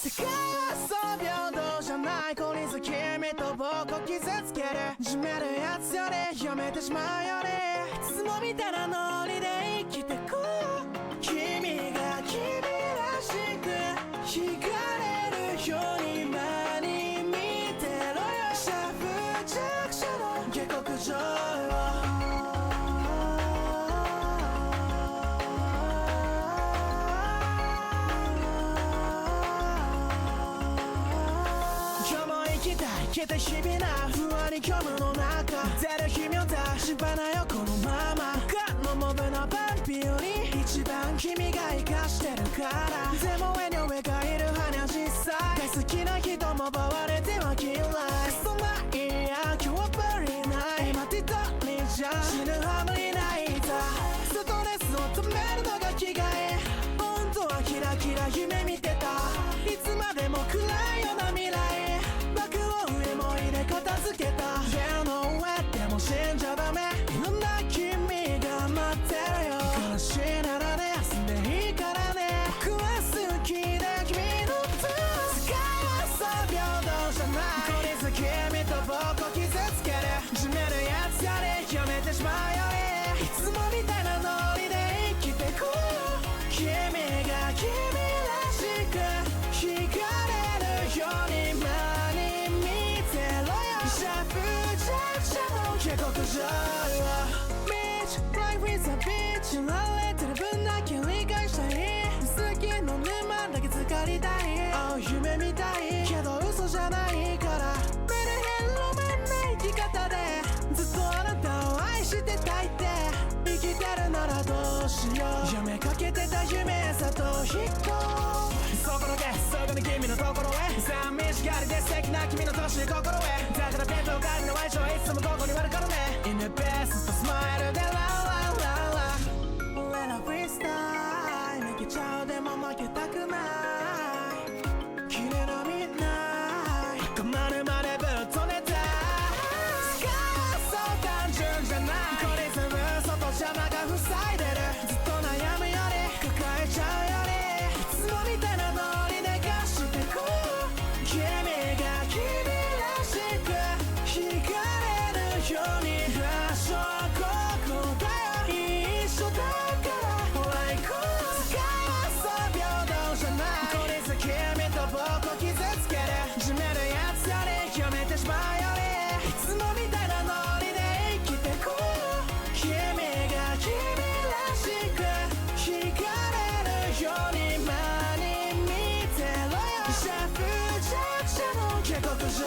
世界はそう平等じゃない孤立君と僕を傷つけるじめるやつよりやめてしまうよりいつもみたいなノリで生きてこう君が君らしく惹かれるように前に見てろよシャフ弱者の下克上を消えた日々な不安に虚無の中出る奇妙だ心配なよこのまま他のモブのバンピより一番君が生かしてるからでも上に上がいる羽は実際大好きな人も奪われては嫌いそんないや今日はバリない今手取りじゃ死ぬは無理ないだストレスを止めるのが気概本当はキラキラ夢見てたいつまでも暗いような未来片付けた手の上でも死んじゃダメいろんな君が待ってるよ悲しいならね休んでいいからね僕は好きだ君のこと世界はそう平等じゃない孤立君と僕を傷つけるじめるやつよりやめてしまうよりいつもみたいなノリで生きてこう君が君らしく惹かれるように前に見てろシャフ弱者の下克上Bitch, life is a bitch やられてる分だけ理解したい好きの沼だけ浸かりたい夢みたいけど嘘じゃないからメルヘンロマンな生き方でずっとあなたを愛してたいって生きてるならどうしようやめかけてた夢さと引っ込そこのけすぐに君のところへ寂しがりで素敵な君の年心へだからペンと紙の愛情はいつもここにあるからね In the best とスマイルでララララ俺らフリースタイル逃げちゃうでも負けたくない綺麗なみんな深まるまでぶっ飛んでた世界はそう単純じゃないこれ全部外邪魔が塞いでるずっと悩むより抱えちゃう Hello,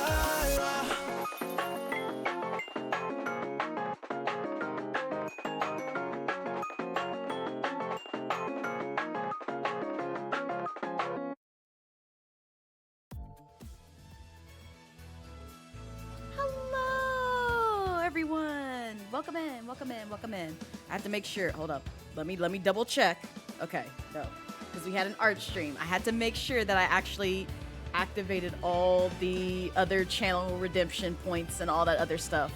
everyone. Welcome in, welcome in, welcome in. I have to make sure. Hold up. Let me double check. Okay, no, because we had an art stream. I had to make sure that I actually activated all the other channel redemption points and all that other stuff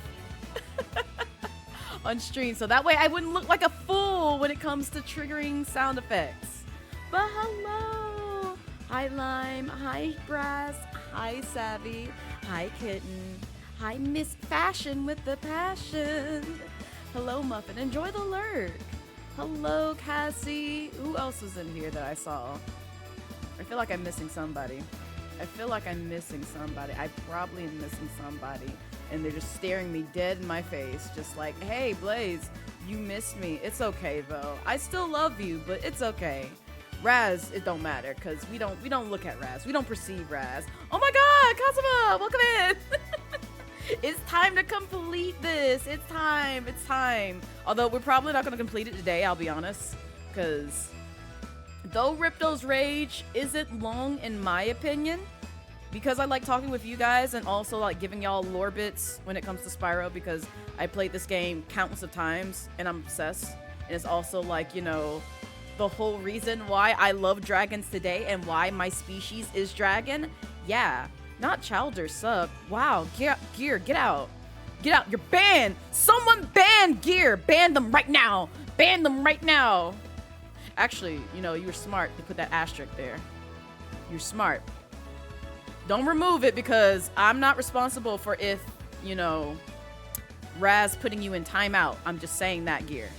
on stream, so that way I wouldn't look like a fool when it comes to triggering sound effects. But hello, hi Lime, hi Brass, hi Savvy, hi Kitten, hi Miss Fashion with the passion. Hello Muffin, enjoy the lurk. Hello Cassie. Who else was in here that I saw? I feel like I'm missing somebody. I probably am missing somebody. And they're just staring me dead in my face. Just like, hey Blaze, you missed me. It's okay though. I still love you, but it's okay. Raz, it don't matter, because we don't look at Raz. We don't perceive Raz. Oh my god, Kazuma, welcome in. It's time to complete this. It's time. Although we're probably not going to complete it today, I'll be honest. Because though Ripto's Rage isn't long in my opinion, because I like talking with you guys and also like giving y'all lore bits when it comes to Spyro, because I played this game countless of times and I'm obsessed. And it's also like, you know, the whole reason why I love dragons today and why my species is dragon. Yeah. Not Childer suck. Wow, Gear, get out. Get out, you're banned. Someone ban Gear. Ban them right now. Ban them right now. Actually, you know, you were smart to put that asterisk there. You're smart. Don't remove it because I'm not responsible for if, you know, Raz putting you in timeout. I'm just saying that, Gear.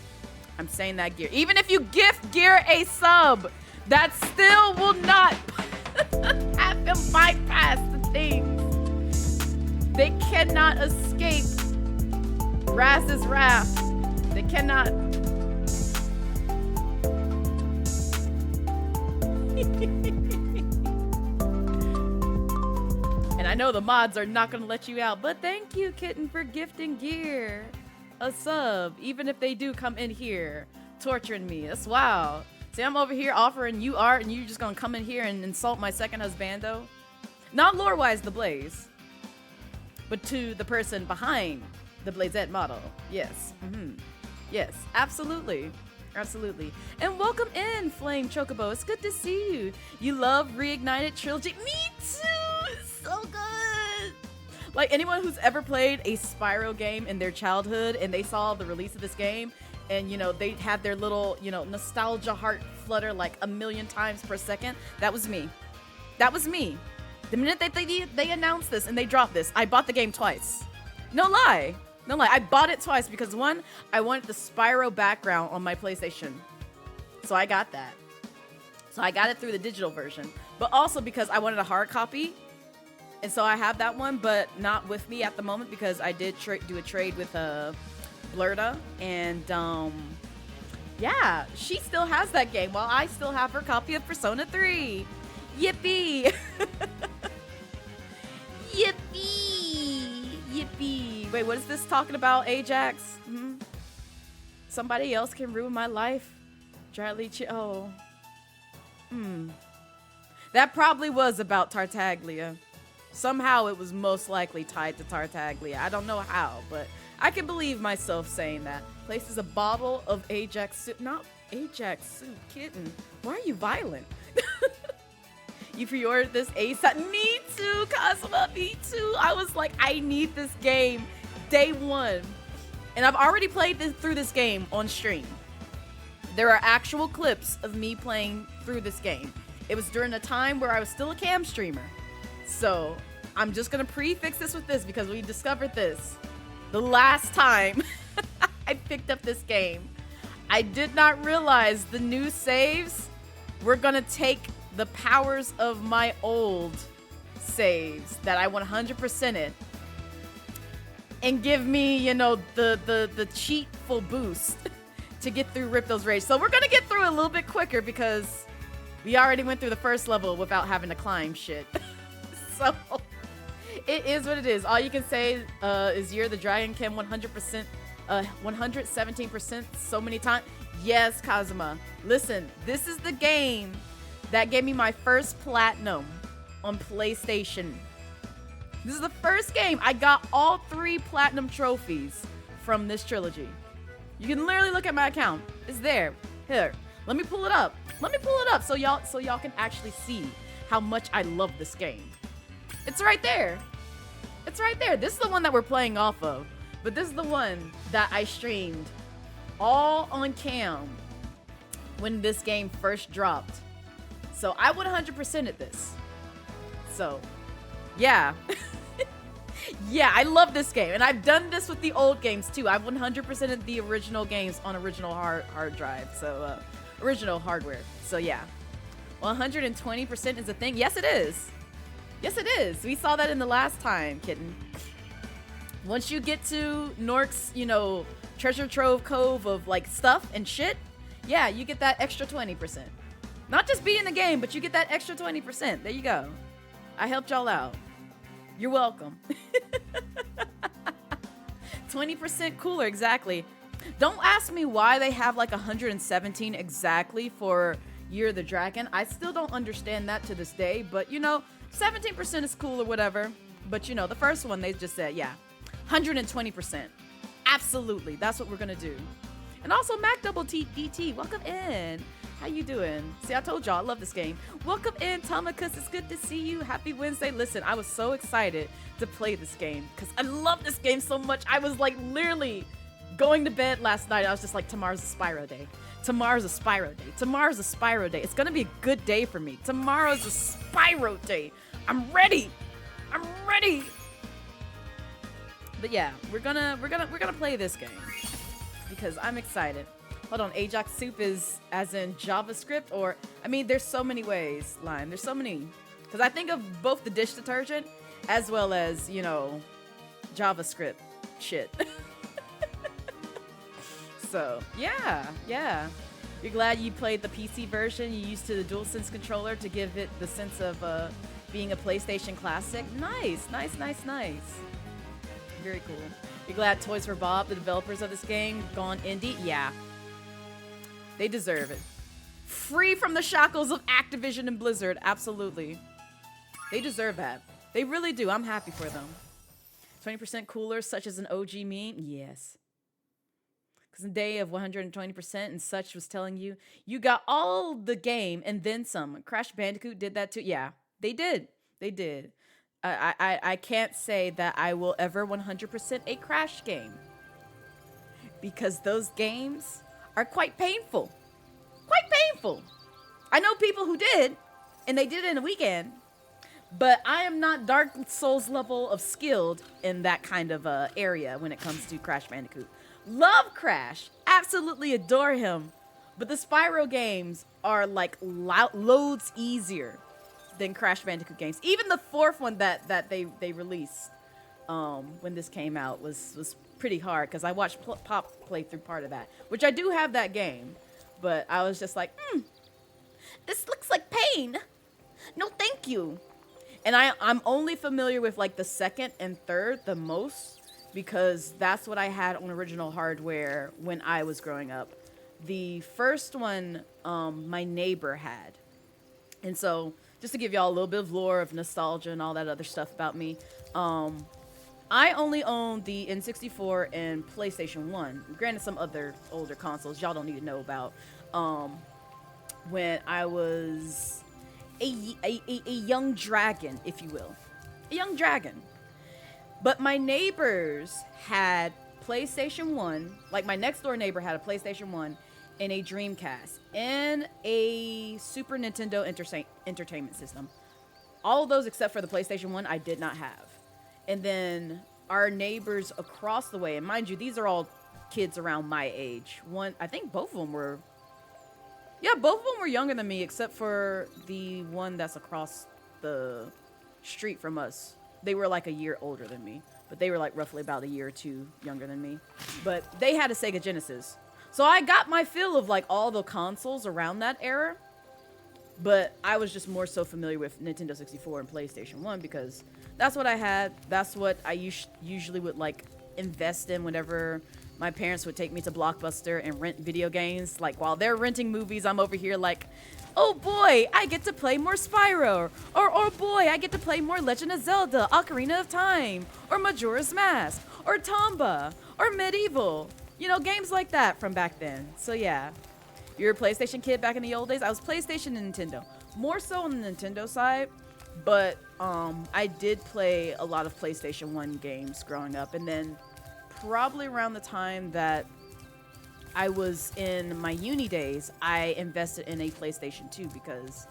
I'm saying that, Gear. Even if you gift Gear a sub, that still will not have him bypass the things. They cannot escape Raz's wrath. They cannot. And I know the mods are not going to let you out, but thank you, Kitten, for gifting Gear a sub, even if they do come in here torturing me. That's wow. See, I'm over here offering you art, and you're just gonna come in here and insult my second husbando? Not lore-wise the Blaze, but to the person behind the Blazette model. Yes. Yes, absolutely. Absolutely. And welcome in, Flame Chocobo. It's good to see you. You love Reignited Trilogy. Me too! It's so good! Like, anyone who's ever played a Spyro game in their childhood and they saw the release of this game, and, you know, they had their little, you know, nostalgia heart flutter like a million times per second. That was me. That was me. The minute they announced this and they dropped this, I bought the game twice. No lie. No lie. I bought it twice because, one, I wanted the Spyro background on my PlayStation. So I got that. So I got it through the digital version. But also because I wanted a hard copy. And so I have that one, but not with me at the moment because I did do a trade with Blurda, and yeah, she still has that game while I still have her copy of Persona 3. Yippee! Yippee! Yippee! Wait, what is this talking about, Ajax? Somebody else can ruin my life? Oh. That probably was about Tartaglia. Somehow it was most likely tied to Tartaglia. I don't know how, but I can believe myself saying that. Places a bottle of Ajax soup. Not Ajax soup, Kitten. Why are you violent? You pre-ordered this ASAP. Me too, Kazuma, me too. I was like, I need this game day one. And I've already played through this game on stream. There are actual clips of me playing through this game. It was during a time where I was still a cam streamer. So I'm just gonna prefix this with this because we discovered this the last time I picked up this game. I did not realize the new saves were gonna take the powers of my old saves that I 100%ed and give me, you know, the cheatful boost to get through Ripto's Rage. So we're gonna get through it a little bit quicker because we already went through the first level without having to climb shit. So It is what it is. All you can say is Year of the Dragon Kim 100%, 117% so many times. Yes, Kazuma. Listen, this is the game that gave me my first platinum on PlayStation. This is the first game I got all 3 platinum trophies from this trilogy. You can literally look at my account. It's there. Here, let me pull it up. Let me pull it up so y'all can actually see how much I love this game. It's right there. It's right there. This is the one that we're playing off of, but this is the one that I streamed all on cam when this game first dropped. So I would 100%ed this. So, yeah. Yeah, I love this game, and I've done this with the old games too. I've 100%ed the original games on original hard drive, so original hardware. So yeah, 120% is a thing. Yes, it is. Yes, it is. We saw that in the last time, kitten. Once you get to Nork's, you know, treasure trove cove of like stuff and shit, yeah, you get that extra 20%. Not just beating the game, but you get that extra 20%. There you go. I helped y'all out. You're welcome. 20% cooler, exactly. Don't ask me why they have like 117 exactly for Year of the Dragon. I still don't understand that to this day, but you know, 17% is cool or whatever. But you know, the first one, they just said, yeah, 120%. Absolutely, that's what we're gonna do. And also, Mac Double DT, welcome in. How you doing? See, I told y'all I love this game. Welcome in, Tomicus. It's good to see you. Happy Wednesday. Listen, I was so excited to play this game because I love this game so much. I was like literally going to bed last night. I was just like, tomorrow's a Spyro day. Tomorrow's a Spyro day. Tomorrow's a Spyro day. It's gonna be a good day for me. Tomorrow's a Spyro day. I'm ready. I'm ready. But yeah, we're gonna play this game because I'm excited. Hold on, Ajax Soup is as in JavaScript, or I mean, there's so many ways, Lime. There's so many, because I think of both the dish detergent as well as, you know, JavaScript shit. So yeah. You're glad you played the PC version. You used to the DualSense controller to give it the sense of being a PlayStation classic. Nice. Very cool. You're glad Toys for Bob, the developers of this game, gone indie? Yeah. They deserve it. Free from the shackles of Activision and Blizzard. Absolutely. They deserve that. They really do. I'm happy for them. 20% cooler, such as an OG meme? Yes. Because the day of 120% and such was telling you, you got all the game and then some. Crash Bandicoot did that too. Yeah, they did. They did. I can't say that I will ever 100% a Crash game. Because those games are quite painful. Quite painful. I know people who did, and they did it in a weekend, but I am not Dark Souls level of skilled in that kind of area when it comes to Crash Bandicoot. Love Crash. Absolutely adore him. But the Spyro games are like loads easier than Crash Bandicoot games. Even the fourth one that they released when this came out was pretty hard because I watched Pop play through part of that, which I do have that game, but I was just like, this looks like pain. No, thank you. And I'm only familiar with like the second and third the most because that's what I had on original hardware when I was growing up. The first one, my neighbor had. And so just to give y'all a little bit of lore of nostalgia and all that other stuff about me, I only own the N64 and PlayStation 1. Granted, some other older consoles y'all don't need to know about. When I was a young dragon, if you will. A young dragon. But my neighbors had PlayStation 1. Like, my next door neighbor had a PlayStation 1 and a Dreamcast and a Super Nintendo Entertainment System. All of those except for the PlayStation 1 I did not have. And then our neighbors across the way, and mind you, these are all kids around my age. I think both of them were younger than me, except for the one that's across the street from us. They were like a year older than me, but they were like roughly about a year or two younger than me. But they had a Sega Genesis. So I got my fill of like all the consoles around that era. But I was just more so familiar with Nintendo 64 and PlayStation 1 because that's what I had. That's what I usually would like invest in whenever my parents would take me to Blockbuster and rent video games. Like while they're renting movies, I'm over here like, oh boy, I get to play more Spyro. Or oh boy, I get to play more Legend of Zelda, Ocarina of Time, or Majora's Mask, or Tomba, or Medieval. You know, games like that from back then. So yeah. You're a PlayStation kid back in the old days? I was PlayStation and Nintendo. More so on the Nintendo side, but I did play a lot of PlayStation 1 games growing up. And then probably around the time that I was in my uni days, I invested in a PlayStation 2 because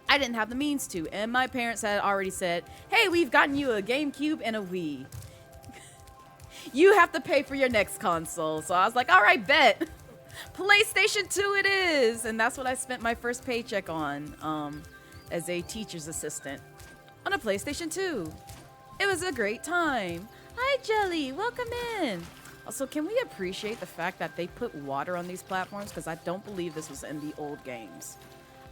I didn't have the means to. And my parents had already said, hey, we've gotten you a GameCube and a Wii. You have to pay for your next console. So I was like, all right, bet. PlayStation 2 it is. And that's what I spent my first paycheck on as a teacher's assistant on a PlayStation 2. It was a great time. Hi, Jelly. Welcome in. Also, can we appreciate the fact that they put water on these platforms? Because I don't believe this was in the old games.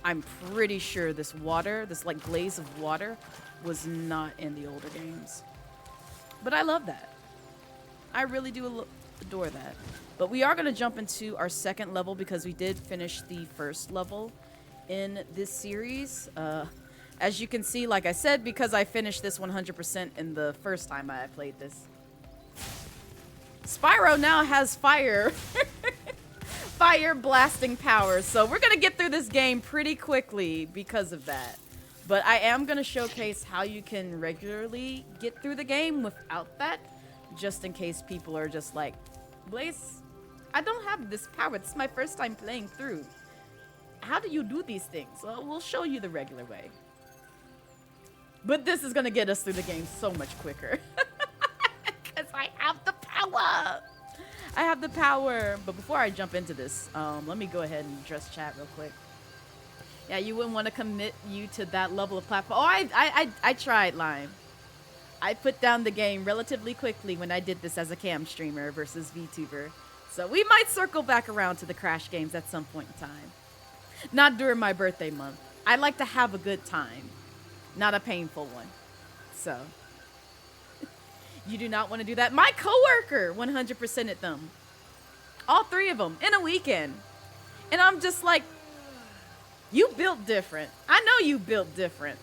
I'm pretty sure this water, this like glaze of water, was not in the older games. But I love that. I really do adore that. But we are going to jump into our second level because we did finish the first level in this series. As you can see, like I said, because I finished this 100% in the first time I played this. Spyro now has fire. Fire blasting powers. So we're going to get through this game pretty quickly because of that. But I am going to showcase how you can regularly get through the game without that. Just in case people are just like, Blaze, I don't have this power. This is my first time playing through. How do you do these things? Well, we'll show you the regular way. But this is going to get us through the game so much quicker. Because I have the power. I have the power. But before I jump into this, let me go ahead and address chat real quick. Yeah, you wouldn't want to commit you to that level of platform. Oh, I tried, Lime. I put down the game relatively quickly when I did this as a cam streamer versus VTuber. So we might circle back around to the Crash games at some point in time. Not during my birthday month. I like to have a good time, not a painful one. So you do not want to do that. My coworker 100%ed them. All three of them in a weekend. And I'm just like, you built different. I know you built different.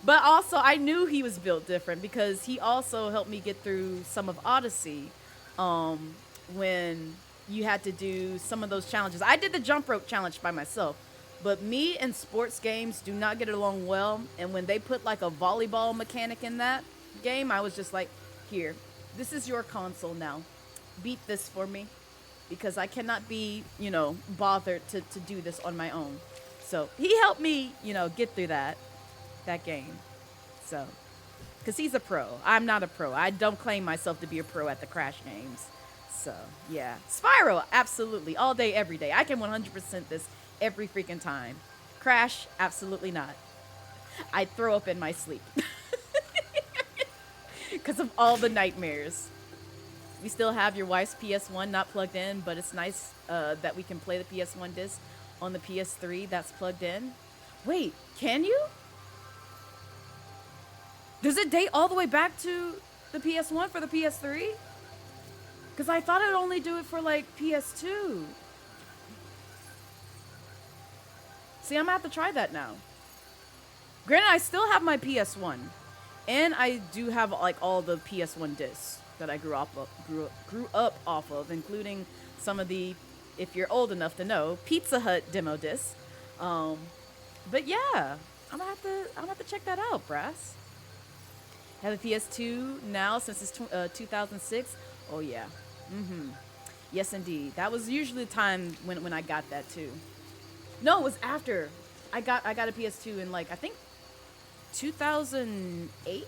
But also, I knew he was built different because he also helped me get through some of Odyssey when you had to do some of those challenges. I did the jump rope challenge by myself, but me and sports games do not get along well. And when they put like a volleyball mechanic in that game, I was just like, here, this is your console now. Beat this for me because I cannot be, bothered to do this on my own. So he helped me, get through that game. So, because he's a pro. I'm not a pro. I don't claim myself to be a pro at the Crash games. So, yeah. Spyro, absolutely. All day, every day. I can 100% this every freaking time. Crash, absolutely not. I throw up in my sleep. Because of all the nightmares. We still have your wife's PS1 not plugged in, but it's nice that we can play the PS1 disc on the PS3 that's plugged in. Wait, can you? Does it date all the way back to the PS1 for the PS3? Because I thought I'd only do it for, like, PS2. See, I'm going to have to try that now. Granted, I still have my PS1. And I do have, like, all the PS1 discs that I grew up off of, including some of the, if you're old enough to know, Pizza Hut demo discs. But, yeah. I'm going to have to check that out, brass. Have a PS2 now since it's 2006. Oh yeah, yes indeed. That was usually the time when I got that too. No, it was after I got a PS2 in like I think 2008.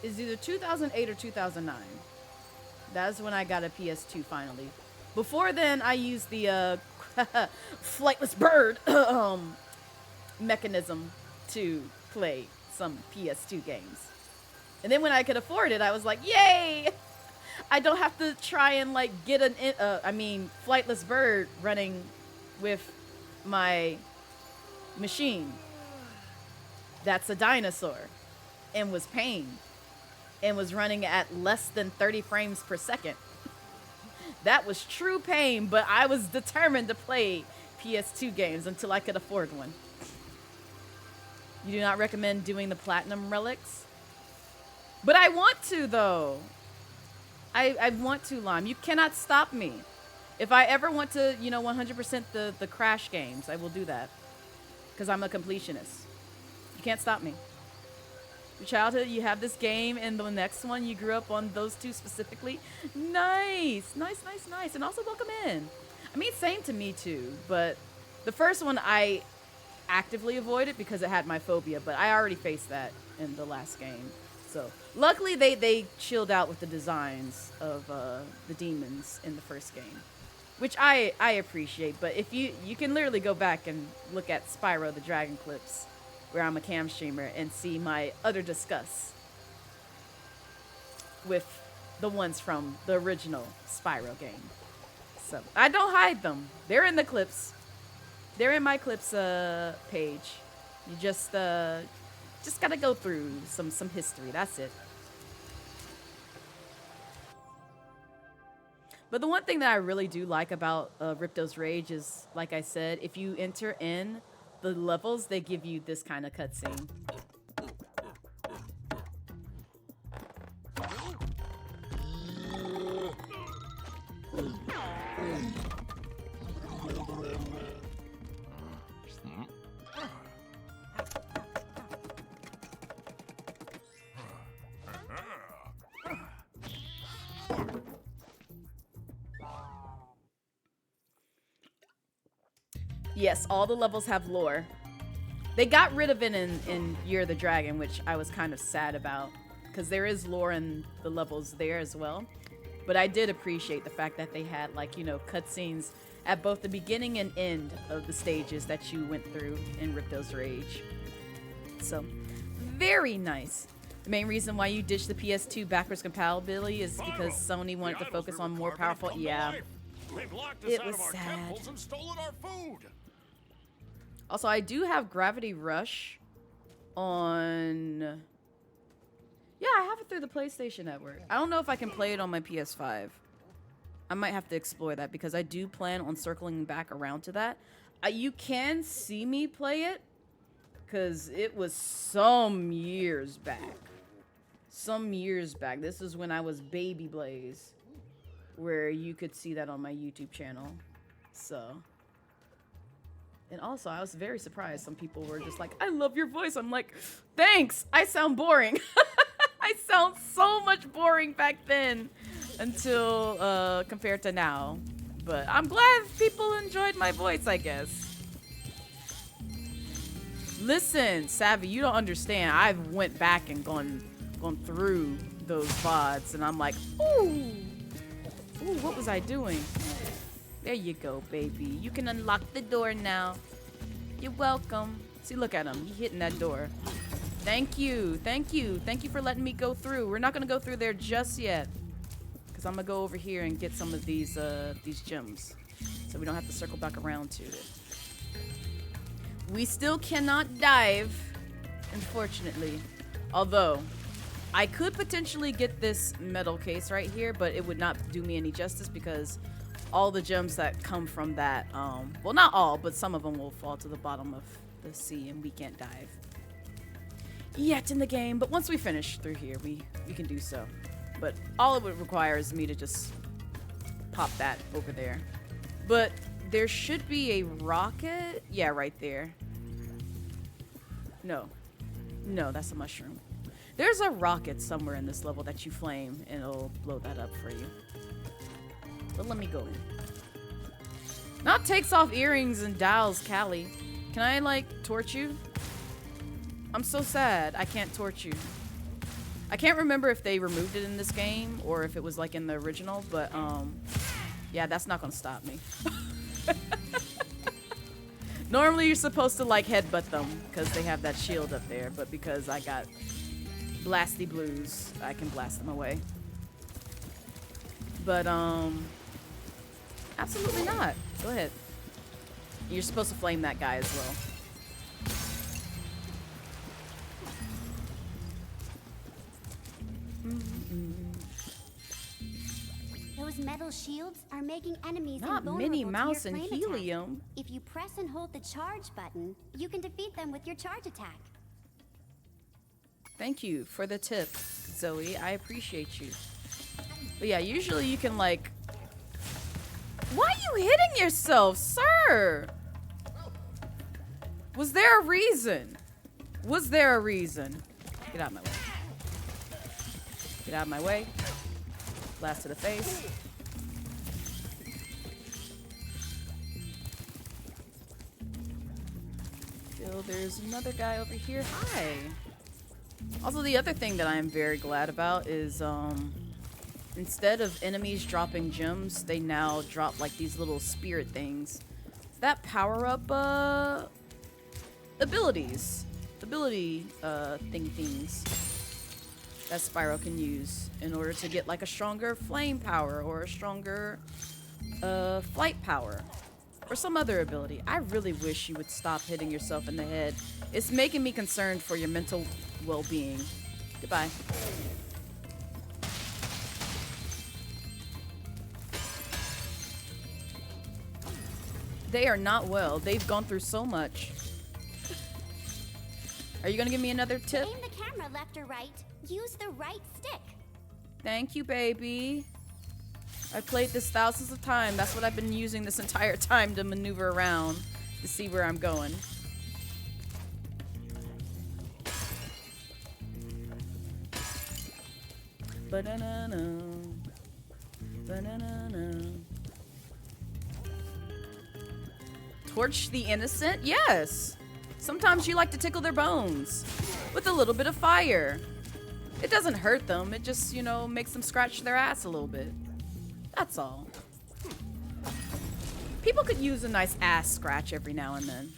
It's either 2008 or 2009. That's when I got a PS2 finally. Before then, I used the flightless bird mechanism to play some PS2 games. And then when I could afford it, I was like, yay! I don't have to try and like get an flightless bird running with my machine. That's a dinosaur and was pain and was running at less than 30 frames per second. That was true pain, but I was determined to play PS2 games until I could afford one. You do not recommend doing the platinum relics? But I want to, though. I want to, Lime. You cannot stop me. If I ever want to, 100% the Crash games, I will do that. Because I'm a completionist. You can't stop me. Your childhood, you have this game, and the next one, you grew up on those two specifically. Nice. Nice, nice, nice. And also welcome in. I mean, same to me, too. But the first one, I actively avoided because it had my phobia. But I already faced that in the last game. So, luckily, they chilled out with the designs of the demons in the first game. Which I appreciate. But if you can literally go back and look at Spyro the Dragon clips, where I'm a cam streamer, and see my utter disgust with the ones from the original Spyro game. So, I don't hide them. They're in the clips. They're in my clips page. You just gotta go through some history. That's it. But the one thing that I really do like about Ripto's Rage is, like I said, if you enter in the levels, they give you this kind of cutscene. Yes, all the levels have lore. They got rid of it in Year of the Dragon, which I was kind of sad about, because there is lore in the levels there as well. But I did appreciate the fact that they had, like, cutscenes at both the beginning and end of the stages that you went through in Ripto's Rage. So, very nice. The main reason why you ditched the PS2 backwards compatibility is because Sony wanted to focus on more powerful... Yeah, it was sad. Also, I do have Gravity Rush on... Yeah, I have it through the PlayStation Network. I don't know if I can play it on my PS5. I might have to explore that because I do plan on circling back around to that. You can see me play it because it was some years back. Some years back. This is when I was Baby Blaze, where you could see that on my YouTube channel. So... And also, I was very surprised. Some people were just like, I love your voice. I'm like, thanks. I sound boring. I sound so much boring back then until compared to now. But I'm glad people enjoyed my voice, I guess. Listen, Savvy, you don't understand. I've went back and gone through those VODs, and I'm like, ooh, what was I doing? There you go, baby. You can unlock the door now. You're welcome. See, look at him. He hitting that door. Thank you. Thank you. Thank you for letting me go through. We're not going to go through there just yet, because I'm going to go over here and get some of these gems, so we don't have to circle back around to it. We still cannot dive, unfortunately. Although, I could potentially get this metal case right here, but it would not do me any justice because... all the gems that come from that, well, not all, but some of them will fall to the bottom of the sea and we can't dive yet in the game. But once we finish through here, we can do so. But all it would require is me to just pop that over there. But there should be a rocket. Yeah, right there. No, that's a mushroom. There's a rocket somewhere in this level that you flame and it'll blow that up for you. But let me go. Not takes off earrings and dials Callie. Can I, like, torch you? I'm so sad I can't torch you. I can't remember if they removed it in this game or if it was, like, in the original, but, yeah, that's not gonna stop me. Normally you're supposed to, like, headbutt them because they have that shield up there, but because I got blasty blues, I can blast them away. But, absolutely not. Go ahead. You're supposed to flame that guy as well. Those metal shields are making enemies Not invulnerable Minnie to your Mouse and flame attack. helium. If you press and hold the charge button, you can defeat them with your charge attack. Thank you for the tip, Zoe. I appreciate you. But yeah, usually you can like... Why are you hitting yourself, sir? Was there a reason? Was there a reason? Get out of my way. Get out of my way. Blast to the face. Still, there's another guy over here. Hi. Also, the other thing that I am very glad about is, instead of enemies dropping gems, they now drop like these little spirit things that power up, ability things that Spyro can use in order to get like a stronger flame power or a stronger flight power or some other ability. I really wish you would stop hitting yourself in the head. It's making me concerned for your mental well-being. Goodbye. They are not well. They've gone through so much. Are you gonna give me another tip? Aim the camera left or right. Use the right stick. Thank you, baby. I've played this thousands of times. That's what I've been using this entire time to maneuver around to see where I'm going. Ba-na-na-na. Ba-na-na-na. Torch the innocent? Yes. Sometimes you like to tickle their bones with a little bit of fire. It doesn't hurt them. It just, you know, makes them scratch their ass a little bit. That's all. People could use a nice ass scratch every now and then.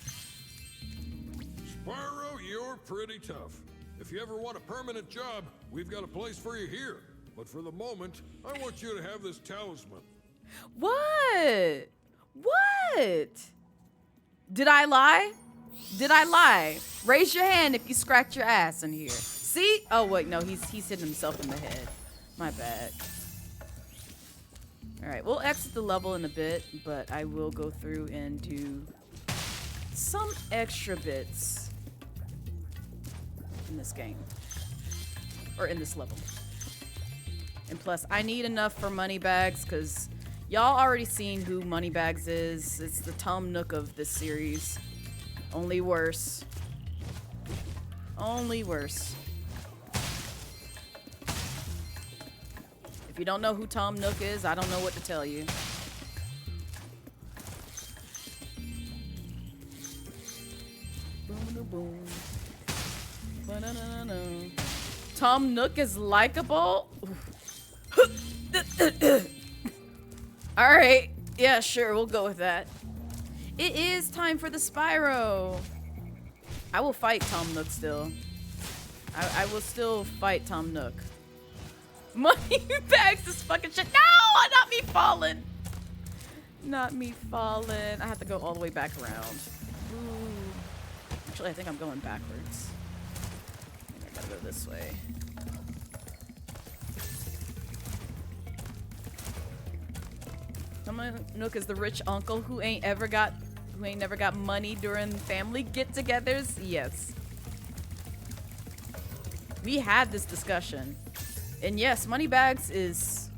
Spyro, you're pretty tough. If you ever want a permanent job, we've got a place for you here. But for the moment, I want you to have this talisman. What? What? Did I lie? Did I lie? Raise your hand if you scratch your ass in here. See? Oh wait, no, he's hitting himself in the head. My bad. Alright, we'll exit the level in a bit, but I will go through and do some extra bits in this game. Or in this level. And plus, I need enough for Moneybags, because y'all already seen who Moneybags is. It's the Tom Nook of this series. Only worse. Only worse. If you don't know who Tom Nook is, I don't know what to tell you. Boom, boom. Ba-na-na-na-na. Tom Nook is likable? Alright. Yeah, sure, we'll go with that. It is time for the Spyro. I will fight Tom Nook still. I will still fight Tom Nook. Money bags this fucking shit. No! Not me falling. Not me falling. I have to go all the way back around. Ooh. Actually, I think I'm going backwards. I gotta go this way. Tom Nook is the rich uncle who ain't never got money during family get-togethers. Yes. We had this discussion. And yes, Moneybags is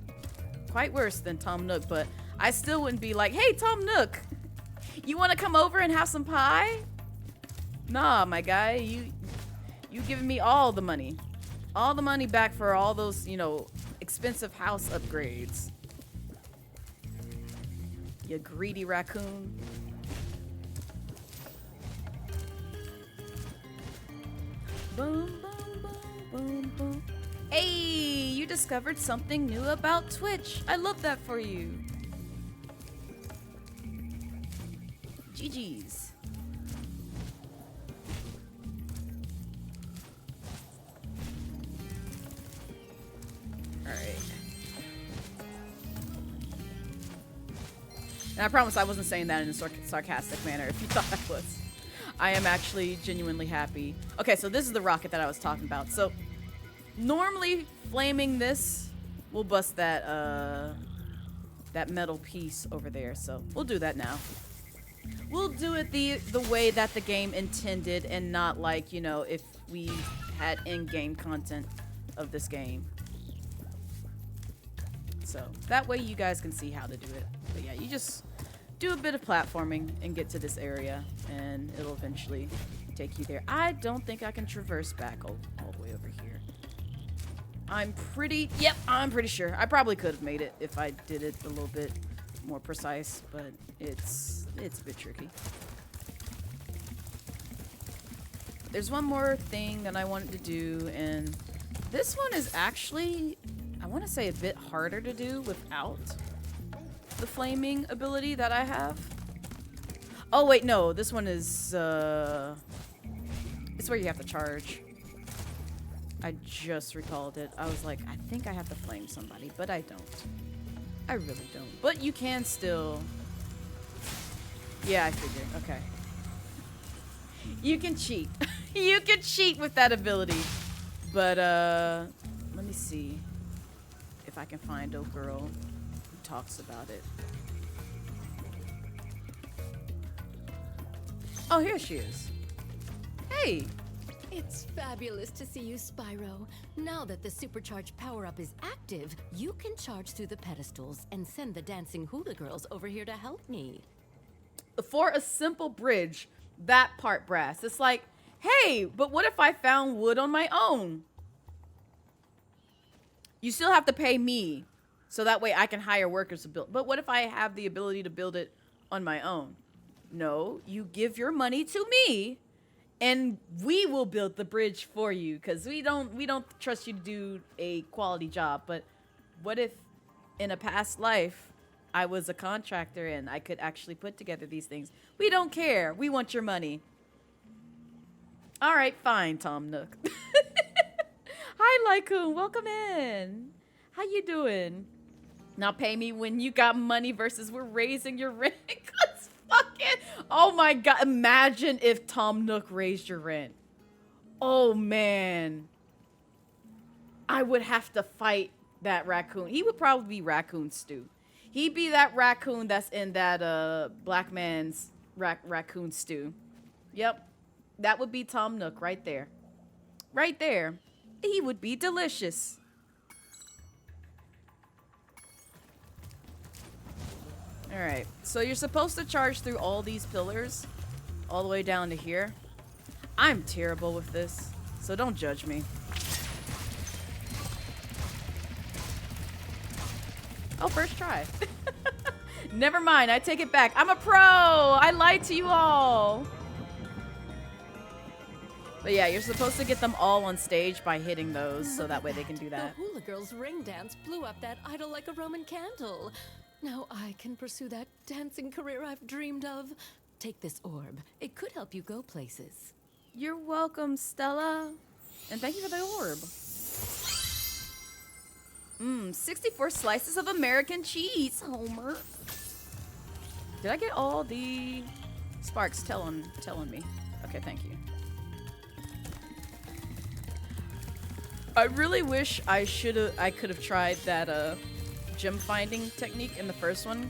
quite worse than Tom Nook, but I still wouldn't be like, hey, Tom Nook, you want to come over and have some pie? Nah, my guy, you giving me all the money. All the money back for all those, you know, expensive house upgrades. You greedy raccoon. Boom, boom, boom, boom, boom. Hey, you discovered something new about Twitch. I love that for you. GG's. Alright. And I promise I wasn't saying that in a sarcastic manner if you thought I was. I am actually genuinely happy. Okay, so this is the rocket that I was talking about. So normally flaming this will bust that that metal piece over there. So we'll do that now. We'll do it the way that the game intended and not like, you know, if we had in-game content of this game. So that way you guys can see how to do it. But yeah, you just do a bit of platforming and get to this area and it'll eventually take you there. I don't think I can traverse back all the way over here. I'm pretty sure. I probably could have made it if I did it a little bit more precise, but it's a bit tricky. There's one more thing that I wanted to do, and this one is actually, I want to say, a bit harder to do without the flaming ability that I have. Oh wait, no, this one is it's where you have to charge. I just recalled it. I was like, I think I have to flame somebody, but I don't. I really don't. But you can still... Yeah, I figured. Okay. You can cheat. You can cheat with that ability. But, let me see if I can find a girl who talks about it. Oh, here she is. Hey! It's fabulous to see you, Spyro. Now that the supercharged power-up is active, you can charge through the pedestals and send the dancing hula girls over here to help me. For a simple bridge, that part, Brass. It's like, hey, but what if I found wood on my own? You still have to pay me, so that way I can hire workers to build. But what if I have the ability to build it on my own? No, you give your money to me, and we will build the bridge for you, because we don't trust you to do a quality job. But what if in a past life I was a contractor and I could actually put together these things? We don't care. We want your money. All right, fine, Tom Nook. Hi, Lycoon. Welcome in. How you doing? Now pay me when you got money versus we're raising your rent. Cause fucking, oh my god. Imagine if Tom Nook raised your rent. Oh man. I would have to fight that raccoon. He would probably be Raccoon Stew. He'd be that raccoon that's in that black man's raccoon stew. Yep. That would be Tom Nook right there. Right there. He would be delicious. Alright, so you're supposed to charge through all these pillars all the way down to here. I'm terrible with this, so don't judge me. Oh, first try. Never mind, I take it back. I'm a pro! I lied to you all! But yeah, you're supposed to get them all on stage by hitting those, so that way they can do that. The hula girls' ring dance blew up that idol like a Roman candle. Now I can pursue that dancing career I've dreamed of. Take this orb. It could help you go places. You're welcome, Stella. And thank you for the orb. 64 slices of American cheese, Homer. Did I get all the sparks telling me? Okay, thank you. I really wish I could have tried that gem finding technique in the first one,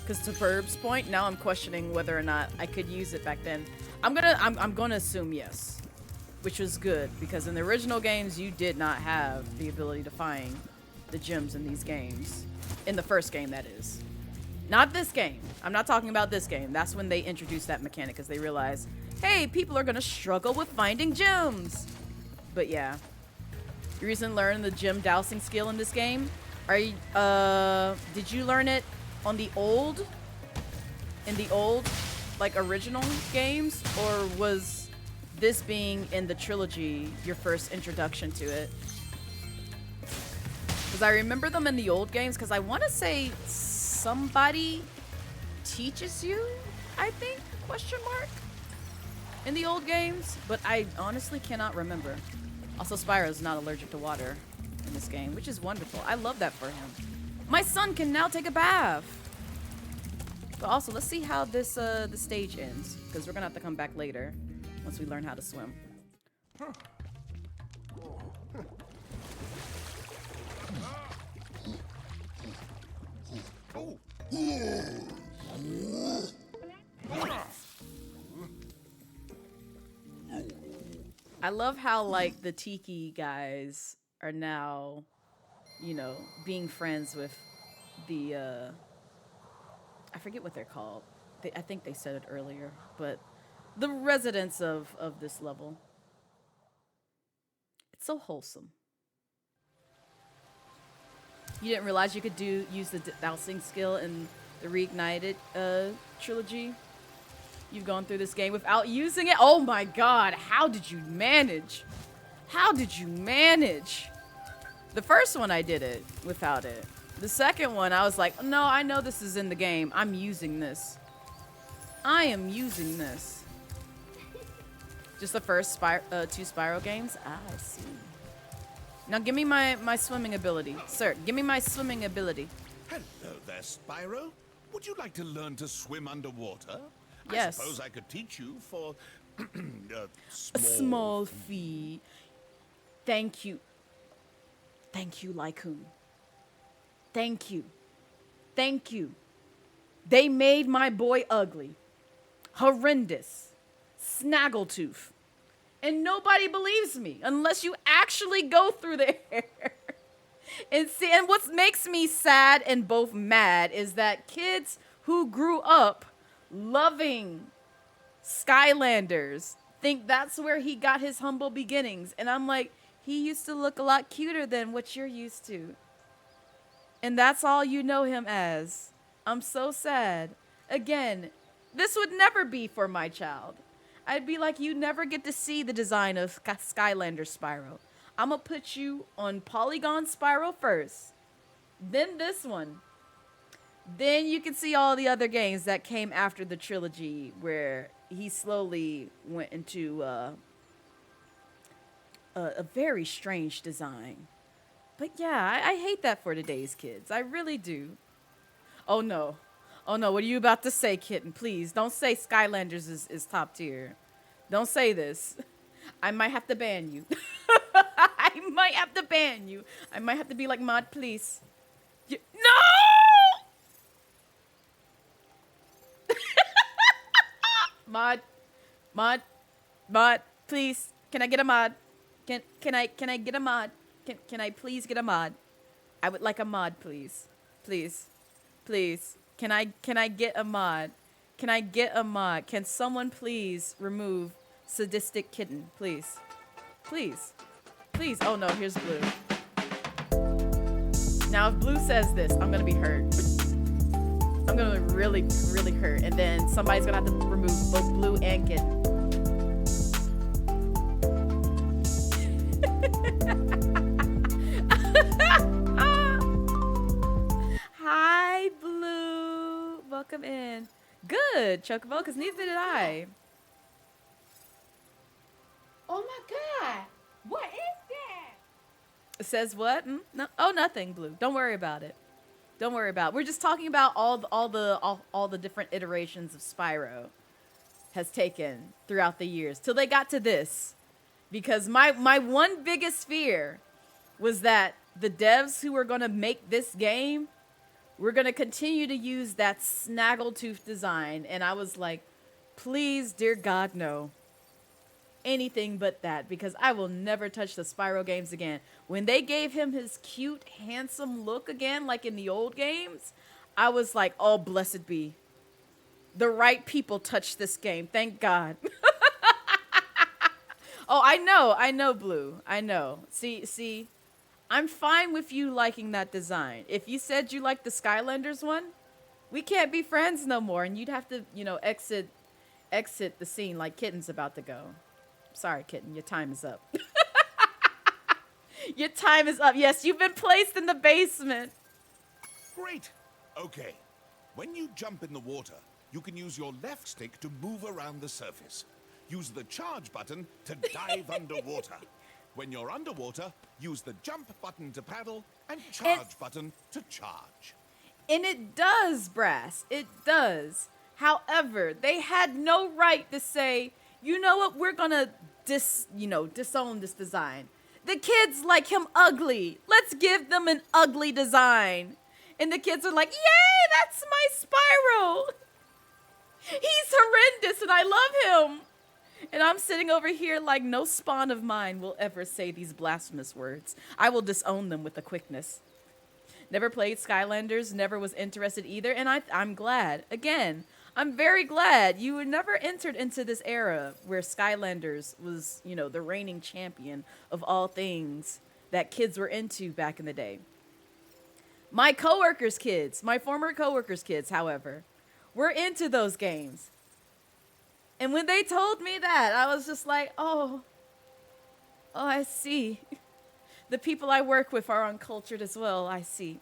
because to Burb's point, now I'm questioning whether or not I could use it back then. I'm gonna assume yes, which was good, because in the original games you did not have the ability to find the gems in these games. In the first game, that is. Not this game. I'm not talking about this game. That's when they introduced that mechanic, because they realized, hey, people are gonna struggle with finding gems. But yeah. You recently learned the gem dowsing skill in this game. Are you, did you learn it on the old, like, original games? Or was this being in the trilogy your first introduction to it? Because I remember them in the old games, because I want to say somebody teaches you, I think, question mark, in the old games, but I honestly cannot remember. Also, Spyro's not allergic to water in this game, which is wonderful. I love that for him. My son can now take a bath. But also, let's see how this the stage ends, because we're gonna have to come back later once we learn how to swim. I love how like the Tiki guys are now, you know, being friends with the I forget what they're called. I think they said it earlier, but the residents of this level. It's so wholesome. You didn't realize you could use the dousing skill in the Reignited trilogy? You've gone through this game without using it? Oh my god, how did you manage? How did you manage? The first one I did it without it. The second one I was like, no, I know this is in the game. I'm using this. I am using this. Just the first two Spyro games? Ah, I see. Now give me my swimming ability. Sir, give me my swimming ability. Hello there, Spyro. Would you like to learn to swim underwater? Yes. I suppose I could teach you for A small fee. Thank you. Thank you, Lycoon. Thank you. Thank you. They made my boy ugly. Horrendous. Snaggletooth. And nobody believes me unless you actually go through there. And see, and what makes me sad and both mad is that kids who grew up loving Skylanders think that's where he got his humble beginnings. And I'm like, he used to look a lot cuter than what you're used to. And that's all you know him as. I'm so sad. Again, this would never be for my child. I'd be like, you never get to see the design of Skylander Spyro. I'm gonna put you on Polygon Spyro first. Then this one. Then you can see all the other games that came after the trilogy where he slowly went into a very strange design. But yeah, I hate that for today's kids. I really do. Oh no. Oh no, what are you about to say, kitten? Please, don't say Skylanders is top tier. Don't say this. I might have to ban you. I might have to ban you. I might have to be like, Mod, please. No! Mod, please. Can I get a mod? Can I get a mod? Can I please get a mod? I would like a mod, please. Please. Can I get a mod? Can I get a mod? Can someone please remove sadistic kitten, please? Please. Oh no, here's Blue. Now if Blue says this, I'm gonna be hurt. I'm gonna be really, really hurt. And then somebody's gonna have to remove both Blue and Kitten. Hi, Blue. Welcome in. Good, Chocobo, because neither did I. Oh my god! What is that? It says what? No, oh, nothing, Blue. Don't worry about it. Don't worry about it. We're just talking about all the different iterations of Spyro has taken throughout the years till they got to this. Because my one biggest fear was that the devs who were going to make this game were going to continue to use that snaggletooth design. And I was like, please, dear God, no. Anything but that, because I will never touch the Spyro games again. When they gave him his cute, handsome look again, like in the old games, I was like, oh, blessed be. The right people touched this game. Thank God. Oh, I know, Blue. I know. See, I'm fine with you liking that design. If you said you liked the Skylanders one, we can't be friends no more, and you'd have to, exit the scene like Kitten's about to go. Sorry, Kitten, your time is up. Your time is up. Yes, you've been placed in the basement. Great. Okay. When you jump in the water, you can use your left stick to move around the surface. Use the charge button to dive underwater. When you're underwater, use the jump button to paddle and charge button to charge. And it does, Brass. It does. However, they had no right to say, you know what, we're gonna disown this design. The kids like him ugly. Let's give them an ugly design. And the kids are like, yay, that's my Spyro. He's horrendous and I love him. And I'm sitting over here like no spawn of mine will ever say these blasphemous words. I will disown them with a quickness. Never played Skylanders, never was interested either, and I'm glad. Again, I'm very glad you never entered into this era where Skylanders was, you know, the reigning champion of all things that kids were into back in the day. My coworkers' kids, my former coworkers' kids, however, were into those games. And when they told me that, I was just like, oh, I see. The people I work with are uncultured as well, I see.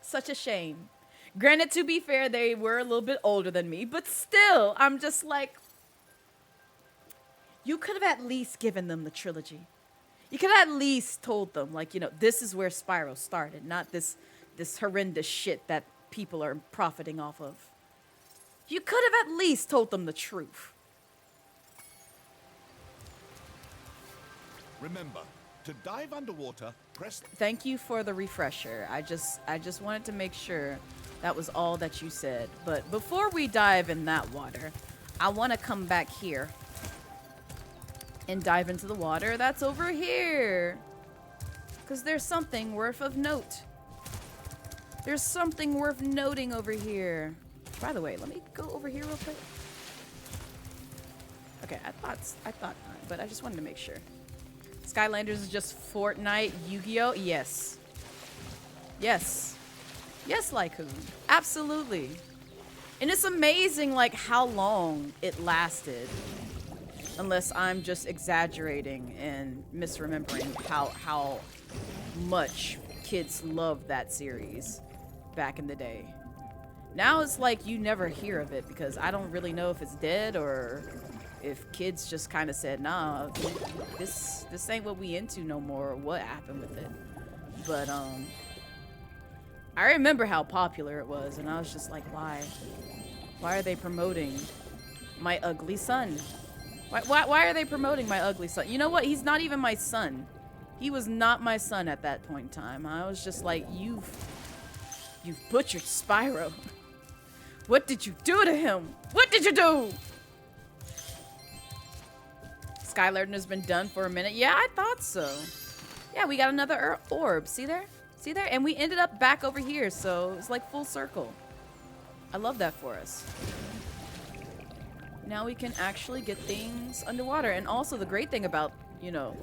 Such a shame. Granted, to be fair, they were a little bit older than me, but still, I'm just like, you could have at least given them the trilogy. You could have at least told them, like, you know, this is where Spyro started, not this horrendous shit that people are profiting off of. You could have at least told them the truth. Remember, to dive underwater, press... Thank you for the refresher. I just wanted to make sure that was all that you said. But before we dive in that water, I want to come back here and dive into the water that's over here. Because there's something worth of note. There's something worth noting over here. By the way, let me go over here real quick. Okay, I thought not, but I just wanted to make sure. Skylanders is just Fortnite, Yu-Gi-Oh? Yes. Yes. Yes, Lycoon. Absolutely. And it's amazing, like, how long it lasted. Unless I'm just exaggerating and misremembering how much kids loved that series back in the day. Now it's like you never hear of it because I don't really know if it's dead or if kids just kind of said, nah, this ain't what we into no more, or what happened with it. But I remember how popular it was, and I was just like, why? Why are they promoting my ugly son? Why are they promoting my ugly son? You know what? He's not even my son. He was not my son at that point in time. I was just like, you've butchered Spyro. What did you do to him? What did you do? Skylanders has been done for a minute. Yeah, I thought so. Yeah, we got another orb. See there? See there? And we ended up back over here, so it's like full circle. I love that for us. Now we can actually get things underwater. And also the great thing about, you know,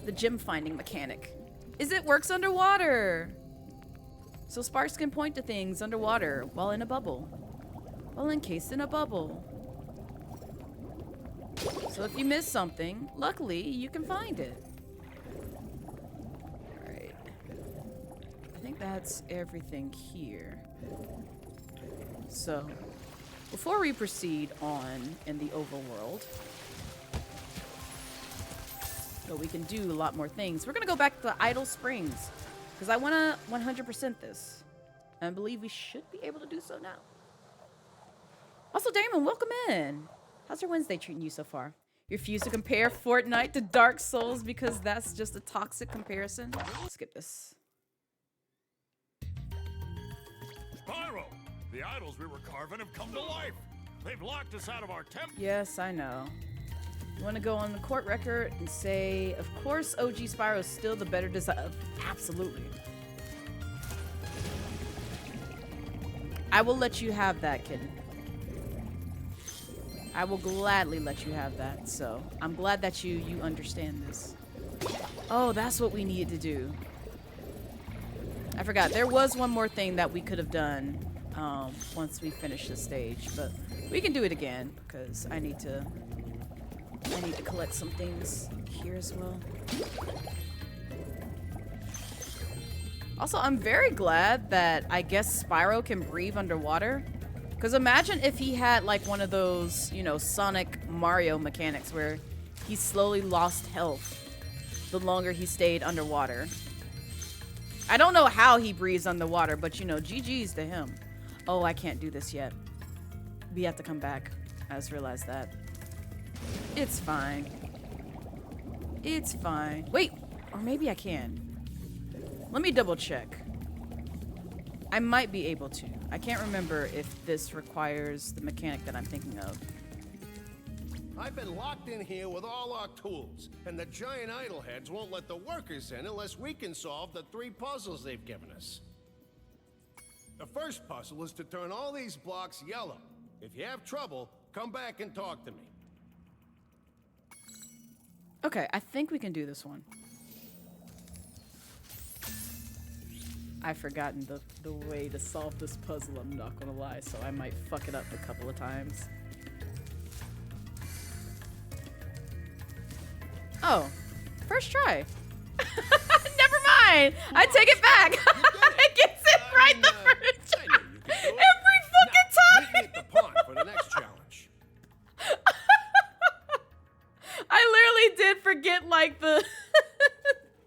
the gem finding mechanic is it works underwater. So Sparks can point to things underwater while in a bubble. While encased in a bubble. So if you miss something, luckily you can find it. Alright. I think that's everything here. So, before we proceed on in the overworld, so we can do a lot more things, we're gonna go back to Idle Springs. Because I want to 100% this. And I believe we should be able to do so now. Also, Damon, welcome in. How's your Wednesday treating you so far? You refuse to compare Fortnite to Dark Souls because that's just a toxic comparison? Skip this. Spyro! The idols we were carving have come to life. They've locked us out of our temple. Yes, I know. You want to go on the court record and say, of course, OG Spyro is still the better design. Absolutely. I will let you have that, kitten. I will gladly let you have that. So I'm glad that you understand this. Oh, that's what we needed to do. I forgot. There was one more thing that we could have done once we finish the stage, but we can do it again because I need to collect some things here as well. Also, I'm very glad that I guess Spyro can breathe underwater. Because imagine if he had like one of those, you know, Sonic Mario mechanics where he slowly lost health the longer he stayed underwater. I don't know how he breathes underwater, but you know, GG's to him. Oh, I can't do this yet. We have to come back. I just realized that. It's fine. It's fine. Wait, or maybe I can. Let me double check. I might be able to. I can't remember if this requires the mechanic that I'm thinking of. I've been locked in here with all our tools, and the giant idleheads won't let the workers in unless we can solve the 3 puzzles they've given us. The first puzzle is to turn all these blocks yellow. If you have trouble, come back and talk to me. Okay, I think we can do this one. I've forgotten the way to solve this puzzle, I'm not gonna lie, so I might fuck it up a couple of times. Oh, first try. Never mind. I take it back. It gets it right the first time. Every fucking time. Meet me at the pond for the next challenge. I literally did forget like the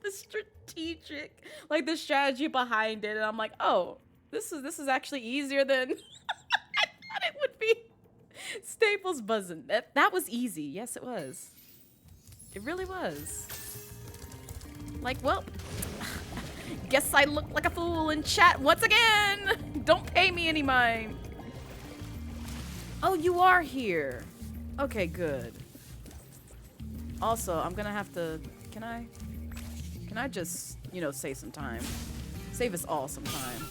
the strategic, like the strategy behind it, and I'm like, oh, this is actually easier than I thought it would be. Staples buzzing. That was easy. Yes, it was. It really was. Like, well, guess I look like a fool in chat once again. Don't pay me any mind. Oh, you are here. Okay, good. Also, I'm gonna have to, can I just, you know, save some time? Save us all some time.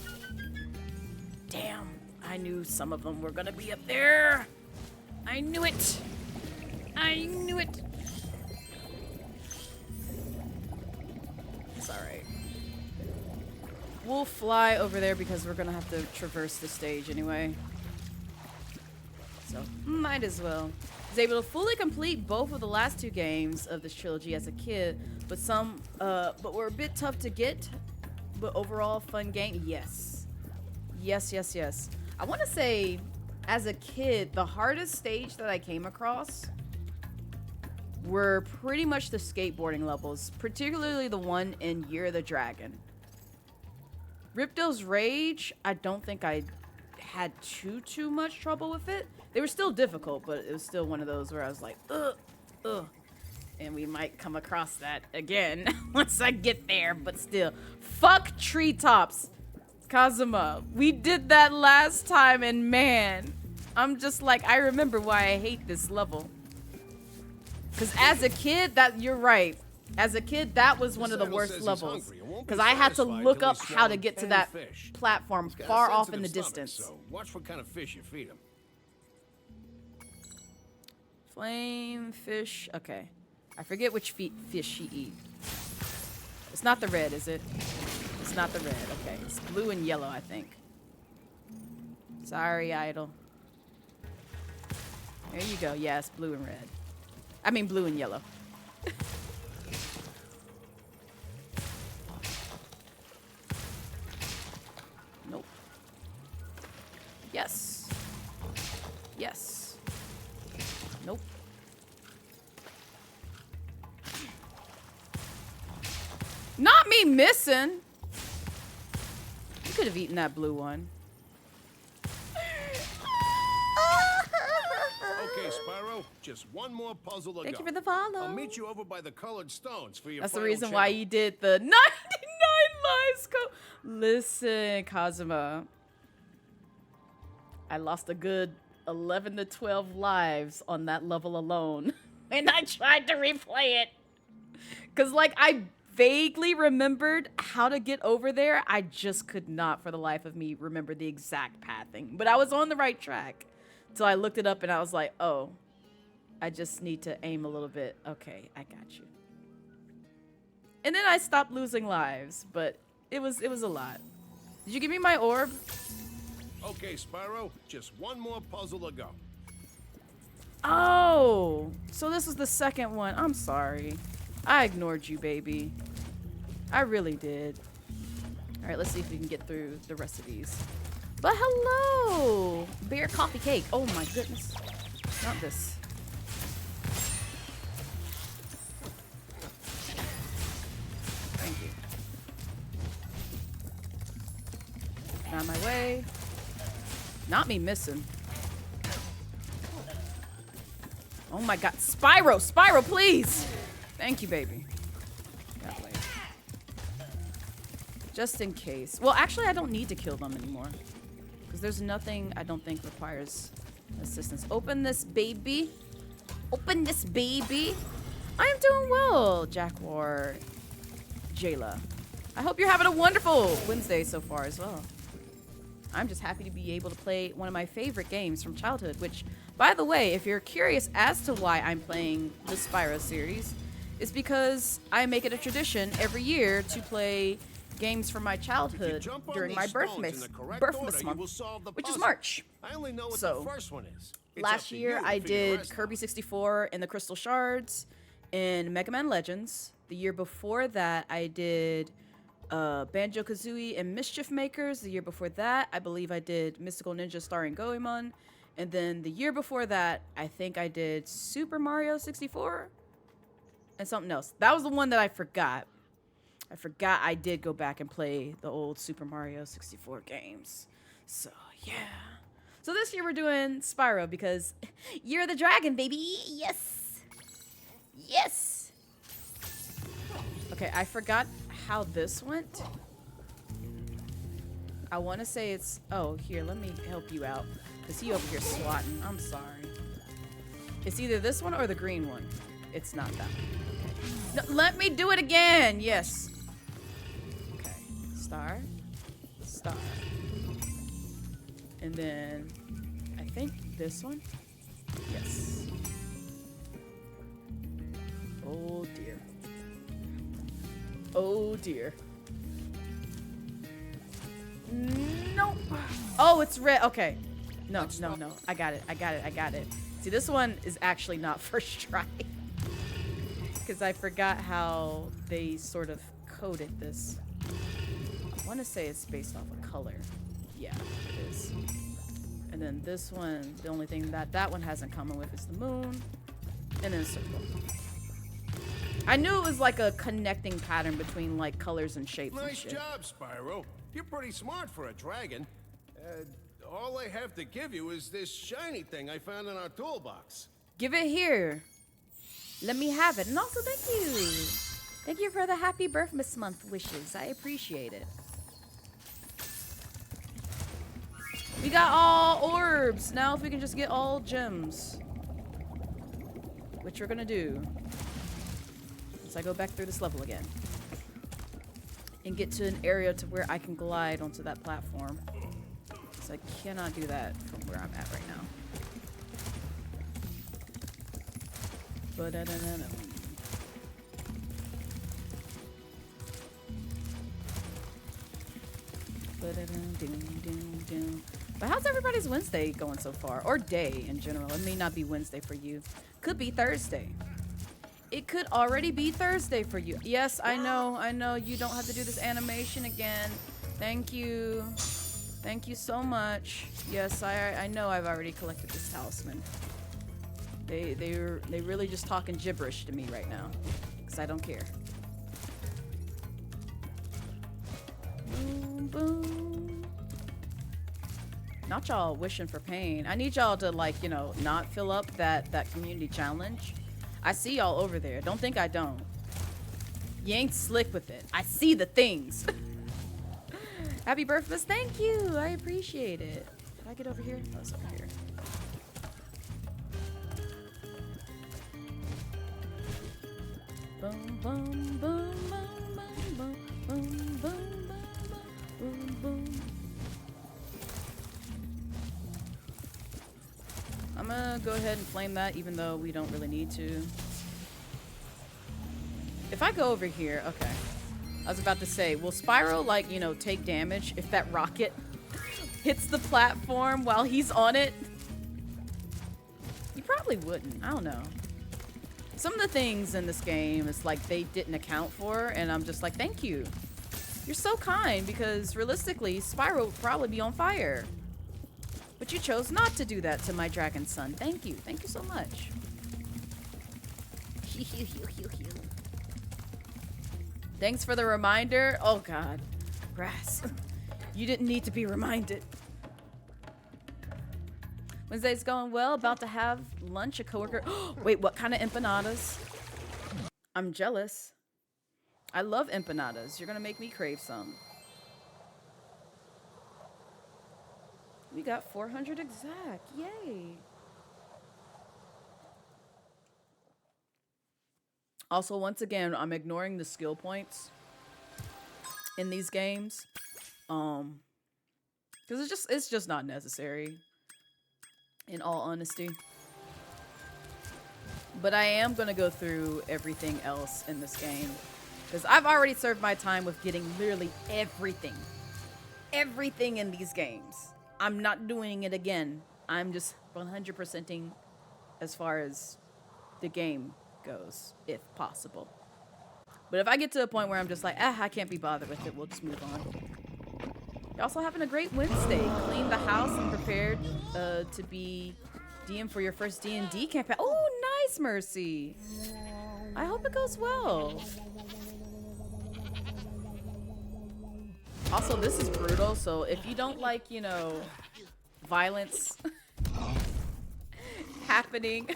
Damn, I knew some of them were gonna be up there. I knew it. I knew it. It's alright. We'll fly over there because we're gonna have to traverse the stage anyway. So, might as well. I was able to fully complete both of the last 2 games of this trilogy as a kid, but were a bit tough to get. But overall, fun game. Yes. Yes, yes, yes. I want to say, as a kid, the hardest stage that I came across were pretty much the skateboarding levels, particularly the one in Year of the Dragon. Ripto's Rage, I don't think I had too much trouble with it. They were still difficult, but it was still one of those where I was like, ugh. And we might come across that again once I get there, but still. Fuck treetops, Kazuma. We did that last time, and man, I'm just like, I remember why I hate this level. Because as a kid, you're right. As a kid, that was one of the worst levels. Because I had to look up how to get to that platform far off in the distance. So watch what kind of fish you feed him. Flame fish. Okay. I forget which fish she eats. It's not the red, is it? It's not the red. Okay. It's blue and yellow, I think. Sorry, idol. There you go. Yeah, it's blue and red. I mean, blue and yellow. Nope. Yes. Yes. Nope. Not me missing. You could have eaten that blue one. Okay, Spyro, just one more puzzle to go. Thank you for the follow. I'll meet you over by the colored stones for your That's the final reason why challenge. you did the 99 lives. Listen, Kazuma. I lost a good 11 to 12 lives on that level alone. And I tried to replay it. Because, like, I vaguely remembered how to get over there. I just could not, for the life of me, remember the exact pathing. But I was on the right track. So I looked it up and I was like, oh, I just need to aim a little bit. Okay, I got you. And then I stopped losing lives, but it was a lot. Did you give me my orb? Okay, Spyro, just one more puzzle to go. Oh, so this was the second one. I'm sorry. I ignored you, baby. I really did. All right, let's see if we can get through the rest of these. But hello, bear coffee cake. Oh my goodness, not this. Thank you. Out of my way. Not me missing. Oh my god. Spyro! Spyro, please! Thank you, baby. That way. Just in case. Well, actually, I don't need to kill them anymore. Because there's nothing I don't think requires assistance. Open this baby. Open this baby. I am doing well, Jackwar Jayla. I hope you're having a wonderful Wednesday so far as well. I'm just happy to be able to play one of my favorite games from childhood, which, by the way, if you're curious as to why I'm playing the Spyro series, it's because I make it a tradition every year to play games from my childhood during my birthmas month, which is March. I only know what So, the first one is. It's last up to year you to I figure the did rest out. Kirby 64 and the Crystal Shards and Mega Man Legends. The year before that I did Banjo-Kazooie and Mischief Makers. The year before that I believe I did Mystical Ninja starring Goemon. And then the year before that I think I did Super Mario 64 and something else. That was the one that I forgot. I forgot I did go back and play the old Super Mario 64 games. So, yeah. So this year we're doing Spyro because you're the dragon, baby. Yes. Yes. Okay, I forgot how this went. I want to say it's... Oh, here, let me help you out. Because he over here swatting. I'm sorry. It's either this one or the green one. It's not that one. Okay. No, let me do it again. Yes. Okay. Star. Star. And then I think this one. Yes. Oh dear. Oh dear. Nope. Oh, it's red. Okay. No, no, no. I got it. I got it. I got it. See, this one is actually not first try. Because I forgot how they sort of coded this. I want to say it's based off of color. Yeah, it is. And then this one, the only thing that one has in common with is the moon. And then a circle. I knew it was like a connecting pattern between like colors and shapes and Nice shit. job, Spyro. You're pretty smart for a dragon. All I have to give you is this shiny thing I found in our toolbox. Give it here. Let me have it. And also, thank you. Thank you for the happy birthmas month wishes. I appreciate it. We got all orbs. Now if we can just get all gems. Which we're gonna do. As I go back through this level again. And get to an area to where I can glide onto that platform. So I cannot do that from where I'm at right now. Ba-da-da-da-da. Ba-da-dum-dum-dum-dum. But how's everybody's Wednesday going so far? Or day in general. It may not be Wednesday for you. Could be Thursday. It could already be Thursday for you. Yes, I know. You don't have to do this animation again. Thank you. Thank you so much. Yes, I know I've already collected this talisman. They're really just talking gibberish to me right now. Because I don't care. Boom, boom. Not y'all wishing for pain. I need y'all to, like, you know, not fill up that community challenge. I see y'all over there. Don't think I don't. You ain't slick with it. I see the things. Happy birthday. Thank you. I appreciate it. Can I get over here? Oh, it's over here. Boom, boom, boom, boom, boom, boom, boom, boom, boom, boom. I'm gonna go ahead and flame that, even though we don't really need to. If I go over here, okay. I was about to say, will Spyro, like, you know, take damage if that rocket hits the platform while he's on it? You probably wouldn't. I don't know. Some of the things in this game is like they didn't account for, and I'm just like, thank you. You're so kind, because realistically, Spyro would probably be on fire. But you chose not to do that to my dragon son. Thank you. Thank you so much. Thanks for the reminder. Oh, God. Grass. You didn't need to be reminded. Wednesday's going well. About to have lunch. A coworker. Wait, what kind of empanadas? I'm jealous. I love empanadas. You're gonna make me crave some. We got 400 exact. Yay. Also, once again, I'm ignoring the skill points in these games. Because it's just not necessary. In all honesty. But I am gonna go through everything else in this game. Because I've already served my time with getting literally everything. Everything in these games. I'm not doing it again. I'm just 100%ing as far as the game goes, if possible. But if I get to a point where I'm just like, I can't be bothered with it, we'll just move on. You're also having a great Wednesday. Cleaned the house and prepared to be DM for your first D&D campaign. Oh, nice, Mercy. I hope it goes well. Also, this is brutal, so if you don't like, you know, violence happening,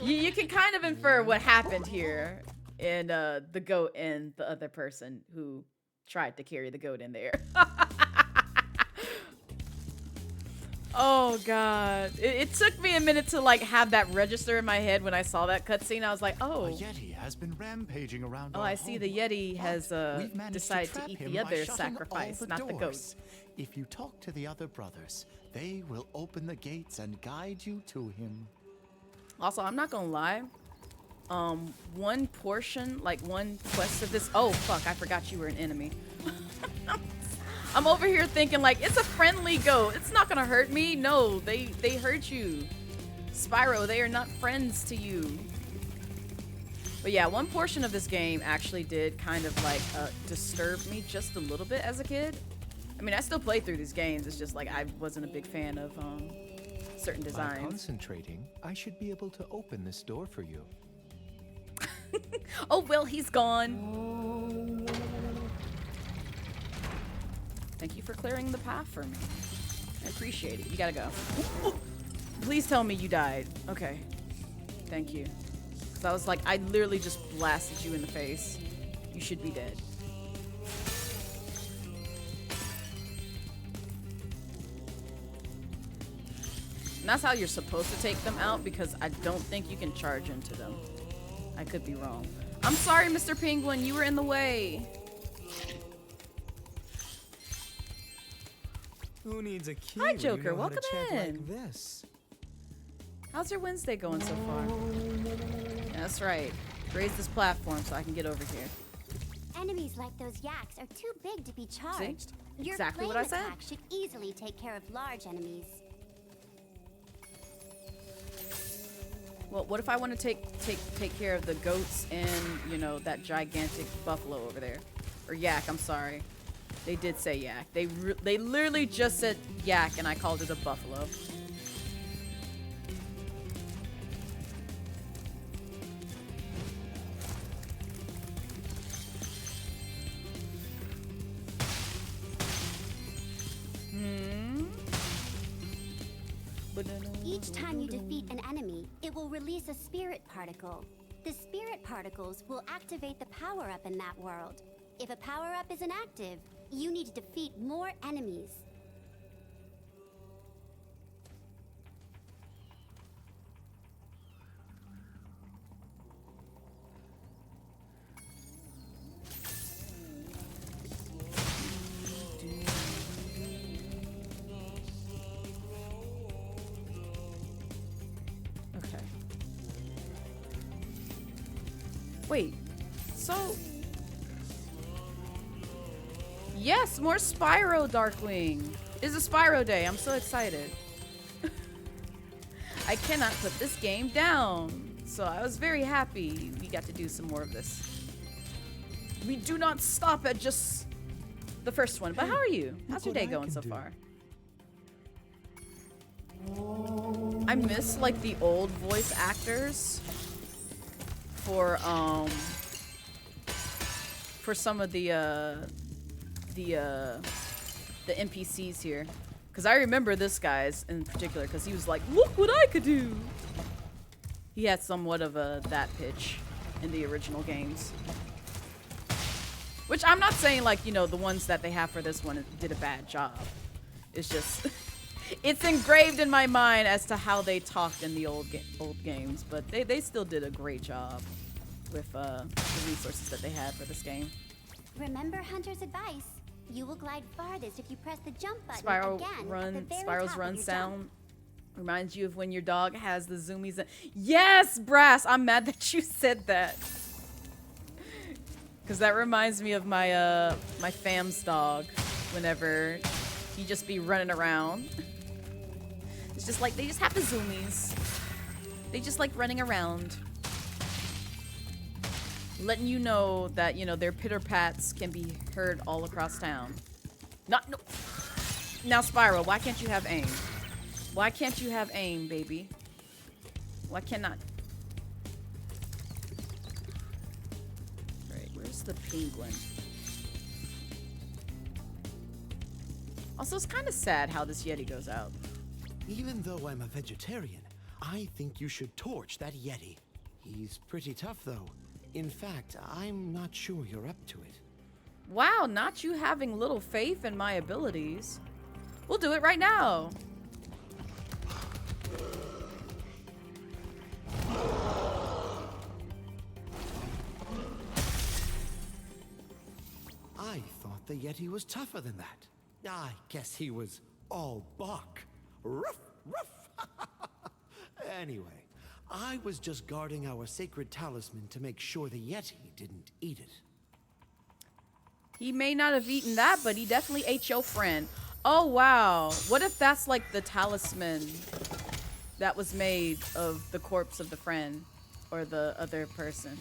you can kind of infer what happened here in the goat and the other person who tried to carry the goat in there. Oh god, it took me a minute to like have that register in my head when I saw that cutscene. I was like, oh, a Yeti has been rampaging around. Oh, I see. The Yeti has decided to eat the other sacrifice, not the goat. If you talk to the other brothers, they will open the gates and guide you to him. Also, I'm not gonna lie. One portion, like one quest of this. Oh fuck! I forgot you were an enemy. I'm over here thinking like it's a friendly goat. It's not gonna hurt me. No, they hurt you. Spyro, they are not friends to you. But yeah, one portion of this game actually did kind of like disturb me just a little bit as a kid. I mean, I still play through these games. It's just like I wasn't a big fan of certain designs. By concentrating, I should be able to open this door for you. Oh well, he's gone. Thank you for clearing the path for me. I appreciate it. You gotta go. Ooh. Please tell me you died. Okay. Thank you. Because I was like, I literally just blasted you in the face. You should be dead. And that's how you're supposed to take them out, because I don't think you can charge into them. I could be wrong. I'm sorry, Mr. Penguin. You were in the way. Who needs a key? Hi, Joker. Welcome in. Like this? How's your Wednesday going so far? That's right. Raise this platform so I can get over here. Enemies like those yaks are too big to be charged. See? Exactly what I said. Your flame attack should easily take care of large enemies. Well, what if I want to take care of the goats and, you know, that gigantic buffalo over there? Or yak, I'm sorry. They did say yak. They literally just said yak and I called it a buffalo. Each time you defeat an enemy, it will release a spirit particle. The spirit particles will activate the power-up in that world. If a power-up is inactive, you need to defeat more enemies. Okay. Wait, so... Yes, more Spyro, Darkwing. It's a Spyro day. I'm so excited. I cannot put this game down. So I was very happy we got to do some more of this. We do not stop at just the first one. But how are you? How's your day going so far? I miss like the old voice actors for for some of the NPCs here, because I remember this guy's in particular, because he was like, "Look what I could do." He had somewhat of that pitch in the original games, which I'm not saying like, you know, the ones that they have for this one did a bad job. It's just it's engraved in my mind as to how they talked in the old games, but they still did a great job with the resources that they had for this game. Remember Hunter's advice. You will glide farthest if you press the jump button Spyro's again run sound reminds you of when your dog has the zoomies. Yes, Brass! I'm mad that you said that. Because that reminds me of my my fam's dog. Whenever he just be running around. It's just like, they just have the zoomies. They just like running around. Letting you know that, you know, their pitter-pats can be heard all across town. No. Now, Spyro, why can't you have aim? Why can't you have aim, baby? Why cannot? Right, where's the penguin? Also, it's kind of sad how this Yeti goes out. Even though I'm a vegetarian, I think you should torch that Yeti. He's pretty tough, though. In fact, I'm not sure you're up to it. Wow, not you having little faith in my abilities. We'll do it right now. I thought the Yeti was tougher than that. I guess he was all bark. Ruff, ruff. Anyway, I was just guarding our sacred talisman to make sure the Yeti didn't eat it. He may not have eaten that, but he definitely ate your friend. Oh, wow. What if that's like the talisman that was made of the corpse of the friend or the other person?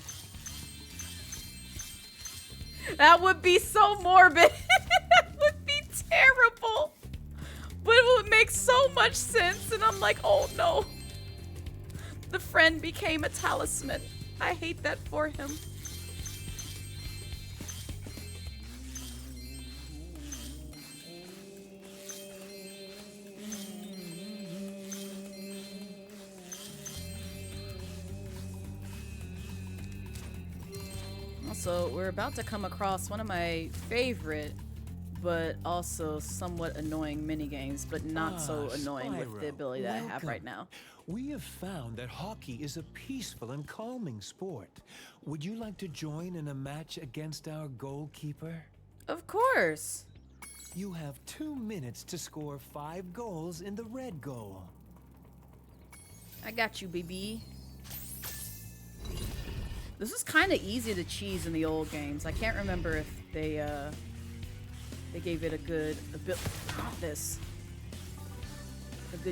That would be so morbid. That would be terrible. But it would make so much sense. And I'm like, oh no. The friend became a talisman. I hate that for him. Also, we're about to come across one of my favorite, but also somewhat annoying minigames, but not so annoying with the ability that I have right now. We have found that hockey is a peaceful and calming sport. Would you like to join in a match against our goalkeeper? Of course. You have 2 minutes to score 5 goals in the red goal. I got you, baby. This is kind of easy to cheese in the old games. I can't remember if they gave it a good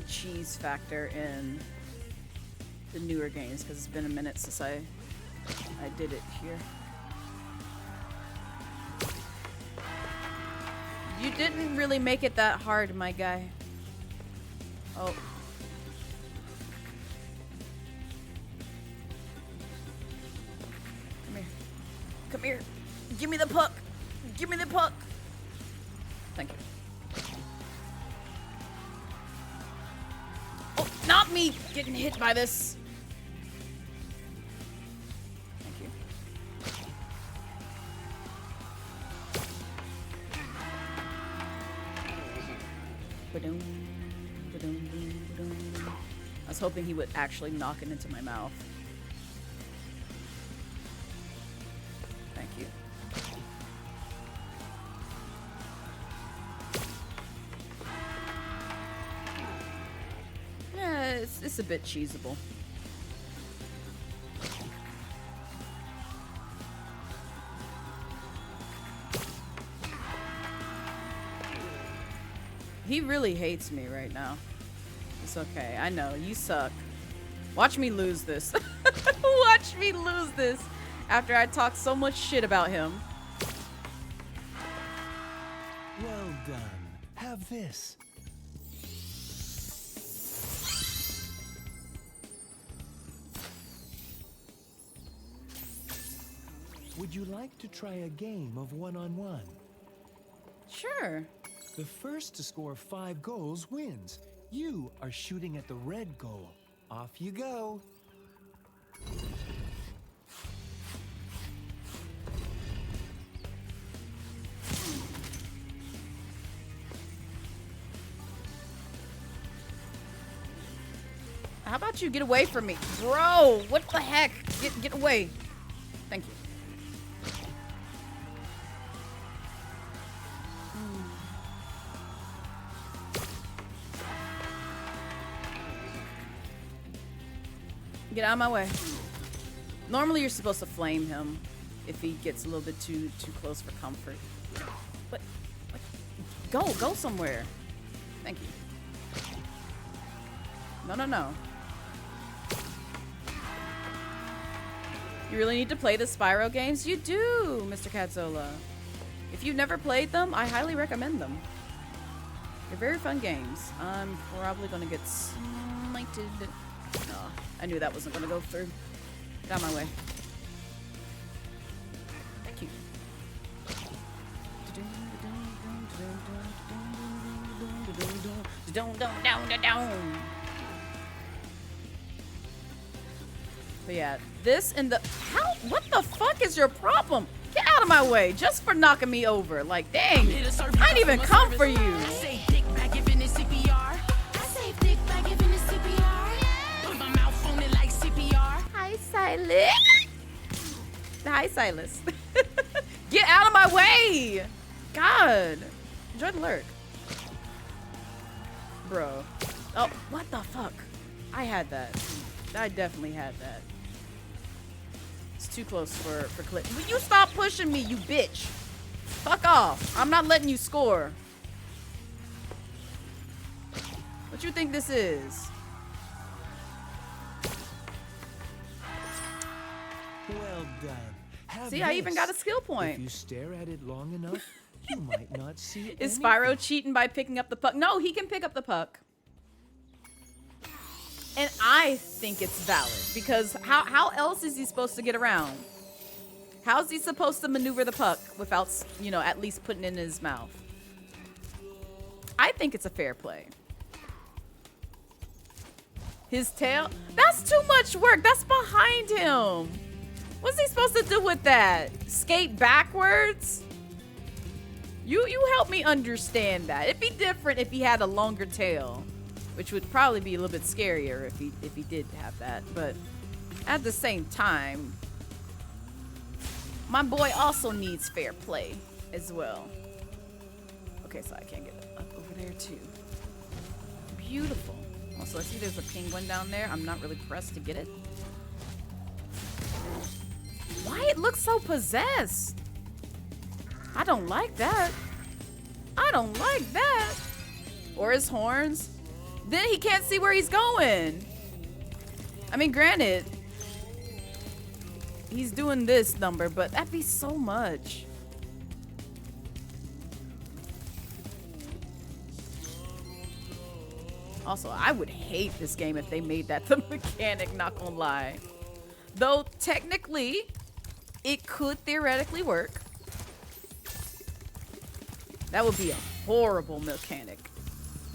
cheese factor in the newer games, because it's been a minute since I did it here. You didn't really make it that hard, my guy. Oh. Come here. Give me the puck. Give me the puck. Thank you. Oh, not me getting hit by this. Thank you. Ba-dum, ba-dum, ba-dum. I was hoping he would actually knock it into my mouth. Thank you. Yeah, it's a bit cheesable. He really hates me right now. It's okay. I know. You suck. Watch me lose this. Watch me lose this after I talk so much shit about him. Well done. Have this. would you like to try a game of one-on-one? Sure. The first to score 5 goals wins. You are shooting at the red goal. Off you go. How about you get away from me? Bro, what the heck? Get away. Thank you. Get out of my way. Normally you're supposed to flame him if he gets a little bit too close for comfort. But go somewhere. Thank you. No. You really need to play the Spyro games? You do, Mr. Katzola. If you've never played them, I highly recommend them. They're very fun games. I'm probably gonna get smited. Oh, I knew that wasn't gonna go through. Get out of my way. Thank you. But yeah, this and the what the fuck is your problem? Get out of my way just for knocking me over. Like, dang, I didn't even come for you. Hi, Silas. Hi, Silas. Get out of my way. God. Enjoy the lurk. Bro. Oh, what the fuck? I had that. I definitely had that. It's too close for clip. Will you stop pushing me, you bitch? Fuck off. I'm not letting you score. What you think this is? Well done. Have See, I even got a this. skill point. If you stare at it long enough, you might not see it. Is Spyro cheating by picking up the puck? No, he can pick up the puck. And I think it's valid because how else is he supposed to get around? How's he supposed to maneuver the puck without, you know, at least putting it in his mouth? I think it's a fair play. His tail? That's too much work. That's behind him. What's he supposed to do with that? Skate backwards? You help me understand that. It'd be different if he had a longer tail, which would probably be a little bit scarier if he did have that. But at the same time, my boy also needs fair play as well. Okay, so I can't get up over there too. Beautiful. Also, I see there's a penguin down there. I'm not really pressed to get it. Why it looks so possessed? I don't like that. I don't like that. Or his horns. Then he can't see where he's going. I mean, granted, he's doing this number, but that'd be so much. Also, I would hate this game if they made that the mechanic, not gonna lie. Though, technically, it could theoretically work. That would be a horrible mechanic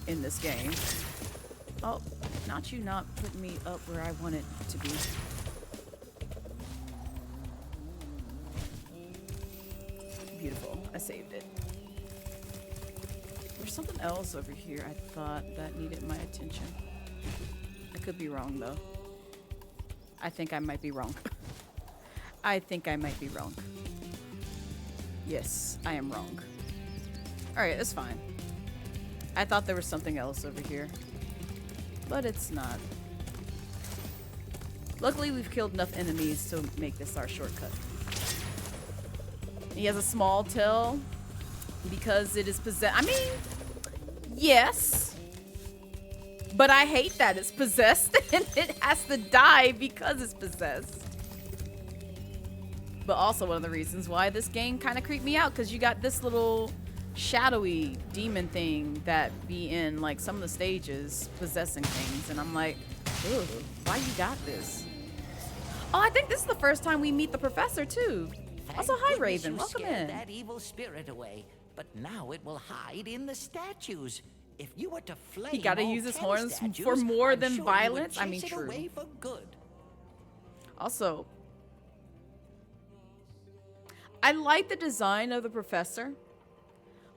in this game. Oh, not you not putting me up where I want it to be. Beautiful. I saved it. There's something else over here I thought that needed my attention. I could be wrong, though. I think I might be wrong. I think I might be wrong. Yes, I am wrong. Alright, it's fine. I thought there was something else over here. But it's not. Luckily, we've killed enough enemies to make this our shortcut. He has a small tail because it is possessed. I mean, yes. But I hate that it's possessed and it has to die because it's possessed. But also one of the reasons why this game kind of creeped me out, because you got this little shadowy demon thing that be in like some of the stages possessing things, and I'm like, ew, why you got this? Oh, I think this is the first time we meet the professor too. Also, hi, goodness Raven. you Welcome scared in. that evil spirit away, but now it will hide in the statues. If you were to flame He gotta all use his 10 horns statues, for more I'm than sure you would violence. I mean, chase it true. away for good. Also, I like the design of the professor,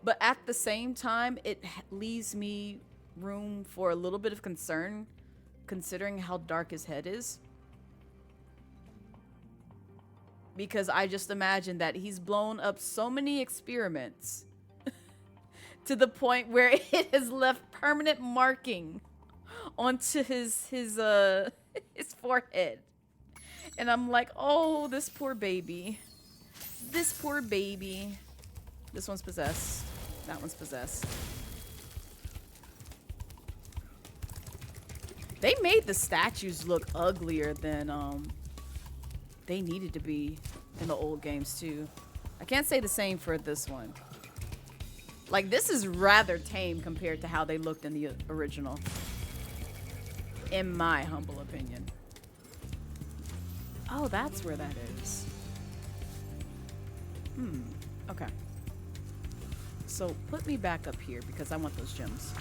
but at the same time, it leaves me room for a little bit of concern, considering how dark his head is. Because I just imagine that he's blown up so many experiments to the point where it has left permanent marking onto his forehead. And I'm like, oh, this poor baby. This poor baby. This one's possessed. That one's possessed. They made the statues look uglier than they needed to be in the old games too. I can't say the same for this one. Like, this is rather tame compared to how they looked in the original, in my humble opinion. Oh, that's where that is. Okay. So put me back up here because I want those gems.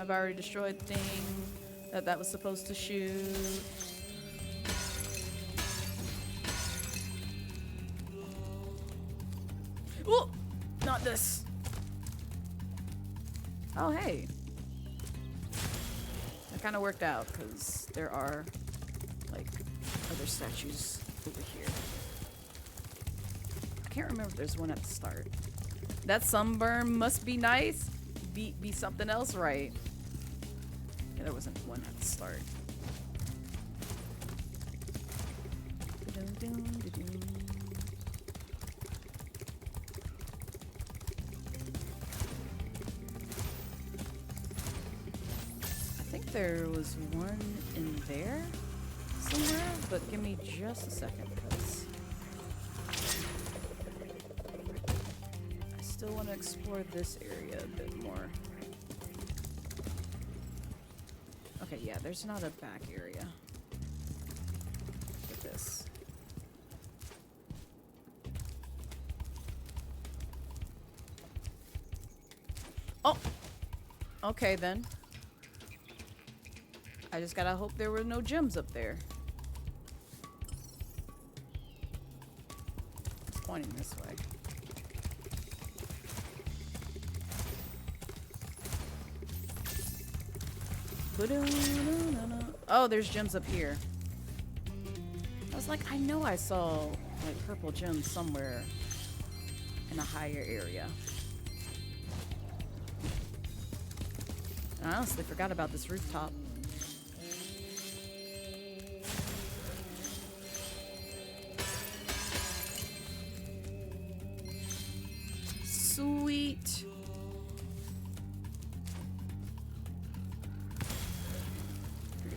I've already destroyed the thing that was supposed to shoot. Oh, not this. Oh, hey. That kind of worked out because there are like other statues over here. I can't remember if there's one at the start. That sunburn must be nice. Be something else, right? Yeah, there wasn't one at the start. I think there was one in there somewhere, but give me just a second because I still want to explore this area a bit more. Okay, yeah, there's not a back area. Look at this. Oh! Okay, then. I just gotta hope there were no gems up there. It's pointing this way. Oh, there's gems up here. I was like, I know I saw like purple gems somewhere in a higher area. I honestly forgot about this rooftop. Sweet.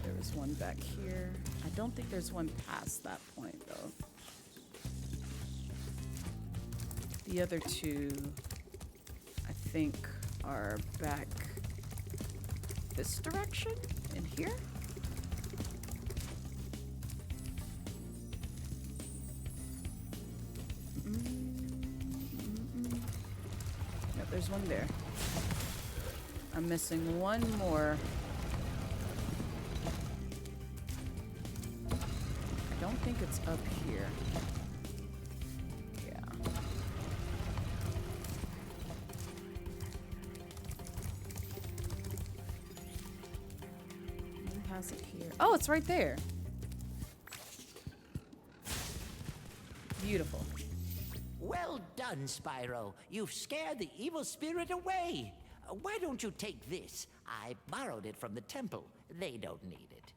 There was one back here. I don't think there's one past that point though. The other two, I think, are back this direction in here. Yep, there's one there. I'm missing one more. I don't think it's up here. Yeah. Pass it here. Oh, it's right there. Beautiful. Well done, Spyro. You've scared the evil spirit away. Why don't you take this? I borrowed it from the temple. They don't need it.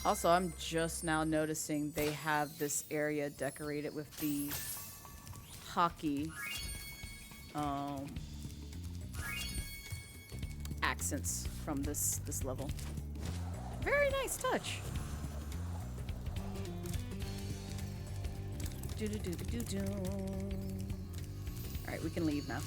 Also, I'm just now noticing they have this area decorated with the hockey accents from this level. Very nice touch. All right, we can leave now.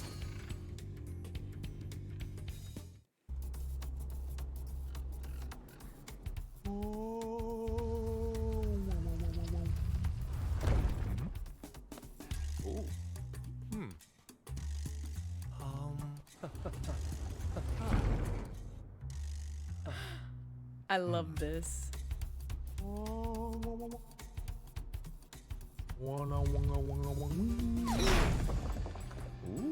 I love this.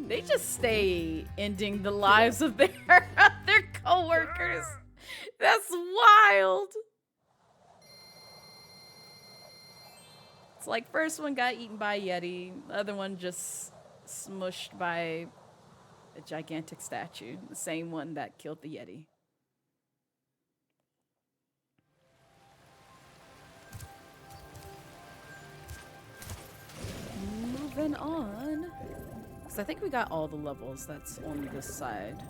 They just stay ending the lives of their co-workers. That's wild. It's like first one got eaten by a Yeti, the other one just smushed by a gigantic statue, the same one that killed the Yeti. Moving on. Because I think we got all the levels that's on this side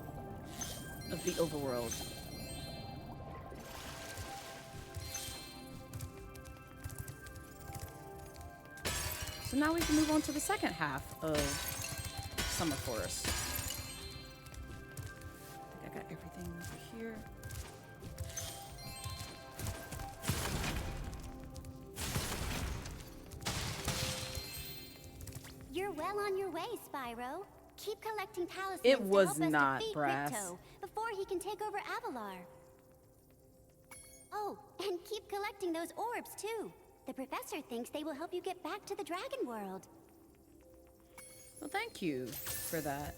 of the overworld. So now we can move on to the second half of Summer Forest. I think I got everything over here. You're well on your way, Spyro. Keep collecting talismans It to was help us not defeat brass. Victo before he can take over Avalar. Oh, and keep collecting those orbs too. The professor thinks they will help you get back to the Dragon World. Well, thank you for that.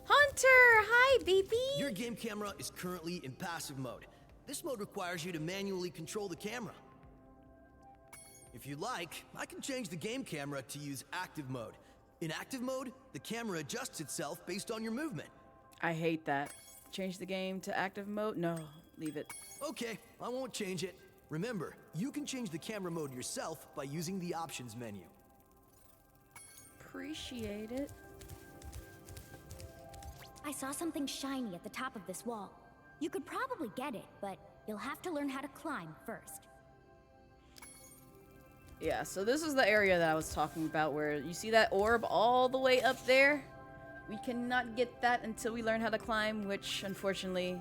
Hunter! Hi, baby! Your game camera is currently in passive mode. This mode requires you to manually control the camera. If you like, I can change the game camera to use active mode. In active mode, the camera adjusts itself based on your movement. I hate that. Change the game to active mode? No, leave it. Okay, I won't change it. Remember, you can change the camera mode yourself by using the options menu. Appreciate it. I saw something shiny at the top of this wall. You could probably get it, but you'll have to learn how to climb first. Yeah, so this is the area that I was talking about where you see that orb all the way up there? We cannot get that until we learn how to climb, which unfortunately,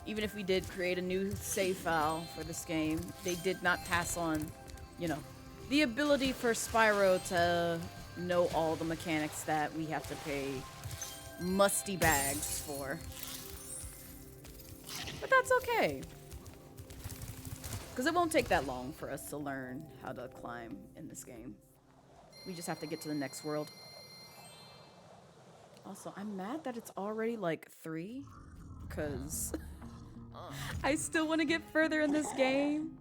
even if we did create a new save file for this game, they did not pass on, you know, the ability for Spyro to know all the mechanics that we have to pay musty bags for. But that's okay. Because it won't take that long for us to learn how to climb in this game. We just have to get to the next world. Also, I'm mad that it's already like 3. Because I still want to get further in this game.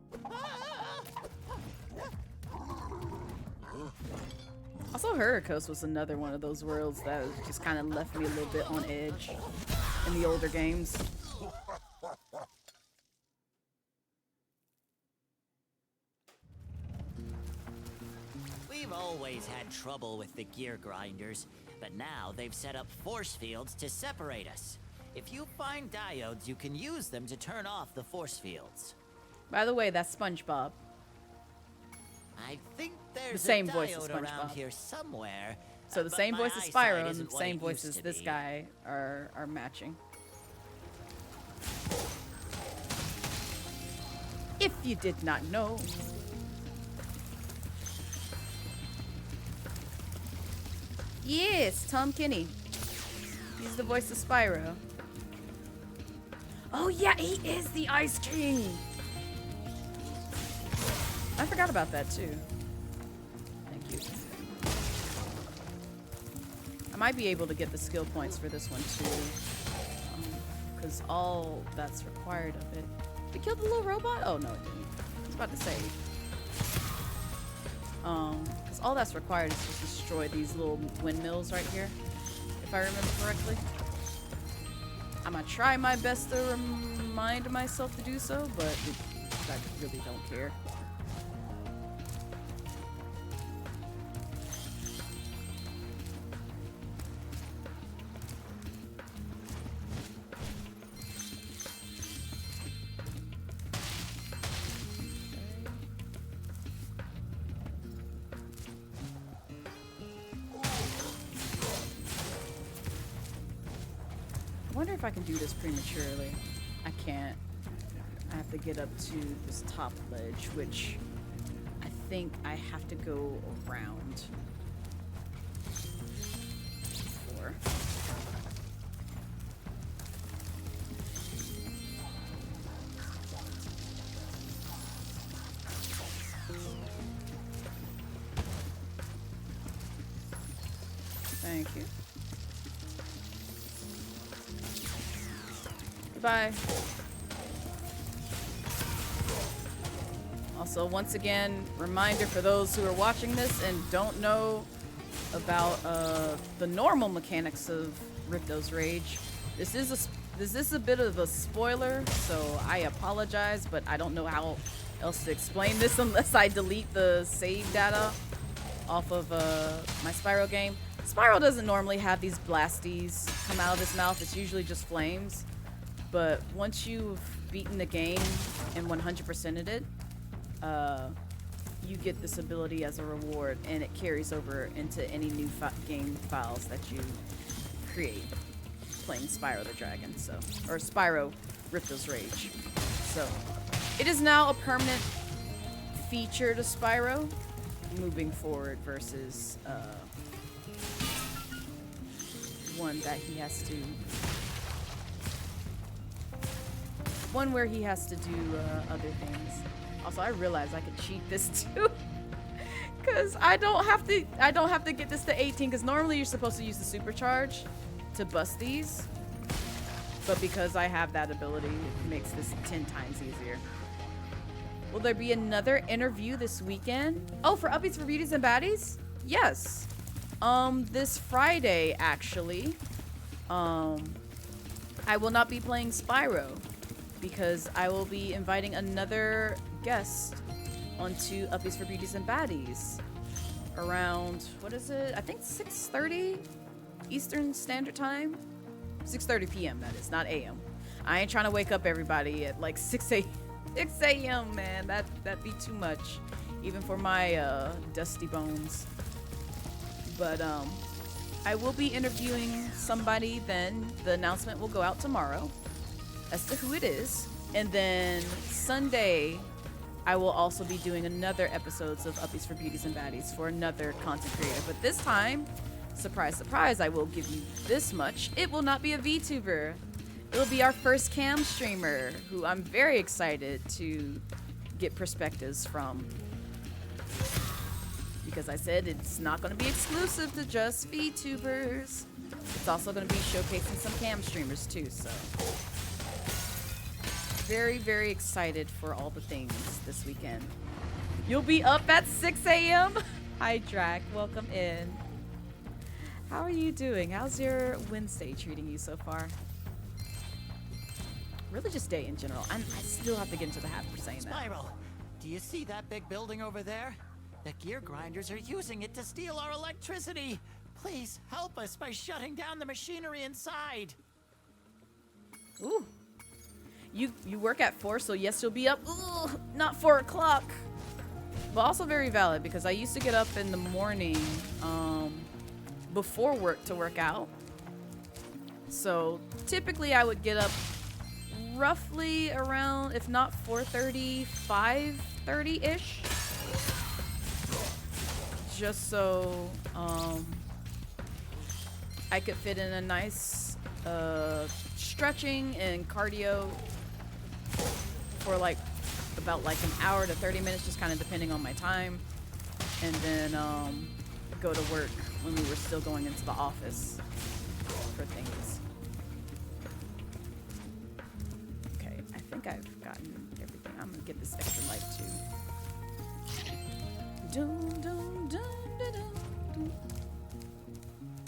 Also, Hurricos was another one of those worlds that just kind of left me a little bit on edge in the older games. We've always had trouble with the gear grinders, but now they've set up force fields to separate us. If you find diodes, you can use them to turn off the force fields. By the way, that's SpongeBob. I think there's the same a voice as diode around SpongeBob here somewhere. So the but same my voice as eyesight Spyro and isn't the what same it voice used as to this be. guy are matching. If you did not know. Yes, Tom Kenny. He's the voice of Spyro. Oh yeah, he is the Ice King. I forgot about that too. Thank you. I might be able to get the skill points for this one too. Because all that's required of it. Did it kill the little robot? Oh no, it didn't. I was about to say. Because all that's required is to destroy these little windmills right here. If I remember correctly. I'm gonna try my best to remind myself to do so, but I really don't care. I wonder if I can do this prematurely. I can't. I have to get up to this top ledge, which I think I have to go around for. Thank you. Goodbye. Also, once again, reminder for those who are watching this and don't know about the normal mechanics of Ripto's Rage. This is a bit of a spoiler, so I apologize, but I don't know how else to explain this unless I delete the save data off of my Spyro game. Spyro doesn't normally have these blasties come out of his mouth. It's usually just flames. But once you've beaten the game and 100%ed it, you get this ability as a reward, and it carries over into any new game files that you create playing Spyro the Dragon, so, or Spyro Ripto's Rage. So it is now a permanent feature to Spyro moving forward versus one that he has to, one where he has to do other things. Also, I realized I could cheat this too, because I don't have to get this to 18, because normally you're supposed to use the supercharge to bust these, but because I have that ability, it makes this 10 times easier. Will there be another interview this weekend? Oh, for Updates for Beauties and Baddies? Yes. This Friday, actually. I will not be playing Spyro because I will be inviting another guest onto Updates for Beauties and Baddies around, what is it? I think 6:30 Eastern Standard Time. 6:30 p.m. that is, not a.m. I ain't trying to wake up everybody at like 6 a.m. man. That'd be too much, even for my dusty bones. But I will be interviewing somebody then. The announcement will go out tomorrow as to who it is. And then Sunday, I will also be doing another episodes of Uppies for Beauties and Baddies for another content creator. But this time, surprise, surprise, I will give you this much. It will not be a VTuber. It'll be our first cam streamer, who I'm very excited to get perspectives from. Because I said it's not going to be exclusive to just VTubers. It's also going to be showcasing some cam streamers too, so. Very, very excited for all the things this weekend. You'll be up at 6 a.m.? Hi, Drac. Welcome in. How are you doing? How's your Wednesday treating you so far? Really just day in general. I still have to get into the habit of saying that. Spyro, do you see that big building over there? The gear grinders are using it to steal our electricity. Please help us by shutting down the machinery inside. Ooh. You work at 4, so yes, you'll be up. Ooh, not 4 o'clock. But also very valid, because I used to get up in the morning before work to work out. So typically I would get up roughly around, if not 4:30, 5:30-ish. Just so I could fit in a nice stretching and cardio for like about like an hour to 30 minutes, just kind of depending on my time, and then go to work when we were still going into the office for things. Okay, I think I've gotten everything. I'm gonna get this extra light too. Dun, dun, dun, dun, dun.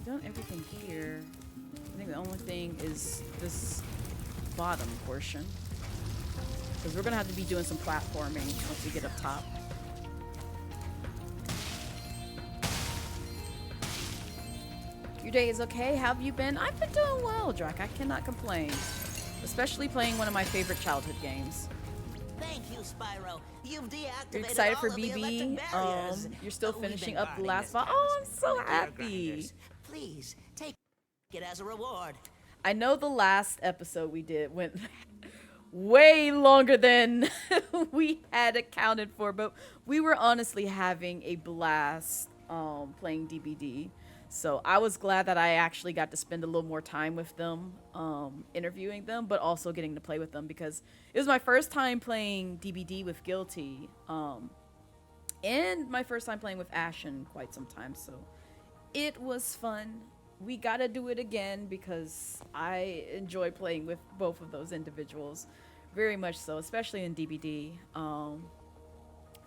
Done everything here. I think the only thing is this bottom portion, because we're gonna have to be doing some platforming once we get up top. Your day is okay. How have you been? I've been doing well, Drac. I cannot complain, especially playing one of my favorite childhood games. Thank you, Spyro. You've deactivated You're excited for all of the BB? electric barriers. You're still We've been finishing up the guarding last this boss. Oh, I'm town so from the gear happy. grinders. Please take it as a reward. I know the last episode we did went way longer than we had accounted for, but we were honestly having a blast playing DBD. So I was glad that I actually got to spend a little more time with them, interviewing them, but also getting to play with them, because it was my first time playing DBD with Guilty. and my first time playing with Ash in quite some time, so it was fun. We gotta do it again because I enjoy playing with both of those individuals very much so, especially in DBD.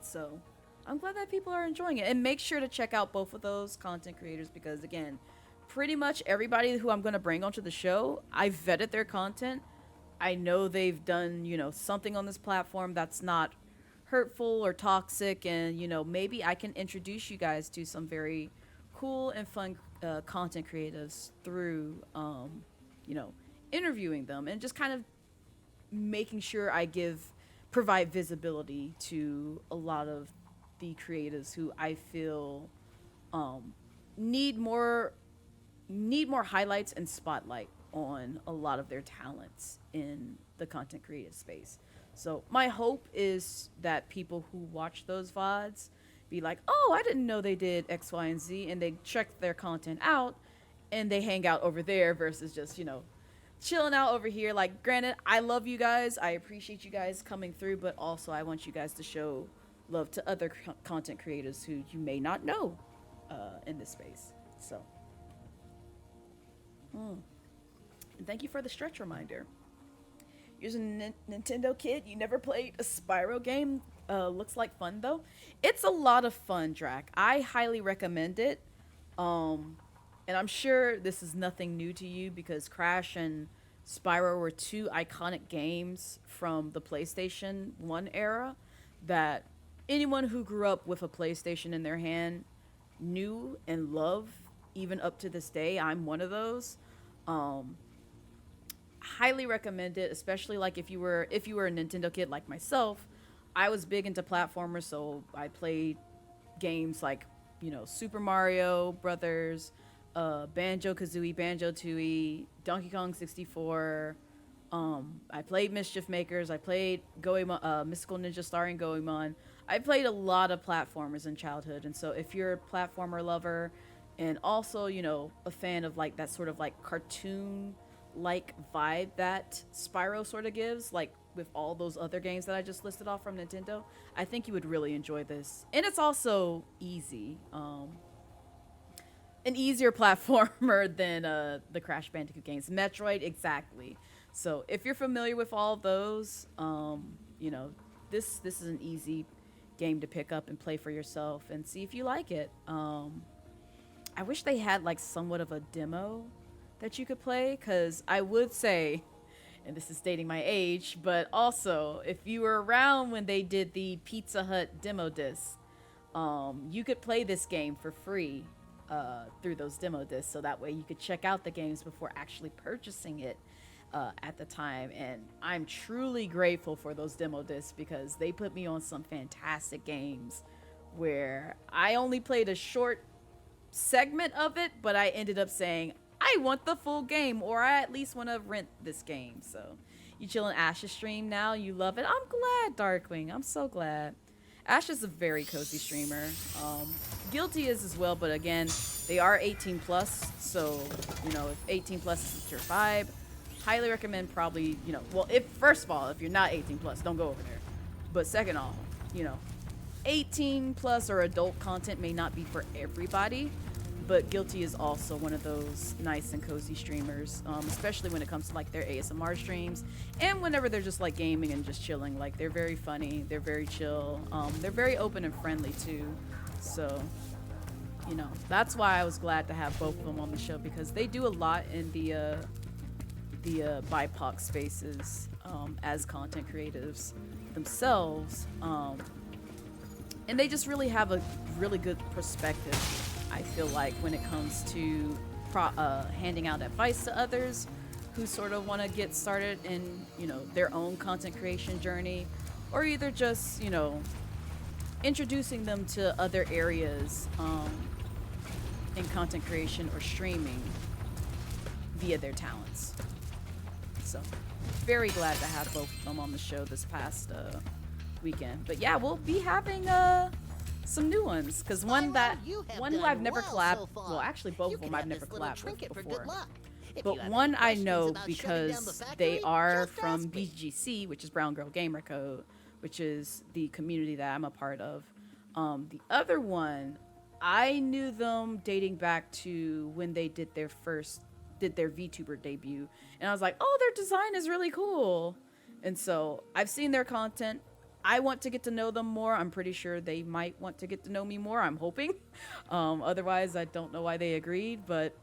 So I'm glad that people are enjoying it, and make sure to check out both of those content creators because, again, pretty much everybody who I'm going to bring onto the show, I vetted their content. I know they've done, you know, something on this platform that's not hurtful or toxic, and, you know, maybe I can introduce you guys to some very cool and fun content creatives through, you know, interviewing them and just kind of making sure I provide visibility to a lot of the creatives who I feel need more highlights and spotlight on a lot of their talents in the content creative space. So my hope is that people who watch those VODs be like, oh, I didn't know they did X, Y, and Z, and they check their content out and they hang out over there versus just, you know, chilling out over here. Like, granted, I love you guys. I appreciate you guys coming through, but also I want you guys to show love to other content creators who you may not know in this space. So, and thank you for the stretch reminder. You're a Nintendo kid. You never played a Spyro game. Looks like fun though. It's a lot of fun, Drac. I highly recommend it. And I'm sure this is nothing new to you because Crash and Spyro were two iconic games from the PlayStation 1 era that anyone who grew up with a PlayStation in their hand knew and loved, even up to this day. I'm one of those. Highly recommend it, especially like if you were a Nintendo kid like myself. I was big into platformers, so I played games like, you know, Super Mario Brothers, Banjo-Kazooie, Banjo-Tooie, Donkey Kong 64. I played Mischief Makers. I played Goemon, Mystical Ninja starring Goemon. I played a lot of platformers in childhood, and so if you're a platformer lover and also, you know, a fan of like that sort of like cartoon-like vibe that Spyro sort of gives, like with all those other games that I just listed off from Nintendo, I think you would really enjoy this. And it's also easy. An easier platformer than the Crash Bandicoot games. Metroid, exactly. So if you're familiar with all of those, you know, this is an easy game to pick up and play for yourself and see if you like it. I wish they had like somewhat of a demo that you could play, because I would say, and this is dating my age, but also if you were around when they did the Pizza Hut demo disc, you could play this game for free through those demo discs, so that way you could check out the games before actually purchasing it at the time. And I'm truly grateful for those demo discs because they put me on some fantastic games where I only played a short segment of it, but I ended up saying, I want the full game, or I at least want to rent this game. So you chilling Ash's stream now, you love it. I'm glad, Darkwing. I'm so glad. Ash is a very cozy streamer. Guilty is as well, but again, they are 18 plus. So, you know, if 18 plus is your vibe, highly recommend probably, you know, well, if first of all, if you're not 18 plus, don't go over there. But second off, you know, 18 plus or adult content may not be for everybody, but Guilty is also one of those nice and cozy streamers, especially when it comes to like their ASMR streams and whenever they're just like gaming and just chilling. Like, they're very funny, they're very chill, they're very open and friendly too. So, you know, that's why I was glad to have both of them on the show, because they do a lot in the BIPOC spaces as content creatives themselves, and they just really have a really good perspective, I feel like, when it comes to handing out advice to others who sort of want to get started in, you know, their own content creation journey, or either just, you know, introducing them to other areas in content creation or streaming via their talents. So very glad to have both of them on the show this past weekend. But yeah, we'll be having some new ones, because one who I've never collabed, well, actually both of them I've never collabed with before, but one I know because they are from BGC, which is Brown Girl Gamer Code, which is the community that I'm a part of. The other one, I knew them dating back to when they did their VTuber debut, and I was like, oh, their design is really cool. And so I've seen their content. I want to get to know them more. I'm pretty sure they might want to get to know me more. I'm hoping. Otherwise, I don't know why they agreed. But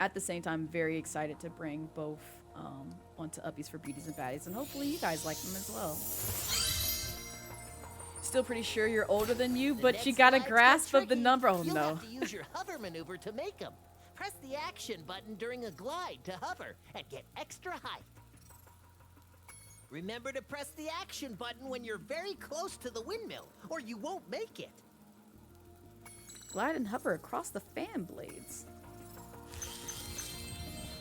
at the same time, I'm very excited to bring both onto Uppies for Beauties and Baddies. And hopefully you guys like them as well. Still pretty sure you're older than you, but you got a grasp of the number. Oh, You'll no. have to use your hover maneuver to make them. Press the action button during a glide to hover and get extra height. Remember to press the action button when you're very close to the windmill, or you won't make it. Glide and hover across the fan blades.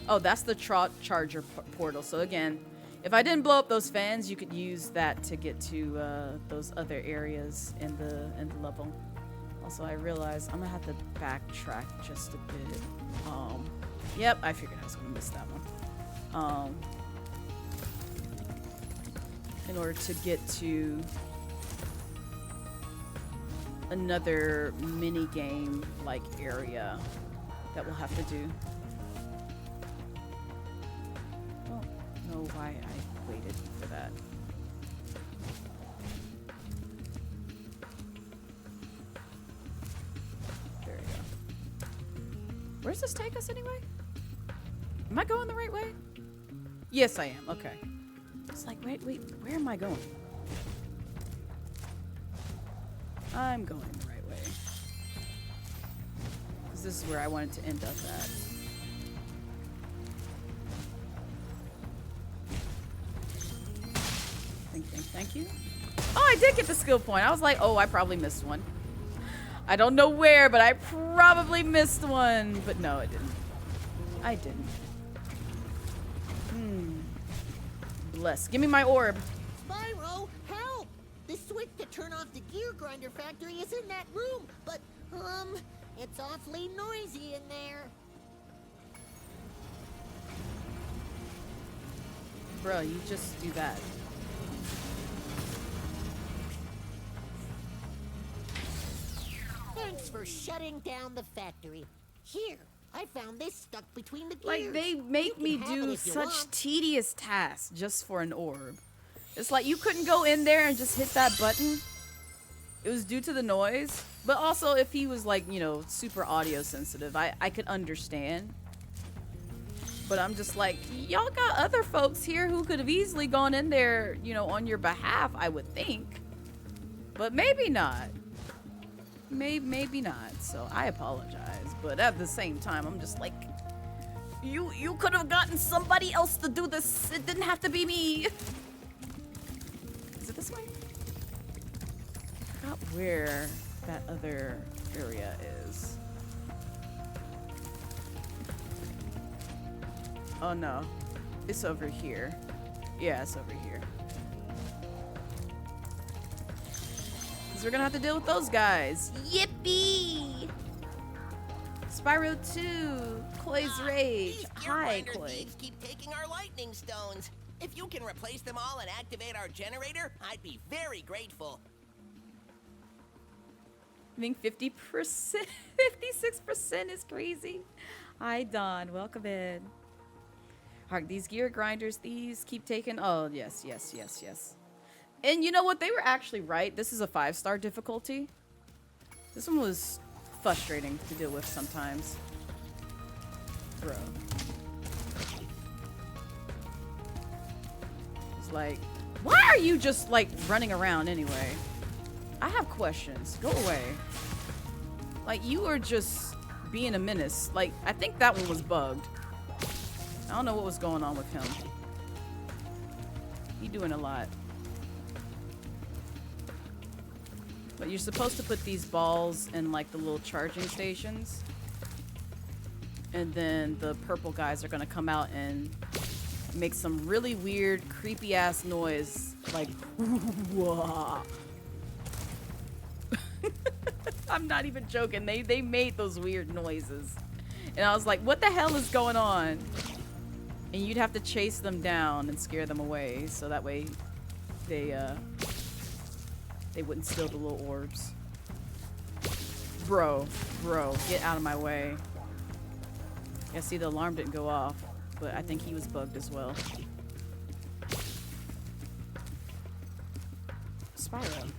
Oh, that's the charger portal. So again, if I didn't blow up those fans, you could use that to get to those other areas in the level. Also, I realized I'm gonna have to backtrack just a bit. Yep, I figured I was gonna miss that one. In order to get to another mini game like area that we'll have to do. Don't know why I waited for that. There we go. Where's this take us anyway? Am I going the right way? Yes, I am. Okay. It's like, wait, where am I going? I'm going the right way. Because this is where I wanted to end up at. Thank you. Oh, I did get the skill point. I was like, oh, I probably missed one. I don't know where, but I probably missed one. But no, I didn't. I didn't. Bless. Give me my orb. Spyro, help! The switch to turn off the gear grinder factory is in that room, but, it's awfully noisy in there. Bro, you just do that. Thanks for shutting down the factory. Here, I found this stuck between the gears. Like, they make me do such tedious tasks just for an orb. It's like, you couldn't go in there and just hit that button. It was due to the noise. But also, if he was, like, you know, super audio sensitive, I could understand. But I'm just like, y'all got other folks here who could have easily gone in there, you know, on your behalf, I would think. But maybe not. Maybe not. So I apologize. But at the same time, I'm just like, you could have gotten somebody else to do this. It didn't have to be me. Is it this way? I forgot where that other area is. Oh no, it's over here. Yeah, it's over here. Because we're gonna have to deal with those guys. Yippee! Spyro 2, Koi's Rage. Hi, Koi. Keep taking our lightning stones. If you can replace them all and activate our generator, I'd be very grateful. I think 50%, 56% is crazy. Hi, Don. Welcome in. Alright, these gear grinders, these keep taking. Oh, yes. And you know what? They were actually right. This is a 5-star difficulty. This one was frustrating to deal with sometimes. Bro. It's like, why are you just like running around anyway? I have questions. Go away. Like, you are just being a menace. Like, I think that one was bugged. I don't know what was going on with him. He doing a lot. But you're supposed to put these balls in like the little charging stations. And then the purple guys are gonna come out and make some really weird, creepy ass noise. Like, whoa. I'm not even joking. They made those weird noises. And I was like, what the hell is going on? And you'd have to chase them down and scare them away. So that way they wouldn't steal the little orbs. Bro, get out of my way. Yeah, see, the alarm didn't go off, but I think he was bugged as well. Spyro.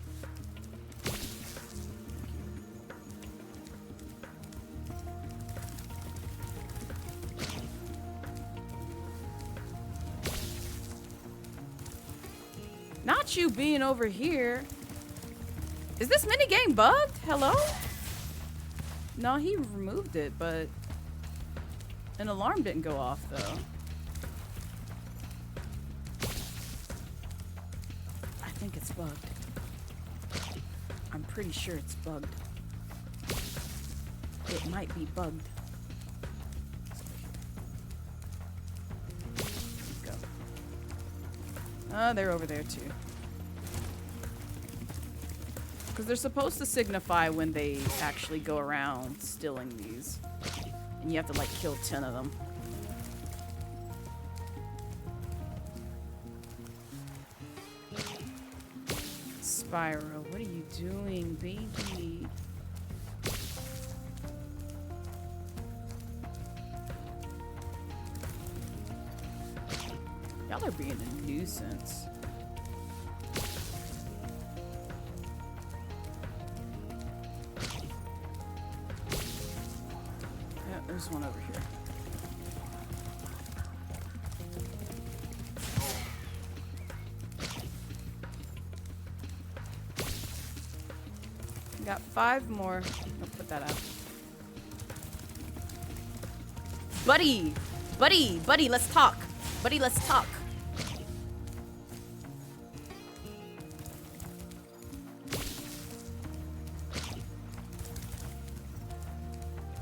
Not you being over here. Is this minigame bugged? Hello? No, he removed it, but an alarm didn't go off, though. I think it's bugged. I'm pretty sure it's bugged. It might be bugged. Go. Oh, they're over there, too. Because they're supposed to signify when they actually go around stealing these. And you have to, like, kill 10 of them. Spyro, what are you doing, baby? Y'all are being a nuisance. There's one over here. Got 5 more. I'll put that out. Buddy! Buddy, let's talk. Buddy, let's talk.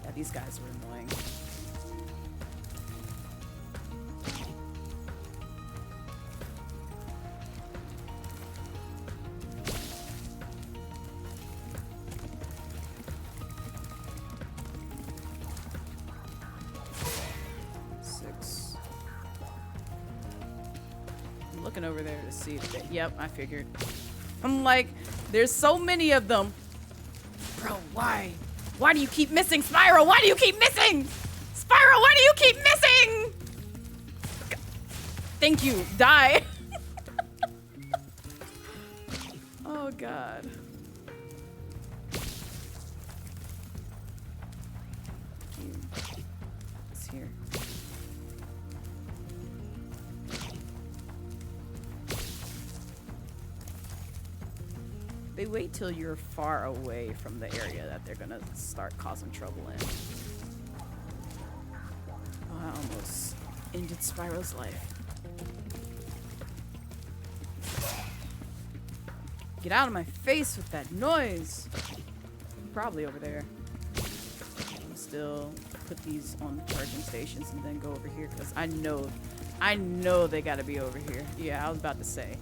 Yeah, these guys were annoying. Over there to see if they, yep, I figured. I'm like, there's so many of them. Bro, why? Why do you keep missing, Spyro? Why do you keep missing? Spyro, why do you keep missing? Thank you. Die. Oh, God. It's here. They wait till you're far away from the area that they're gonna start causing trouble in. Oh, I almost ended Spyro's life. Get out of my face with that noise! Probably over there. I'll still put these on charging stations and then go over here because I know they gotta be over here. Yeah, I was about to say.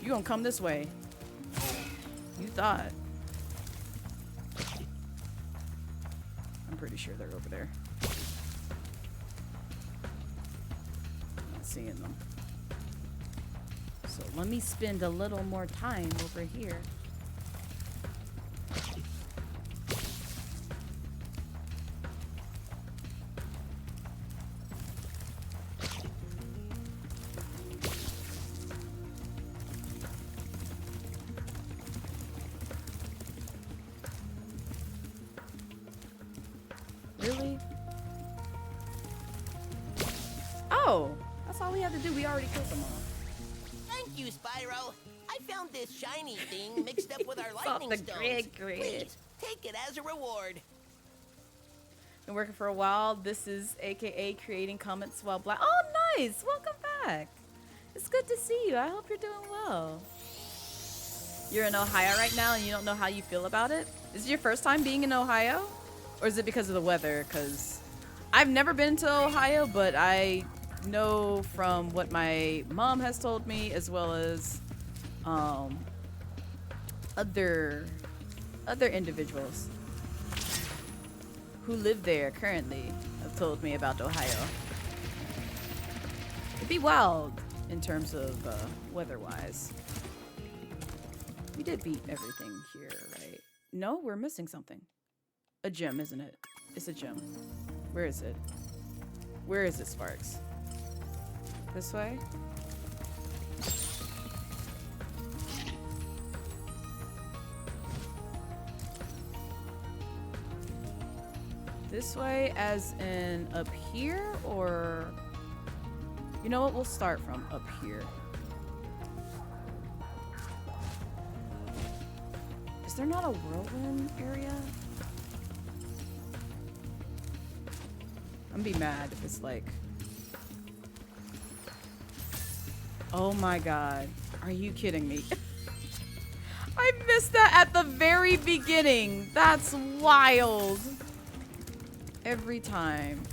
You gonna come this way. You thought. I'm pretty sure they're over there. Not seeing them. So let me spend a little more time over here. Really? Oh, that's all we had to do. We already killed them all. Thank you, Spyro. I found this shiny thing mixed up with our lightning the stones. grid. Please, take it as a reward. Been working for a while. This is AKA creating comments while black. Oh, nice. Welcome back. It's good to see you. I hope you're doing well. You're in Ohio right now and you don't know how you feel about it? Is it your first time being in Ohio? Or is it because of the weather? Because I've never been to Ohio, but I know from what my mom has told me, as well as other individuals who live there currently have told me about Ohio. It'd be wild in terms of weather-wise. We did beat everything here, right? No, we're missing something. A gem, isn't it? It's a gem. Where is it? Where is it, Sparks? This way? This way as in up here, or... You know what? We'll start from up here. Is there not a whirlwind area? I'm gonna be mad if it's like... Oh my god. Are you kidding me? I missed that at the very beginning. That's wild. Every time.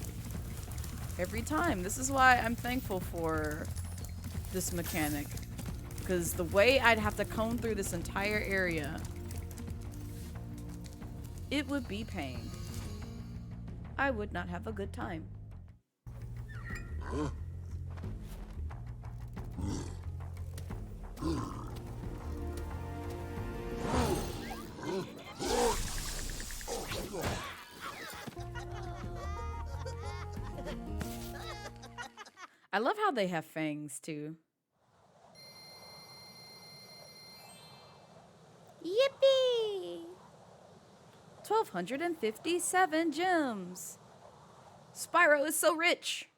Every time. This is why I'm thankful for this mechanic. Because the way I'd have to comb through this entire area, it would be pain. I would not have a good time. I love how they have fangs too. Yippee! 1,257 gems. Spyro is so rich.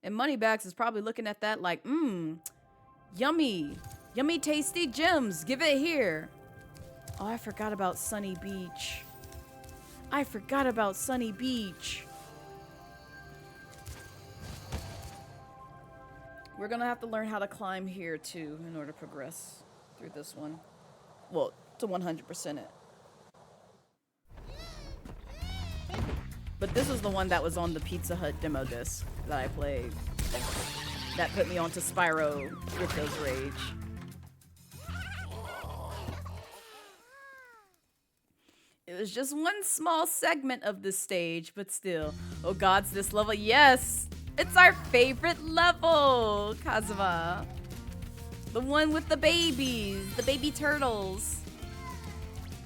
And Moneybags is probably looking at that like, yummy. Yummy tasty gems. Give it here. Oh, I forgot about Sunny Beach. I forgot about Sunny Beach. We're gonna have to learn how to climb here too in order to progress through this one. Well, to 100% it. But this was the one that was on the Pizza Hut demo disc that I played. That put me onto Spyro Ricko's Rage. It was just one small segment of this stage, but still. Oh gods, this level, yes! It's our favorite level, Kazuma. The one with the babies, the baby turtles.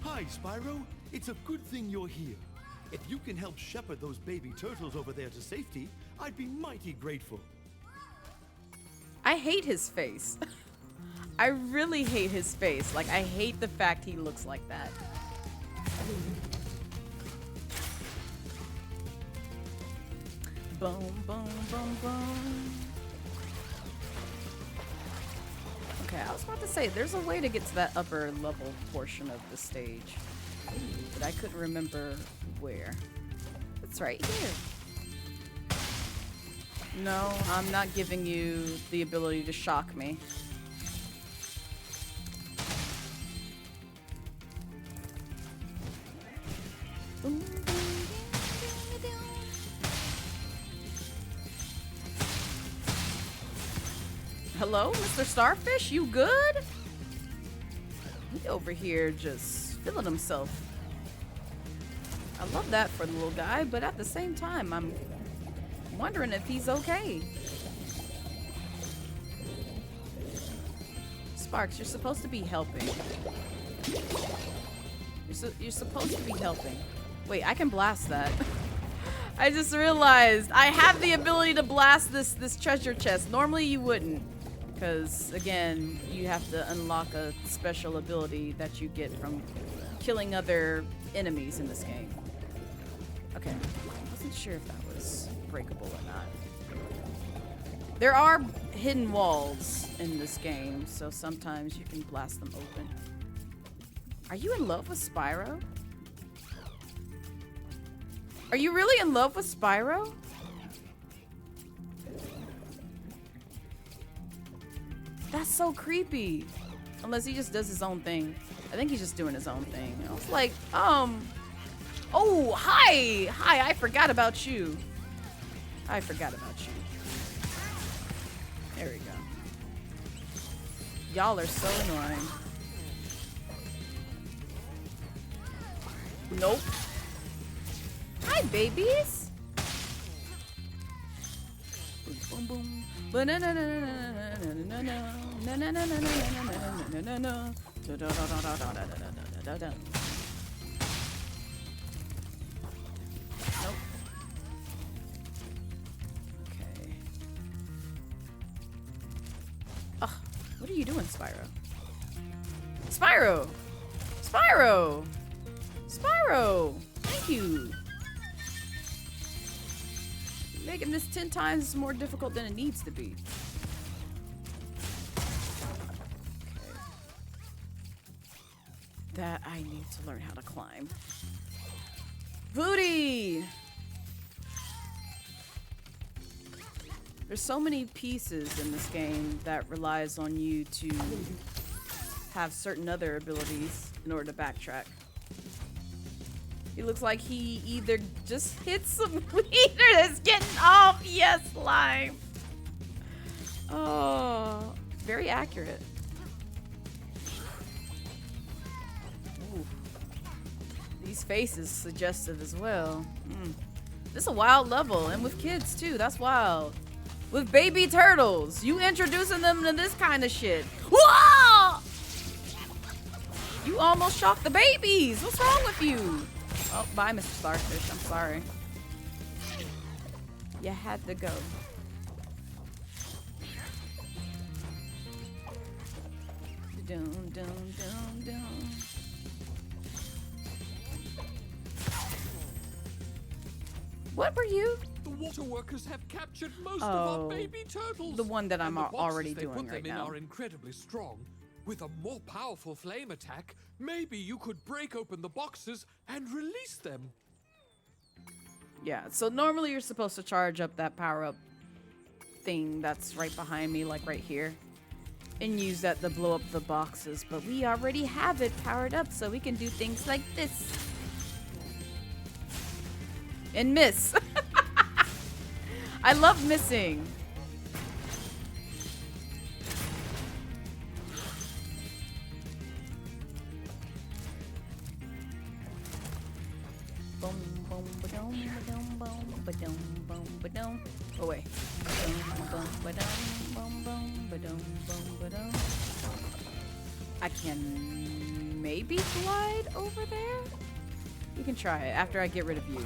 Hi, Spyro. It's a good thing you're here. If you can help shepherd those baby turtles over there to safety, I'd be mighty grateful. I hate his face. I really hate his face. Like, I hate the fact he looks like that. Boom, boom, boom, boom. Okay, I was about to say, there's a way to get to that upper level portion of the stage. But I couldn't remember where. It's right here. No, I'm not giving you the ability to shock me. Hello, Mr. Starfish? You good? He over here just feeling himself. I love that for the little guy, but at the same time, I'm wondering if he's okay. Sparks, you're supposed to be helping. You're supposed to be helping. Wait, I can blast that. I just realized I have the ability to blast this treasure chest. Normally you wouldn't. Because, again, you have to unlock a special ability that you get from killing other enemies in this game. Okay, I wasn't sure if that was breakable or not. There are hidden walls in this game, so sometimes you can blast them open. Are you in love with Spyro? Are you really in love with Spyro? That's so creepy. Unless he just does his own thing. I think he's just doing his own thing. I was like, oh, hi. Hi, I forgot about you. I forgot about you. There we go. Y'all are so annoying. Nope. Hi, babies. Boom, boom, boom. What are you doing, Spyro? Spyro! Spyro! Spyro! Thank you! Making this 10 times more difficult than it needs to be. Okay. That I need to learn how to climb. Booty! There's so many pieces in this game that relies on you to have certain other abilities in order to backtrack. He looks like he either just hit some weed or is getting off. Yes, slime. Oh, very accurate. Ooh. These faces suggestive as well. This is a wild level, and with kids too. That's wild. With baby turtles, you introducing them to this kind of shit. Whoa! You almost shocked the babies. What's wrong with you? Oh, bye, Mr. Starfish. I'm sorry. You had to go. Dun, dun, dun, dun. What were you? The water workers have captured most of our baby turtles. The one that I'm and the already boxes they doing put right them in now. are incredibly strong. With a more powerful flame attack, maybe you could break open the boxes and release them. Yeah, so normally you're supposed to charge up that power-up thing that's right behind me, like right here, and use that to blow up the boxes, but we already have it powered up, so we can do things like this. And miss. I love missing. Boom, boom, ba-dum, ba-dum, boom, ba-dum, boom, ba-dum. Oh wait. Boom, boom, ba-dum, boom, boom, ba-dum, boom, ba-dum. I can maybe glide over there? You can try it after I get rid of you.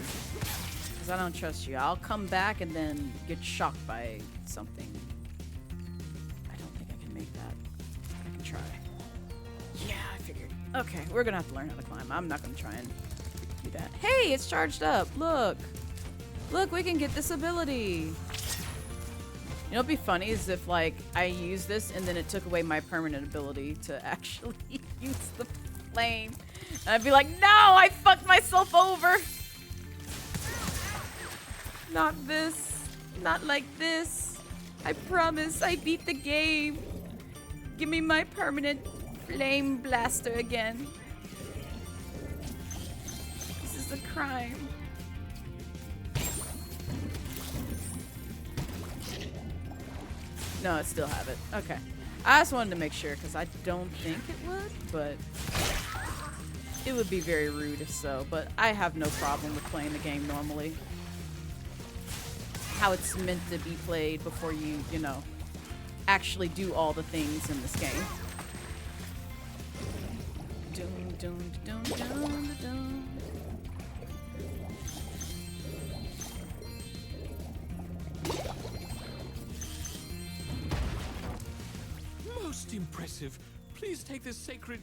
Because I don't trust you. I'll come back and then get shocked by something. I don't think I can make that. I can try. Yeah, I figured. Okay, we're gonna have to learn how to climb. I'm not gonna try and do that. Hey, it's charged up. Look. Look, we can get this ability. You know what'd be funny is if, like, I use this and then it took away my permanent ability to actually use the flame. And I'd be like, no, I fucked myself over. Not this. Not like this. I promise I beat the game. Give me my permanent flame blaster again. This is a crime. No, I still have it. Okay. I just wanted to make sure because I don't think it would, but it would be very rude if so. But I have no problem with playing the game normally. How it's meant to be played before you, you know, actually do all the things in this game. Dun, dun, dun, dun, dun. Most impressive. Please take this sacred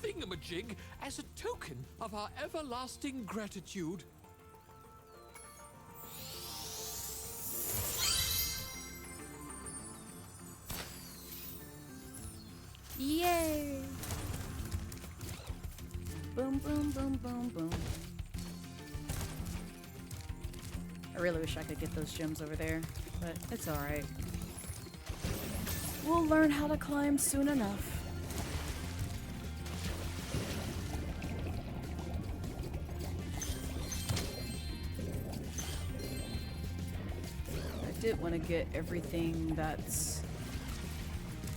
thingamajig as a token of our everlasting gratitude. Yay! Boom, boom, boom, boom, boom. I really wish I could get those gems over there, but it's alright. We'll learn how to climb soon enough. I did want to get everything that's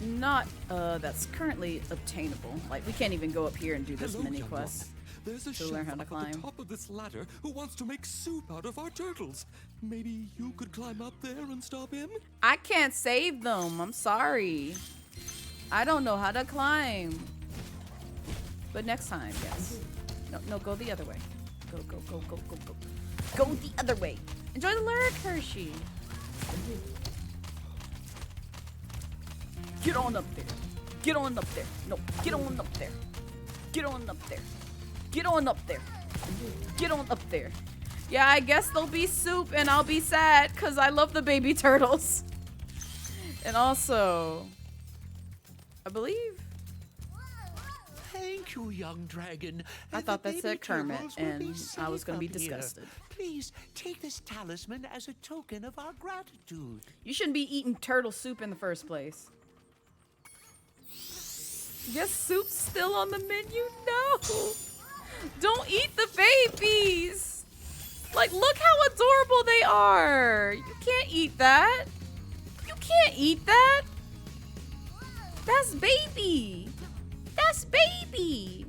not, that's currently obtainable. Like, we can't even go up here and do this mini quest. There's a to learn how to chef climb. at the top of this ladder who wants to make soup out of our turtles. Maybe you could climb up there and stop him? I can't save them. I'm sorry. I don't know how to climb. But next time, yes. No, no, go the other way. Go, go, go, go, go, go. Go the other way. Enjoy the lyric, Hershey. Get on up there. Get on up there. No, get on up there. Get on up there. Get on up there. Get on up there. Yeah, I guess they'll be soup and I'll be sad because I love the baby turtles. And also, I believe. Thank you, young dragon. I thought that said Kermit, turtles will be and I safe was going to be up here. disgusted. Please take this talisman as a token of our gratitude. You shouldn't be eating turtle soup in the first place. Yes, soup's still on the menu? No! Don't eat the babies! Like, look how adorable they are! You can't eat that! You can't eat that! That's baby! That's baby!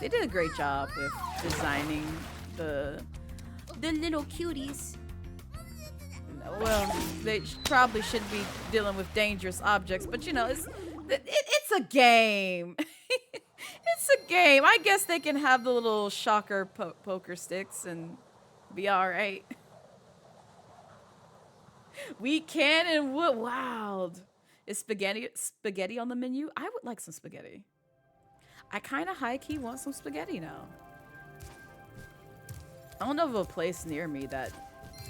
They did a great job with designing the little cuties. Well, they probably shouldn't be dealing with dangerous objects, but you know, it's a game. It's a game. I guess they can have the little shocker poker sticks and be all right. We can and would. Wild. Is spaghetti on the menu? I would like some spaghetti. I kind of high-key want some spaghetti now. I don't know of a place near me that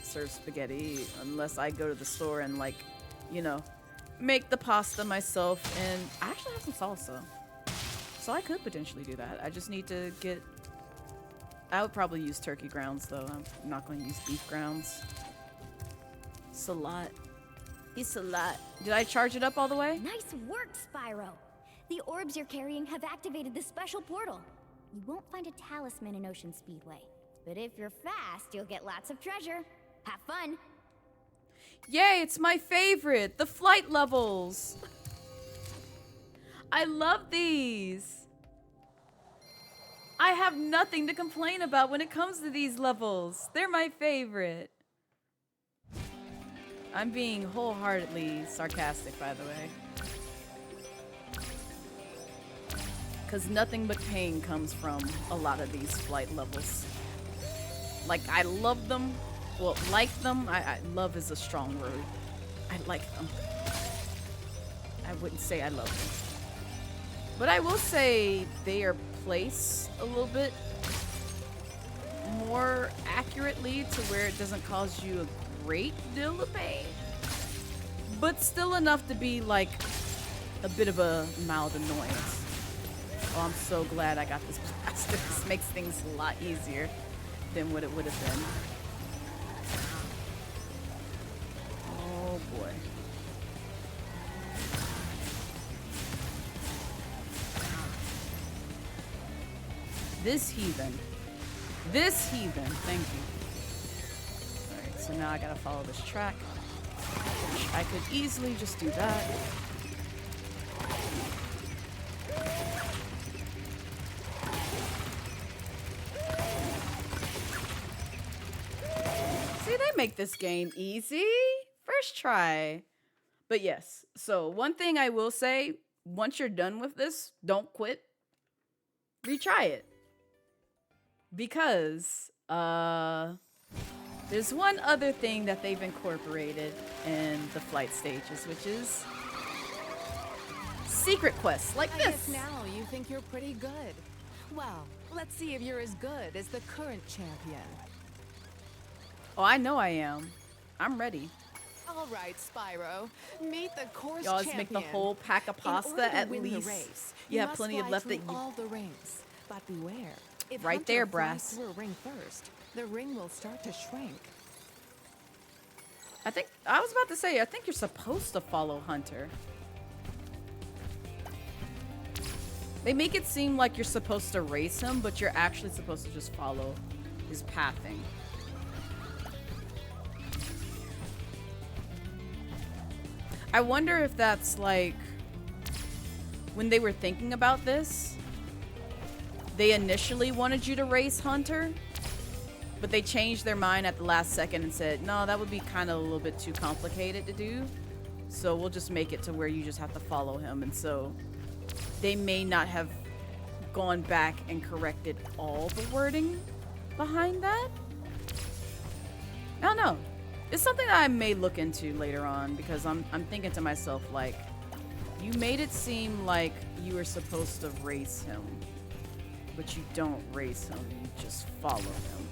serves spaghetti unless I go to the store and, like, you know, make the pasta myself. And I actually have some salsa, so I could potentially do that. I just need to get... I would probably use turkey grounds, though. I'm not going to use beef grounds. It's a lot. It's a lot. Did I charge it up all the way? Nice work, Spyro. The orbs you're carrying have activated the special portal. You won't find a talisman in Ocean Speedway, but if you're fast, you'll get lots of treasure. Have fun. Yay, it's my favorite. The flight levels. I love these. I have nothing to complain about when it comes to these levels. They're my favorite. I'm being wholeheartedly sarcastic, by the way. Because nothing but pain comes from a lot of these flight levels. Like, I love them. Well, like them. I love is a strong word. I like them. I wouldn't say I love them. But I will say they are placed a little bit more accurately to where it doesn't cause you a great deal of pain. But still enough to be like a bit of a mild annoyance. Oh, I'm so glad I got this blaster. This makes things a lot easier than what it would have been. Oh boy. This heathen. This heathen. Thank you. Alright, so now I gotta follow this track. Which I could easily just do that. See, they make this game easy. First try. But yes, so one thing I will say, once you're done with this, don't quit. Retry it. Because, there's one other thing that they've incorporated in the flight stages, which is secret quests like I this. guess now you think you're pretty good. Well, let's see if you're as good as the current champion. Oh, I know I am. I'm ready. All right, Spyro. Meet the course Y'all champion. just make the whole pack of In order pasta to at win least. The race, You have must plenty of fly left through that you... all the rings. But beware. If Right Hunter there, flies brass. through a ring first, the ring will start to shrink. I was about to say, I think you're supposed to follow Hunter. They make it seem like you're supposed to race him, but you're actually supposed to just follow his pathing. I wonder if that's like, when they were thinking about this, they initially wanted you to race Hunter, but they changed their mind at the last second and said, no, that would be kind of a little bit too complicated to do. So we'll just make it to where you just have to follow him. And so they may not have gone back and corrected all the wording behind that. I don't know. It's something that I may look into later on because I'm thinking to myself, like, you made it seem like you were supposed to race him, but you don't race him, you just follow him.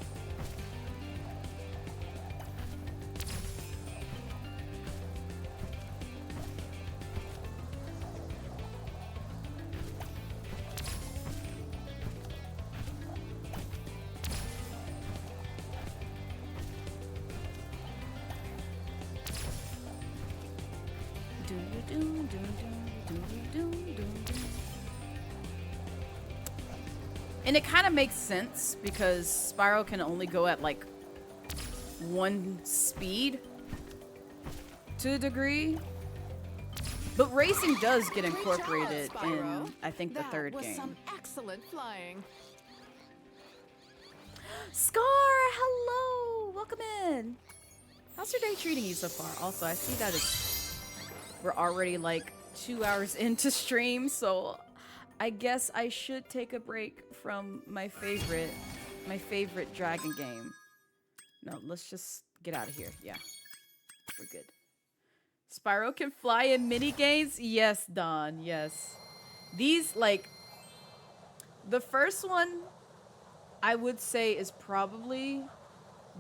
And it kind of makes sense because Spyro can only go at like one speed to a degree. But racing does get incorporated in, I think, the third game. Some excellent flying. Scar, hello! Welcome in. How's your day treating you so far? Also, I see that we're already like 2 hours into stream, so I guess I should take a break from my favorite dragon game. No, let's just get out of here. Yeah, we're good. Spyro can fly in mini games? Yes, Don, yes. These, like, the first one, I would say, is probably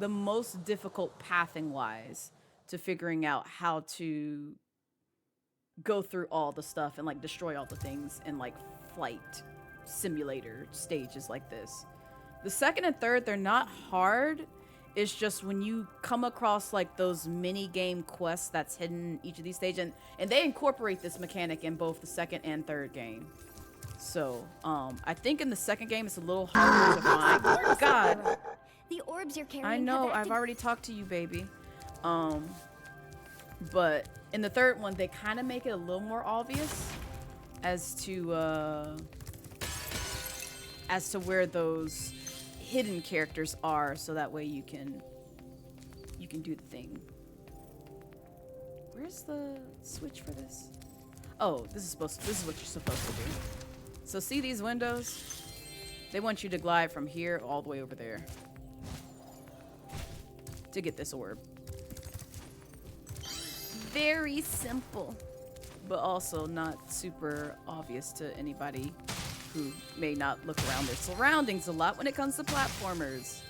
the most difficult pathing-wise to figuring out how to go through all the stuff and, like, destroy all the things in, like, flight simulator stages like this. The second and third, they're not hard. It's just when you come across like those mini game quests that's hidden in each of these stages, and they incorporate this mechanic in both the second and third game. So I think in the second game it's a little harder to find. Oh God, the orbs you're carrying. I know, I've already talked to you, baby. But in the third one, they kind of make it a little more obvious as to where those hidden characters are, so that way you can do the thing. Where's the switch for this? Oh, this is what you're supposed to do. So see these windows? They want you to glide from here all the way over there to get this orb. Very simple, but also not super obvious to anybody who may not look around their surroundings a lot when it comes to platformers.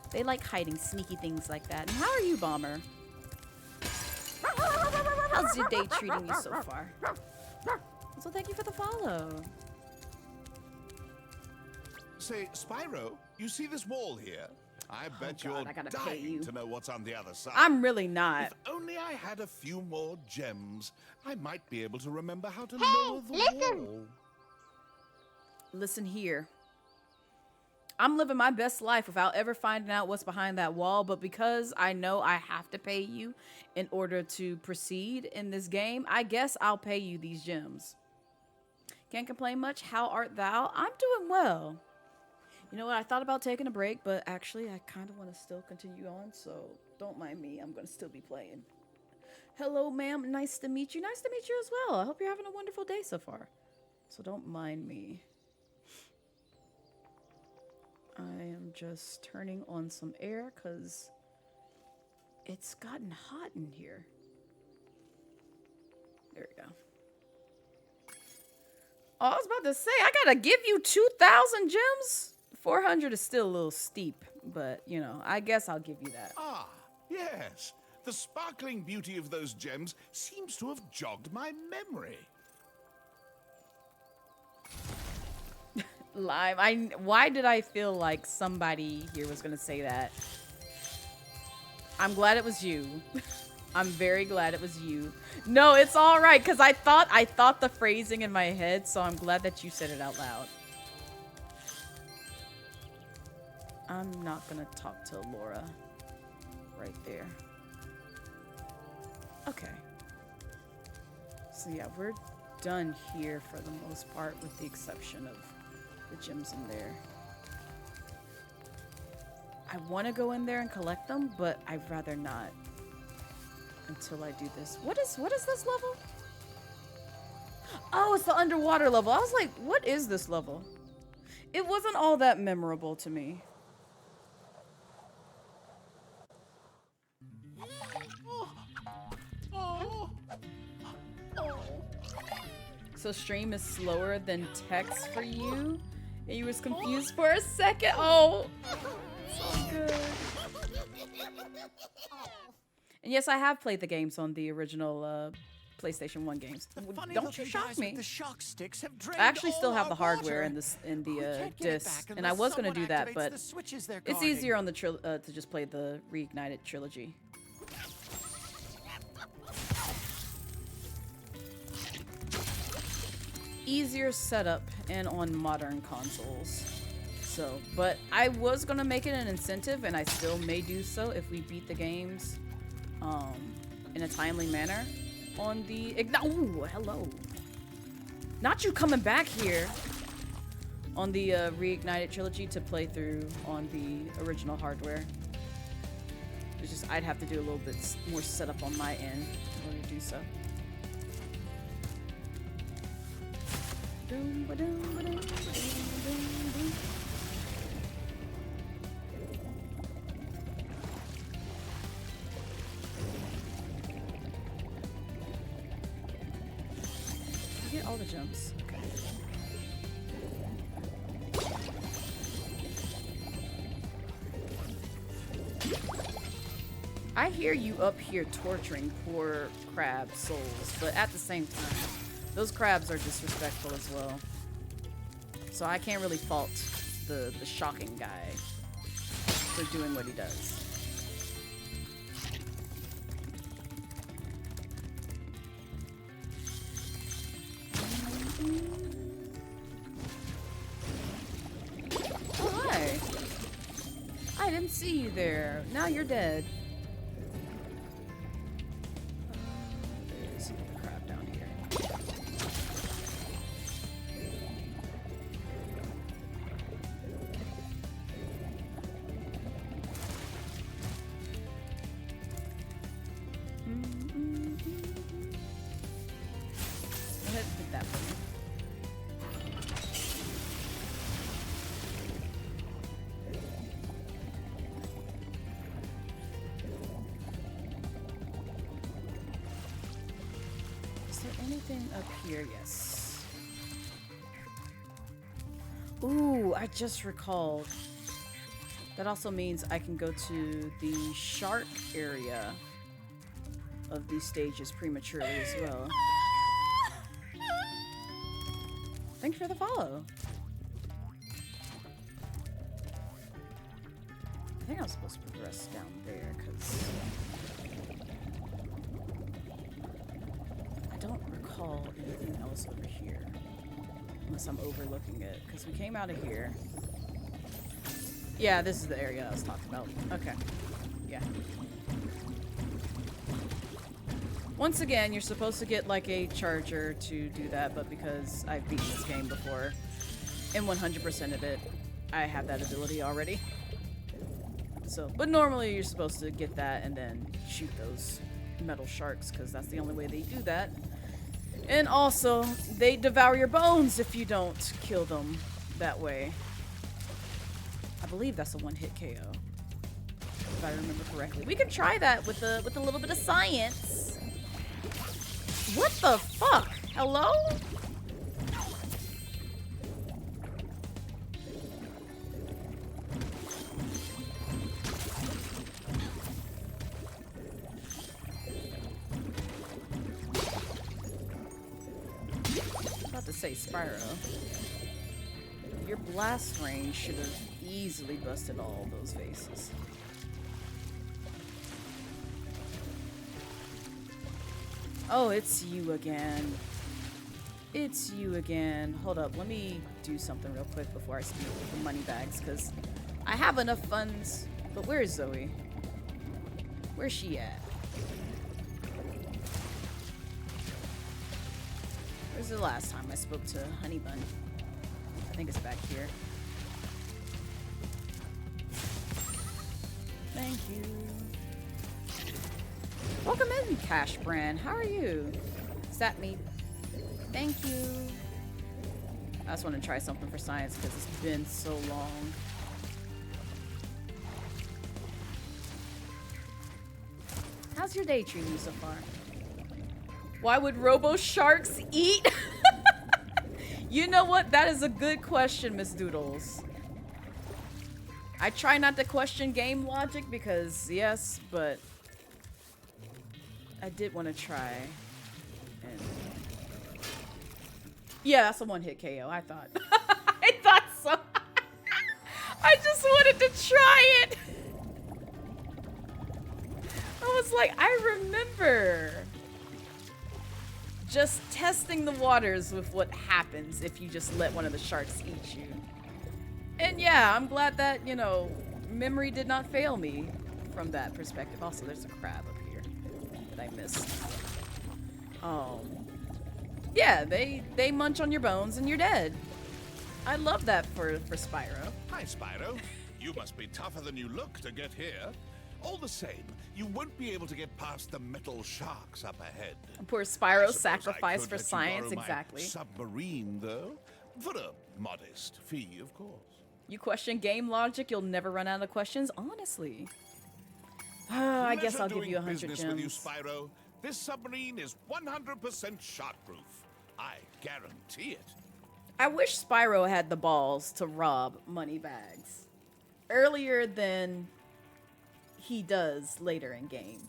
They like hiding sneaky things like that. And how are you, Bomber? How's your day treating you so far? So thank you for the follow. Say, Spyro, you see this wall here? I bet you're dying to know what's on the other side. I'm really not. If only I had a few more gems, I might be able to remember how to lower the wall. Listen here. I'm living my best life without ever finding out what's behind that wall, but because I know I have to pay you in order to proceed in this game, I guess I'll pay you these gems. Can't complain much. How art thou? I'm doing well. You know what? I thought about taking a break, but actually I kind of want to still continue on, so don't mind me. I'm going to still be playing. Hello, ma'am. Nice to meet you. Nice to meet you as well. I hope you're having a wonderful day so far. So don't mind me. I am just turning on some air because it's gotten hot in here. There we go. Oh, I was about to say, I gotta give you 2,000 gems? 400 is still a little steep, but, you know, I guess I'll give you that. Ah, yes. The sparkling beauty of those gems seems to have jogged my memory. Lime. Why did I feel like somebody here was gonna say that? I'm glad it was you. I'm very glad it was you. No, it's all right, because I thought the phrasing in my head, so I'm glad that you said it out loud. I'm not gonna talk to Laura right there. Okay. So yeah, we're done here for the most part, with the exception of the gems in there. I want to go in there and collect them, but I'd rather not until I do this. What is this level? Oh, it's the underwater level. I was like, what is this level? It wasn't all that memorable to me. So stream is slower than text for you? And you was confused for a second? Oh! So good. And yes, I have played the games on the original PlayStation 1 games. Don't you shock me. The shock sticks have I actually drained still all have our the hardware water. in the Can't get it disc, back and I unless was gonna someone do that, activates but the switches they're it's guarding. easier on the to just play the Reignited Trilogy. Easier setup and on modern consoles. So, but I was gonna make it an incentive, and I still may do so if we beat the games in a timely manner on the ooh, hello. Not you coming back here on the Reignited Trilogy to play through on the original hardware. It's just I'd have to do a little bit more setup on my end in order to do so. Doom, ba-doom, ba-doom, ba-doom, doom. You get all the jumps. Okay. I hear you up here torturing poor crab souls, but at the same time, those crabs are disrespectful as well. So I can't really fault the shocking guy for doing what he does. Oh, hi. I didn't see you there. Now you're dead. There's another crab down here. Go ahead and hit that for me. Is there anything up here? Yes. Ooh, I just recalled. That also means I can go to the shark area of these stages prematurely as well. Thank you for the follow. I think I was supposed to progress down there because I don't recall anything else over here. Unless I'm overlooking it. Because we came out of here. Yeah, this is the area I was talking about. Okay. Yeah. Once again, you're supposed to get like a charger to do that, but because I've beaten this game before, and 100% of it, I have that ability already. So, but normally you're supposed to get that and then shoot those metal sharks, because that's the only way they do that. And also, they devour your bones if you don't kill them that way. I believe that's a one-hit KO, if I remember correctly. We can try that with a little bit of science. What the fuck? Hello? About to say Spyro. Your blast range should have easily busted all those faces. Oh, it's you again. It's you again. Hold up, let me do something real quick before I steal the money bags, because I have enough funds. But where is Zoe? Where's she at? Where's the last time I spoke to Honey Bun? I think it's back here. Thank you. Welcome in, Cash Brand. How are you? Sat me. Thank you. I just want to try something for science because it's been so long. How's your day treating you so far? Why would Robo Sharks eat? You know what? That is a good question, Miss Doodles. I try not to question game logic because, yes, but I did want to try. And yeah, that's a one-hit KO, I thought. I thought so. I just wanted to try it. I was like, I remember just testing the waters with what happens if you just let one of the sharks eat you. And yeah, I'm glad that, you know, memory did not fail me from that perspective. Also, there's a crab up here that I missed. Yeah, they munch on your bones and you're dead. I love that for Spyro. Hi, Spyro. You must be tougher than you look to get here. All the same, you won't be able to get past the metal sharks up ahead. Poor Spyro sacrificed for science, exactly. Submarine, though, for a modest fee, of course. You question game logic, you'll never run out of questions, honestly. I guess I'll give you 100 gems. With you, Spyro. This submarine is 100% shark-proof. I guarantee it. I wish Spyro had the balls to rob money bags earlier than he does later in game.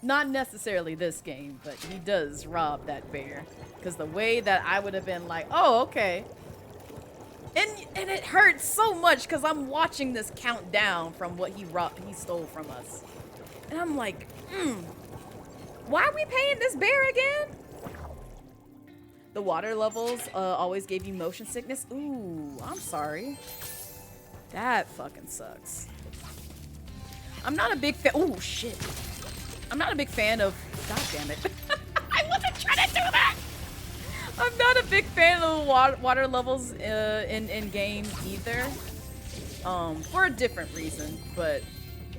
Not necessarily this game, but he does rob that bear. Because the way that I would have been like, oh, okay. And it hurts so much because I'm watching this count down from what he stole from us. And I'm like, why are we paying this bear again? The water levels always gave you motion sickness. Ooh, I'm sorry. That fucking sucks. I'm not a big fan. Ooh, shit. I'm not a big fan of. God damn it. I wasn't trying to do that. I'm not a big fan of water levels in game either. For a different reason, but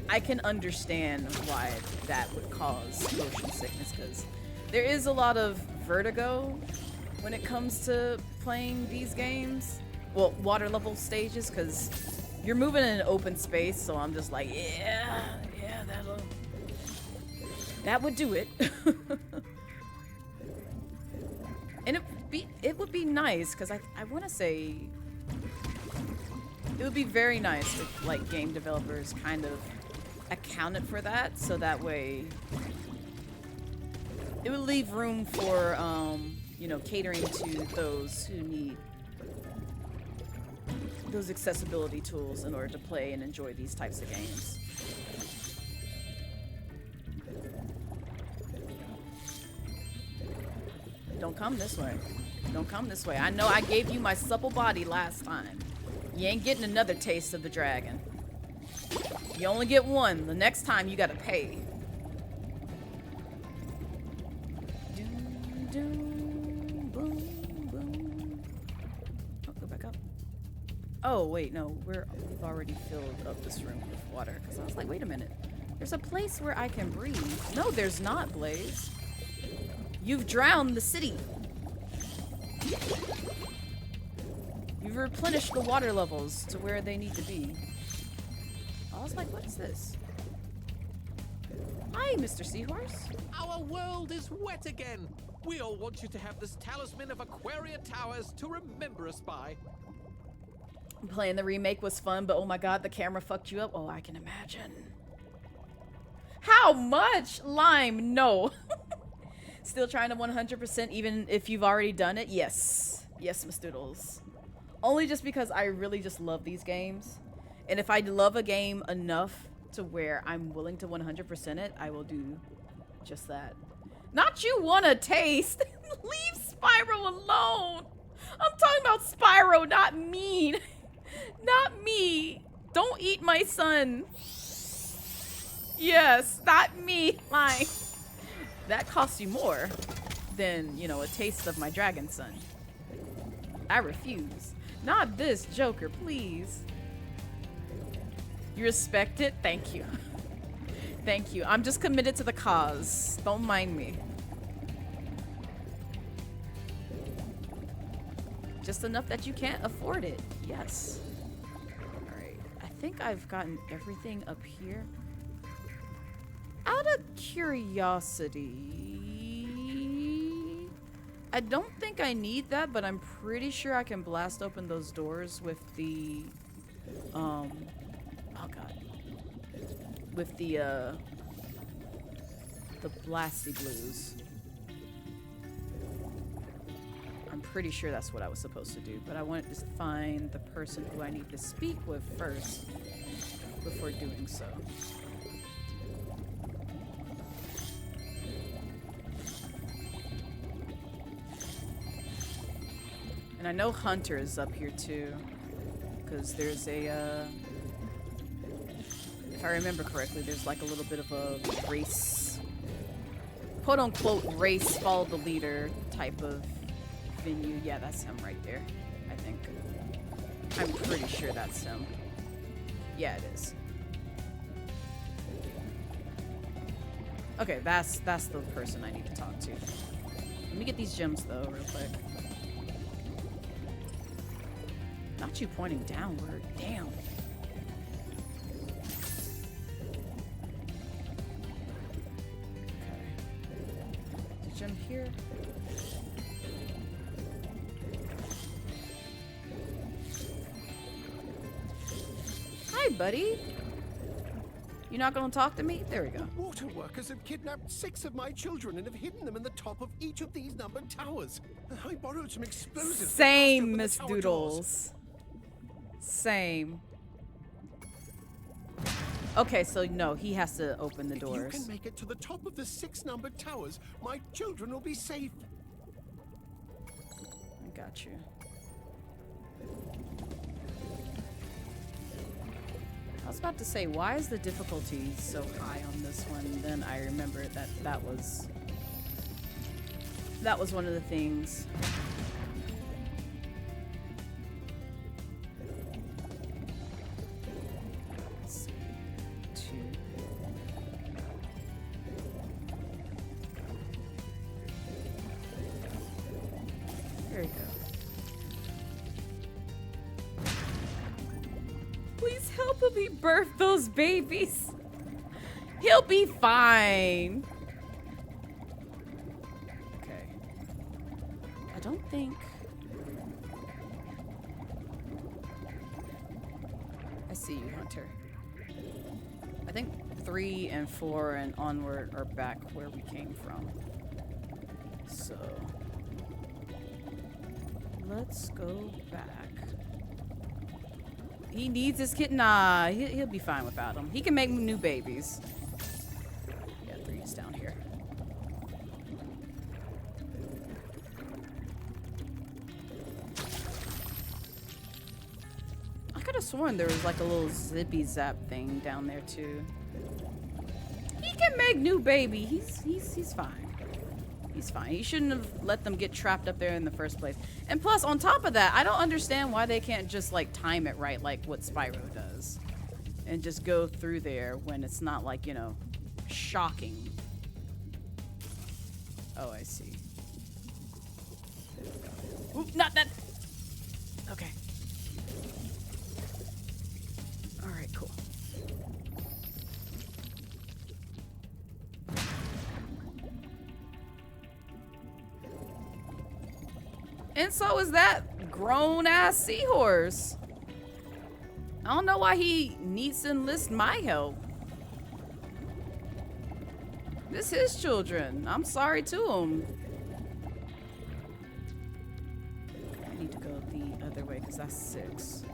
I can understand why that would cause motion sickness because there is a lot of vertigo when it comes to playing these games. Well, water level stages, because you're moving in an open space, so I'm just like, yeah, that would do it. And it would be nice, because I want to say it would be very nice if like game developers kind of accounted for that, so that way it would leave room for you know, catering to those who need those accessibility tools in order to play and enjoy these types of games. Don't come this way. Don't come this way. I know I gave you my supple body last time. You ain't getting another taste of the dragon. You only get one. The next time you gotta pay. Oh, wait, no, we've already filled up this room with water. Because I was like, wait a minute. There's a place where I can breathe. No, there's not, Blaze. You've drowned the city. You've replenished the water levels to where they need to be. I was like, what is this? Hi, Mr. Seahorse. Our world is wet again. We all want you to have this talisman of Aquaria Towers to remember us by. Playing the remake was fun, but oh my god, the camera fucked you up. Oh, I can imagine. How much? Lime, no. Still trying to 100% even if you've already done it? Yes. Yes, Miss Doodles. Only just because I really just love these games. And if I love a game enough to where I'm willing to 100% it, I will do just that. Not you want to taste. Leave Spyro alone. I'm talking about Spyro, not me. Not me. Don't eat my son. Yes, not me. Fine. That costs you more than, you know, a taste of my dragon son. I refuse. Not this, Joker, please. You respect it? Thank you. Thank you. I'm just committed to the cause. Don't mind me. Just enough that you can't afford it. Yes. Alright. I think I've gotten everything up here. Out of curiosity, I don't think I need that, but I'm pretty sure I can blast open those doors with the, oh god. With the blasty blues. I'm pretty sure that's what I was supposed to do, but I wanted to find the person who I need to speak with first before doing so. And I know Hunter is up here too, because there's a, if I remember correctly, there's like a little bit of a race, quote-unquote race, follow the leader type of venue. Yeah, that's him right there, I think. I'm pretty sure that's him. Yeah, it is. Okay, that's the person I need to talk to. Let me get these gems though, real quick. Not you pointing downward. Damn. Okay. The gem here. Hi, buddy. You not gonna talk to me? There we go. The water workers have kidnapped 6 of my children and have hidden them in the top of each of these numbered towers. I borrowed some explosives. Same, Miss Doodles. Same. Okay, so no, he has to open the doors. If you can make it to the top of the 6 numbered towers, my children will be safe. I got you. I was about to say, why is the difficulty so high on this one? Then I remembered that was one of the things. There you go. Please help me birth those babies. He'll be fine. Okay. I don't think... I see you, Hunter. I think 3 and 4 and onward are back where we came from. So... let's go back. He needs his kid. Nah, he'll be fine without him. He can make new babies. Yeah, 3's down here. I could have sworn there was like a little zippy zap thing down there too. He can make new baby. He's fine. He's fine. He shouldn't have let them get trapped up there in the first place. And plus, on top of that, I don't understand why they can't just like time it right like what Spyro does. And just go through there when it's not like, you know, shocking. Oh, I see. Oop, not that. Okay. All right, cool. And so is that grown-ass seahorse. I don't know why he needs to enlist my help. This is his children. I'm sorry to him. I need to go the other way because that's 6.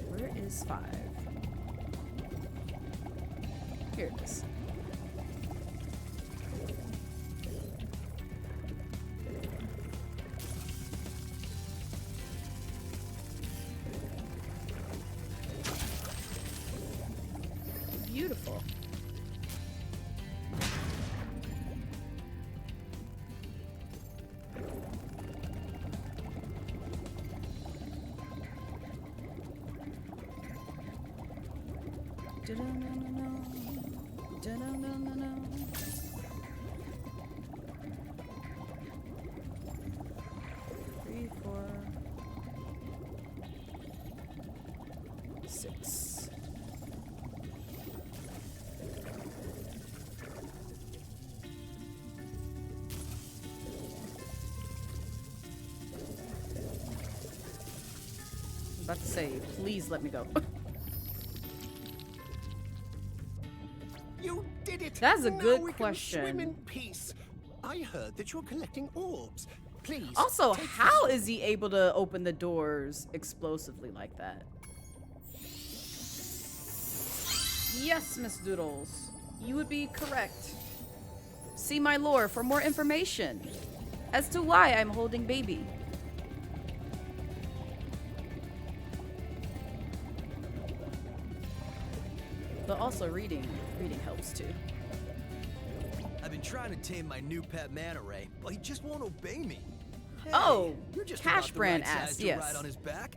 Where is 5? Here it is. Beautiful. Three, 4. 6. I'm about to say, please let me go. You did it! That's a good Now we can question. swim in peace. I heard that you're collecting orbs. Please. Also, take how is he able to open the doors explosively like that? Yes, Miss Doodles. You would be correct. See my lore for more information as to why I'm holding baby. But also reading helps too. I've been trying to tame my new pet manta ray, but he just won't obey me. Hey, Oh, you're just Cash about the Brand right size asked, to yes. ride on his back.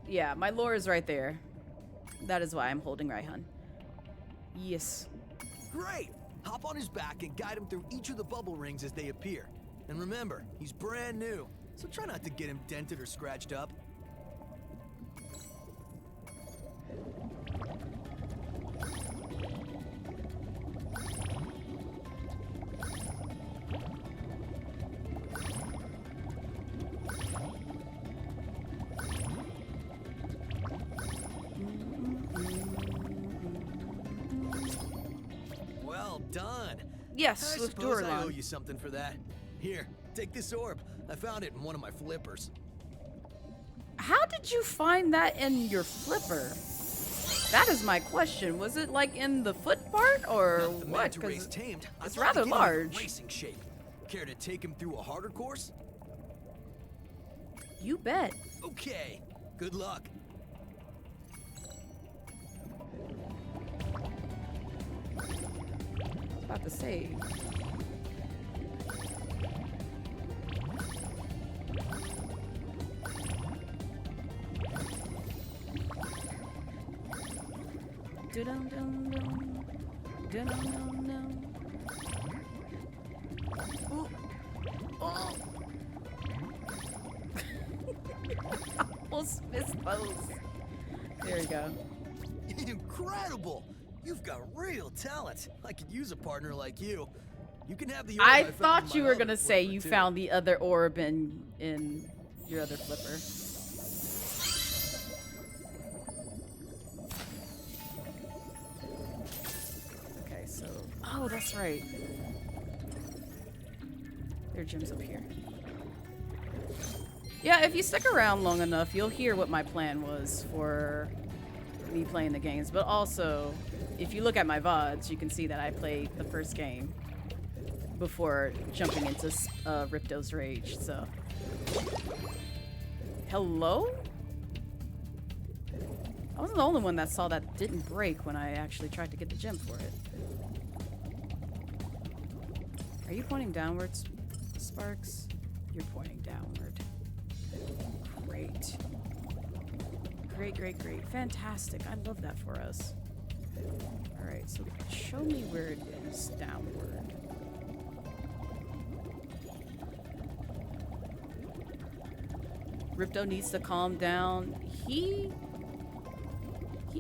Yeah, my lore is right there. That is why I'm holding Raihan. Yes. Great! Hop on his back and guide him through each of the bubble rings as they appear. And remember, he's brand new, so try not to get him dented or scratched up. Well done. Yes, I with suppose I Duralon. owe you something for that. Here, take this orb. I found it in one of my flippers. How did you find that in your flipper? That is my question. Was it like in the foot part or Now that the what? manta 'Cause ray's tamed, it's I'd like to rather get him in large. racing shape. Care to take him through a harder course? You bet. Okay. Good luck. About to say. Dun-dun-dun-dun. Dun-dun-dun-dun. Ooh. Oh. Almost missed those. There we go. Incredible! You've got real talent. I could use a partner like you. You can have the orb I found thought in you my were other gonna say flipper, you too. found the other orb in your other flipper. Okay, so oh, that's right. There are gems up here. Yeah, if you stick around long enough, you'll hear what my plan was for me playing the games. But also, if you look at my VODs, you can see that I played the first game before jumping into Ripto's Rage, so. Hello? I wasn't the only one that saw that didn't break when I actually tried to get the gem for it. Are you pointing downwards, Sparks? You're pointing downward. Great. Great, great, great. Fantastic. I love that for us. Alright, so show me where it is downward. Ripto needs to calm down. He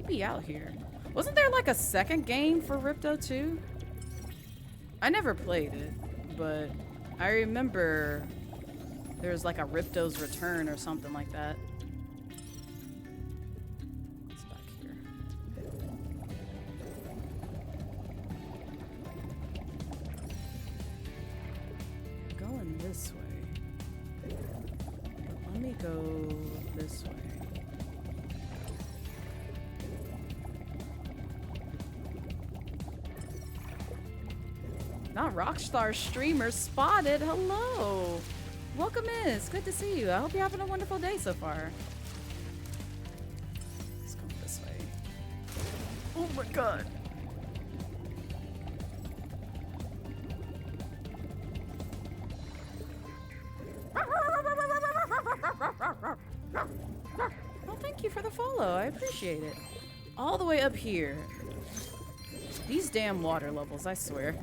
be out here. Wasn't there like a second game for Ripto too? I never played it, but I remember there was like a Ripto's Return or something like that. What's back here? Going this way. But let me go this way. Not Rockstar Streamer spotted. Hello. Welcome in. It's good to see you. I hope you're having a wonderful day so far. Let's go this way. Oh my god. Well, thank you for the follow. I appreciate it. All the way up here. These damn water levels, I swear.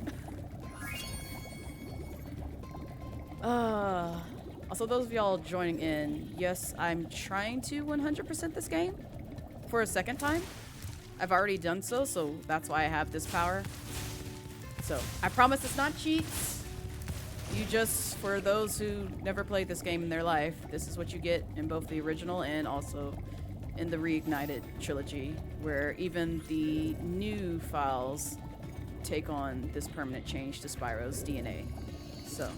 Also, those of y'all joining in, yes, I'm trying to 100% this game. for a second time. I've already done so, so that's why I have this power. So I promise it's not cheats. You just, for those who never played this game in their life, this is what you get in both the original and also in the Reignited trilogy, where even the new files take on this permanent change to Spyro's DNA. So.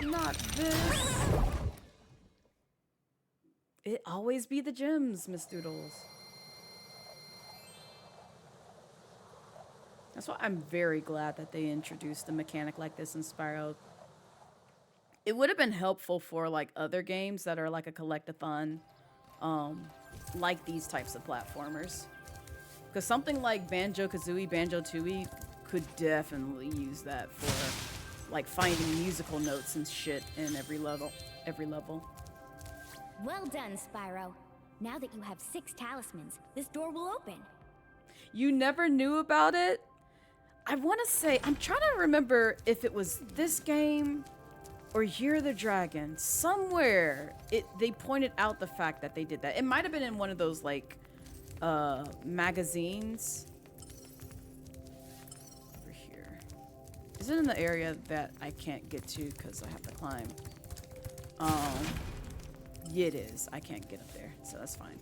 Not this. It always be the gems, Miss Doodles. That's why I'm very glad that they introduced a mechanic like this in Spyro. It would have been helpful for like other games that are like a collectathon, like these types of platformers. Because something like Banjo-Kazooie, Banjo-Tooie could definitely use that for like finding musical notes and shit in every level. Well done, Spyro. Now that you have 6 talismans, this door will open. You never knew about it? I want to say, I'm trying to remember if it was this game or Year of the Dragon. Somewhere they pointed out the fact that they did that. It might have been in one of those like magazines. Over here. Is it in the area that I can't get to because I have to climb? Yeah, it is. I can't get up there, so that's fine.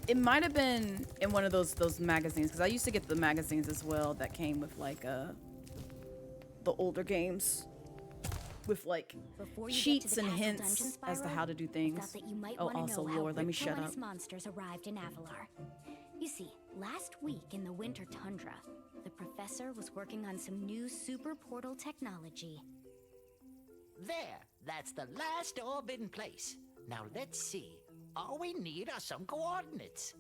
It might have been in one of those magazines, because I used to get the magazines as well that came with like the older games with like cheats and hints dungeon, as to how to do things. Oh, also, Lord, let me shut up. Monsters arrived in Avalar. You see, last week in the Winter Tundra, the professor was working on some new super portal technology. There, that's the last orb in place. Now let's see. All we need are some coordinates.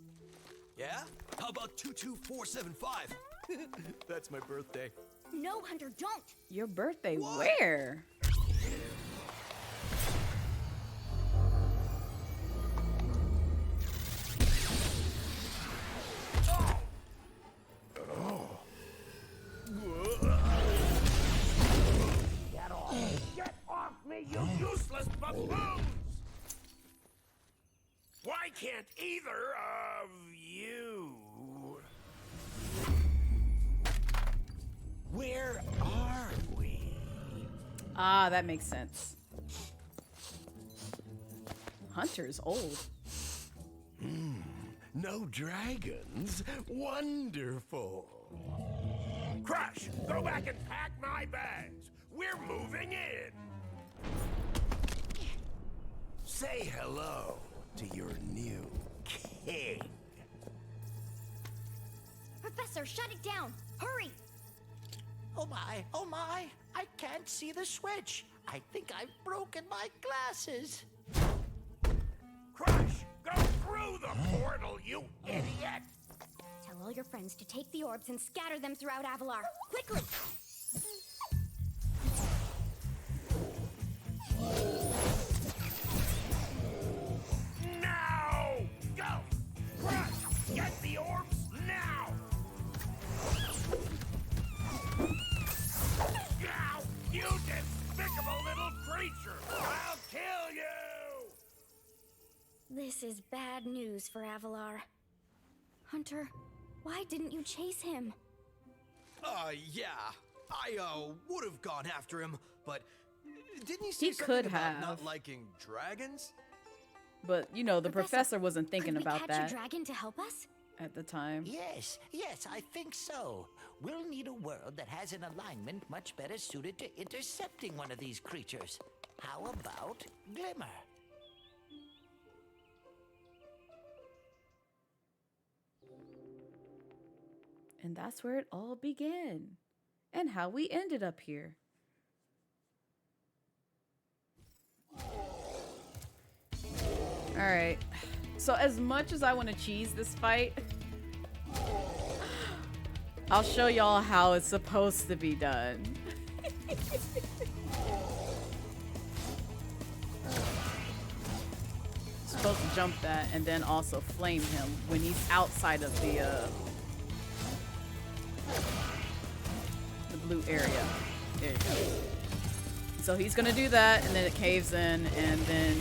Yeah? How about 22475? That's my birthday. No, Hunter, don't! Your birthday where? Get off me, you useless buffoons! Why can't either of you? Where are we? Ah, that makes sense. Hunter's old. No dragons? Wonderful. Crush, go back and pack my bags. We're moving in. Say hello to your new king. Professor, shut it down! Hurry! Oh my, I can't see the switch. I think I've broken my glasses. Crush, go through the portal, you idiot! Tell all your friends to take the orbs and scatter them throughout Avalar. Quickly! Now! Go! Crush! Get the orbs now! Now! You despicable little creature! I'll kill you! This is bad news for Avalar. Hunter, why didn't you chase him? Yeah. I, would have gone after him, but didn't you say He something could about have. not liking dragons? But, you know, the professor wasn't thinking Could we about catch that a dragon to help us? at the time. Yes, I think so. We'll need a world that has an alignment much better suited to intercepting one of these creatures. How about Glimmer? And that's where it all began. And how we ended up here. Alright. So as much as I want to cheese this fight, I'll show y'all how it's supposed to be done. supposed to jump that and then also flame him when he's outside of the blue area. There you go. So he's gonna do that, and then it caves in, and then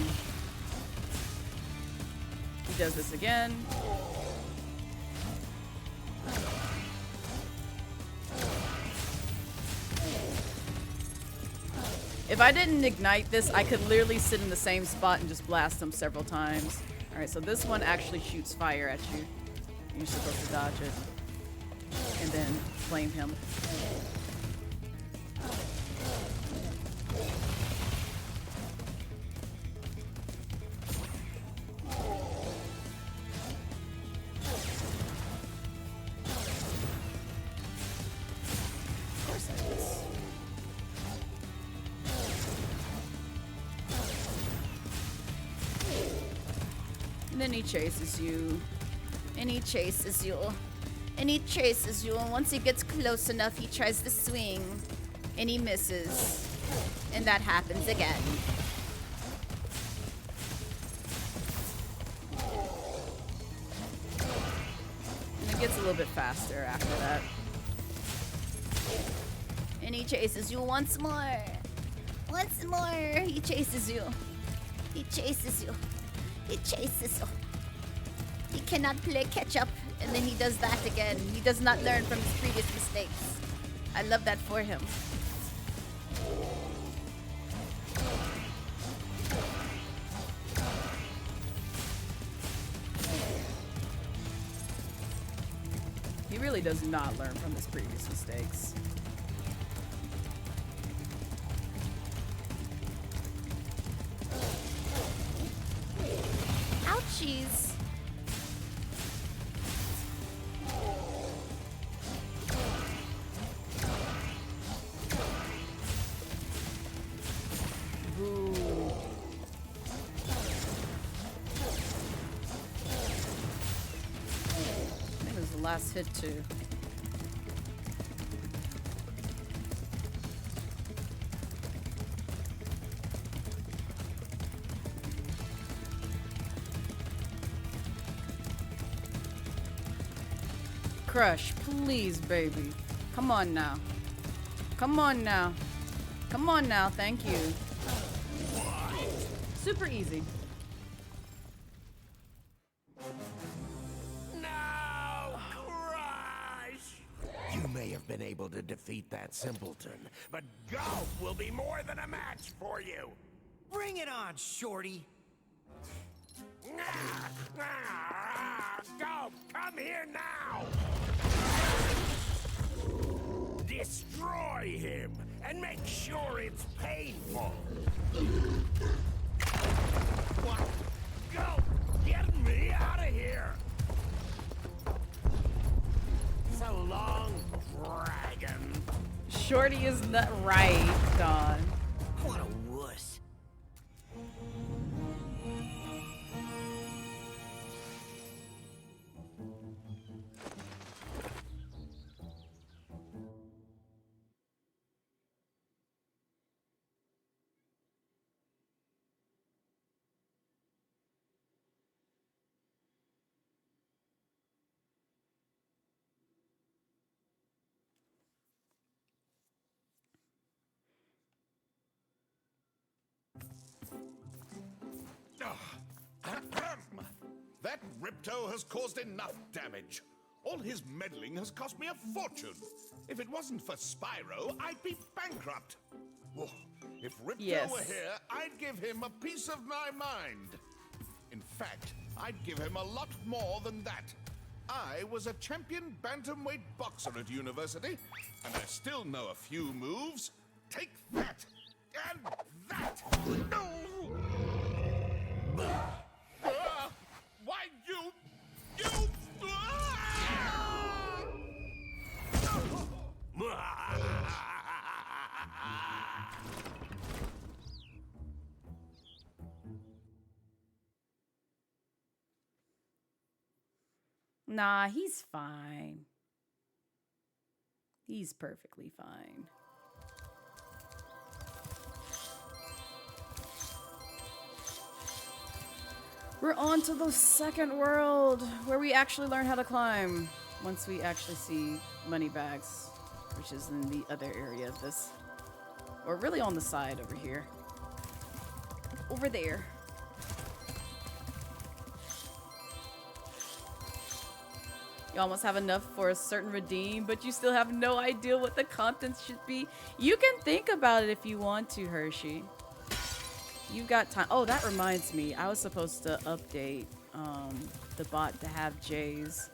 he does this again. If I didn't ignite this, I could literally sit in the same spot and just blast him several times. Alright, so this one actually shoots fire at you. You're supposed to dodge it. And then flame him. Of course I miss. And then he chases you. And he chases you. And he chases you. And once he gets close enough, he tries to swing. And he misses. And that happens again. And it gets a little bit faster after that. And he chases you once more. Once more. He chases you. He chases you. He chases you. He cannot play catch up, and then he does that again. He does not learn from his previous mistakes. I love that for him. He really does not learn from his previous mistakes. Ouchies. Boo. I think it was the last hit too. Crush, please, baby. Come on now. Come on now. Come on now, thank you. Super easy. No, Crush! You may have been able to defeat that simpleton, but golf will be more than a match for you. Bring it on, Shorty. Golf, come here now! Destroy him, and make sure it's painful. What? Go! Get me out of here! So long, dragon. Shorty is not right, Don. What a wuss. That Ripto has caused enough damage. All his meddling has cost me a fortune. If it wasn't for Spyro, I'd be bankrupt. Oh, if Ripto were here, I'd give him a piece of my mind. In fact, I'd give him a lot more than that. I was a champion bantamweight boxer at university, and I still know a few moves. Take that! And that! No! Why, you... Nah, he's fine. He's perfectly fine. We're on to the second world, where we actually learn how to climb. Once we actually see money bags, which is in the other area of this. Or really on the side over here. Over there. You almost have enough for a certain redeem, but you still have no idea what the contents should be. You can think about it if you want to, Hershey. You've got time. Oh, that reminds me. I was supposed to update the bot to have J's.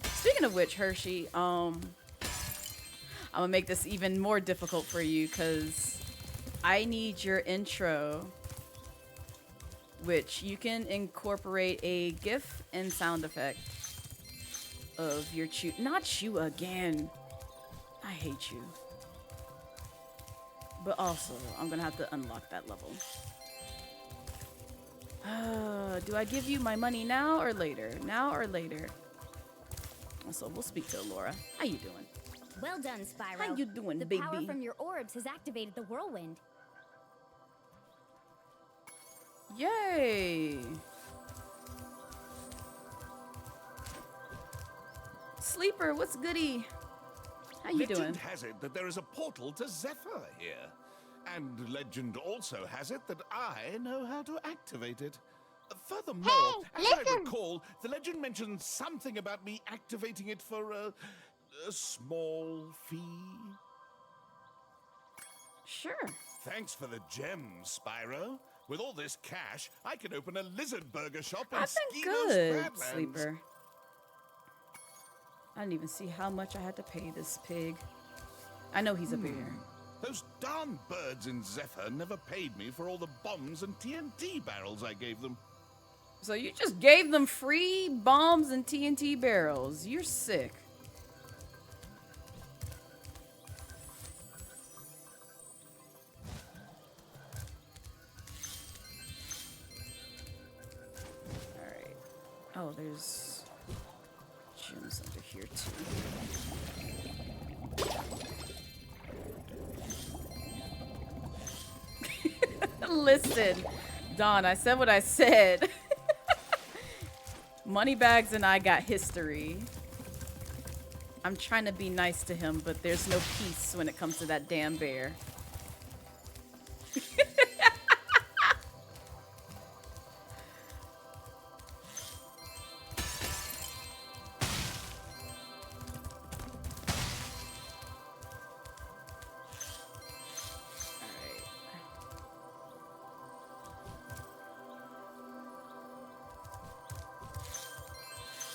Speaking of which, Hershey, I'm gonna make this even more difficult for you because I need your intro, which you can incorporate a GIF and sound effect of your chew. Not you again. I hate you. But also, I'm gonna have to unlock that level. Do I give you my money now or later? Now or later? So we'll speak to Laura. How you doing? Well done, Spyro. How you doing, the baby? The power from your orbs has activated the whirlwind. Yay! Sleeper, what's goody? How you doing? Legend has it that there is a portal to Zephyr here. And legend also has it that I know how to activate it. Furthermore, as I recall, the legend mentioned something about me activating it for a small fee. Sure. Thanks for the gems, Spyro. With all this cash, I can open a lizard burger shop in I've been Skeeter's good, Badlands. Sleeper. I didn't even see how much I had to pay this pig. I know he's a bear. Those darn birds in Zephyr never paid me for all the bombs and TNT barrels I gave them. So you just gave them free bombs and TNT barrels. You're sick. Alright. Oh, there's gems under here too. Listen, Dawn, I said what I said. Moneybags and I got history. I'm trying to be nice to him, but there's no peace when it comes to that damn bear.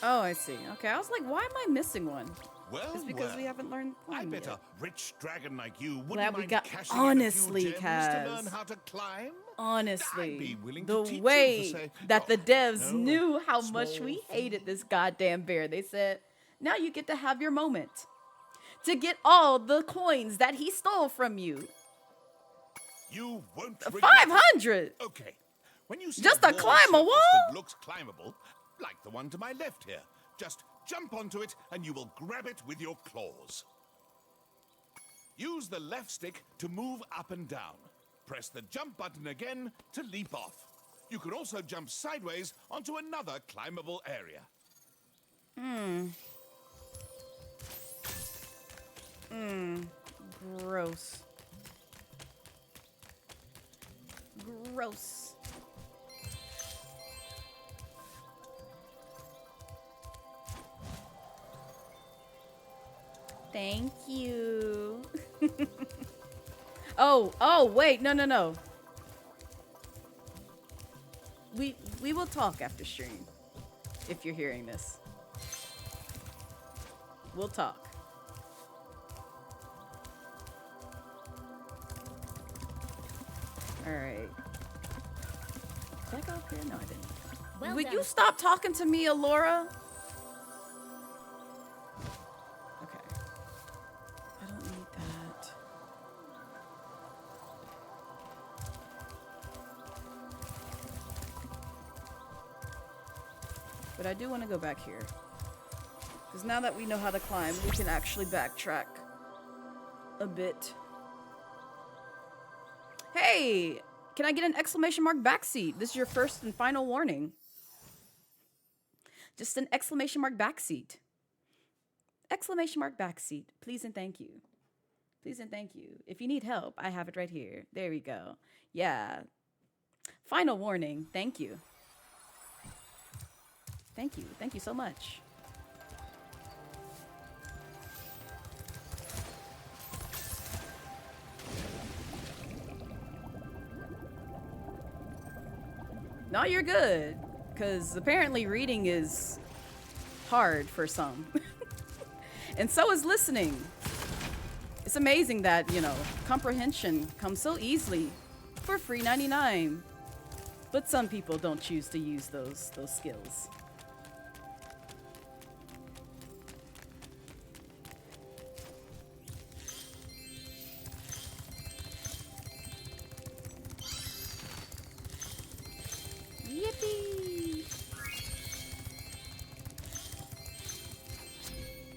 Oh, I see. Okay, I was like, why am I missing one? Well, It's because we haven't learned I climb bet yet. a rich dragon like you wouldn't Glad we mind got cashing honestly, in a few gems Kaz. to learn how to climb. I'd Honestly, be willing to teach the you way for, say, that the devs no, knew how much small we hated this goddamn bear, they said, now you get to have your moment to get all the coins that he stole from you. You won't 500. Okay. When you see Just to climb a surface wall? that looks climbable, like the one to my left here, just jump onto it and you will grab it with your claws. Use the left stick to move up and down. Press the jump button again to leap off. You can also jump sideways onto another climbable area. Gross. Gross. Thank you. Oh, wait, no. We will talk after stream, if you're hearing this. We'll talk. Alright. Did I go up there? No, I didn't. Well Would done. you stop talking to me, Alora? Okay. I don't need that. But I do want to go back here. Because now that we know how to climb, we can actually backtrack a bit. Hey! Can I get an exclamation mark backseat? This is your first and final warning. Just an exclamation mark backseat. Exclamation mark backseat. Please and thank you. Please and thank you. If you need help, I have it right here. There we go. Yeah. Final warning. Thank you. Thank you. Thank you so much. No, you're good. Because apparently reading is hard for some. And so is listening. It's amazing that, you know, comprehension comes so easily for free 99. But some people don't choose to use those skills. Yippee!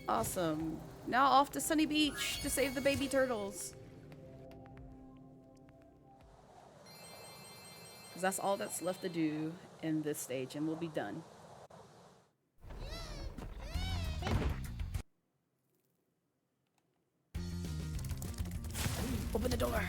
Awesome. Now off to Sunny Beach to save the baby turtles. Because that's all that's left to do in this stage, and we'll be done. Open the door.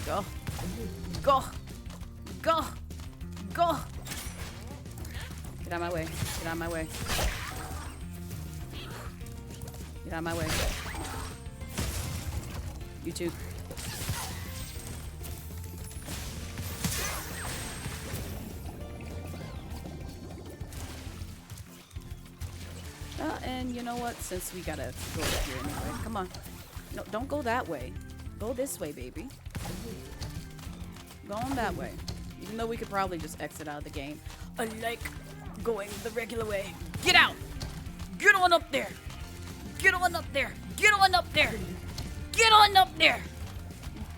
Go. Go. Go. Go. Get out of my way. Get out of my way. Get out of my way. You too. And you know what? Since we gotta go up here anyway. Come on. No, don't go that way. Go this way, baby. Go on that way. Even though we could probably just exit out of the game. I like going the regular way. Get out! Get on up there! Get on up there! Get on up there! Get on up there!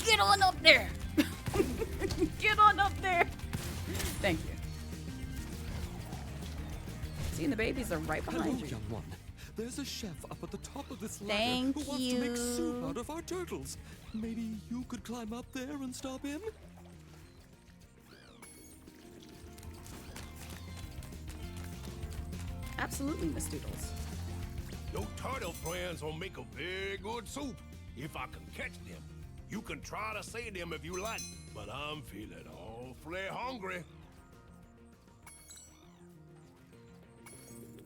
Get on up there! Get on up there! Thank you. See, the babies are right behind you. Young one. There's a chef up at the top of this ladder Thank who wants to make soup out of our turtles. Maybe you could climb up there and stop him? Absolutely, Miss Doodles. Your turtle friends will make a very good soup. If I can catch them, you can try to save them if you like. But I'm feeling awfully hungry.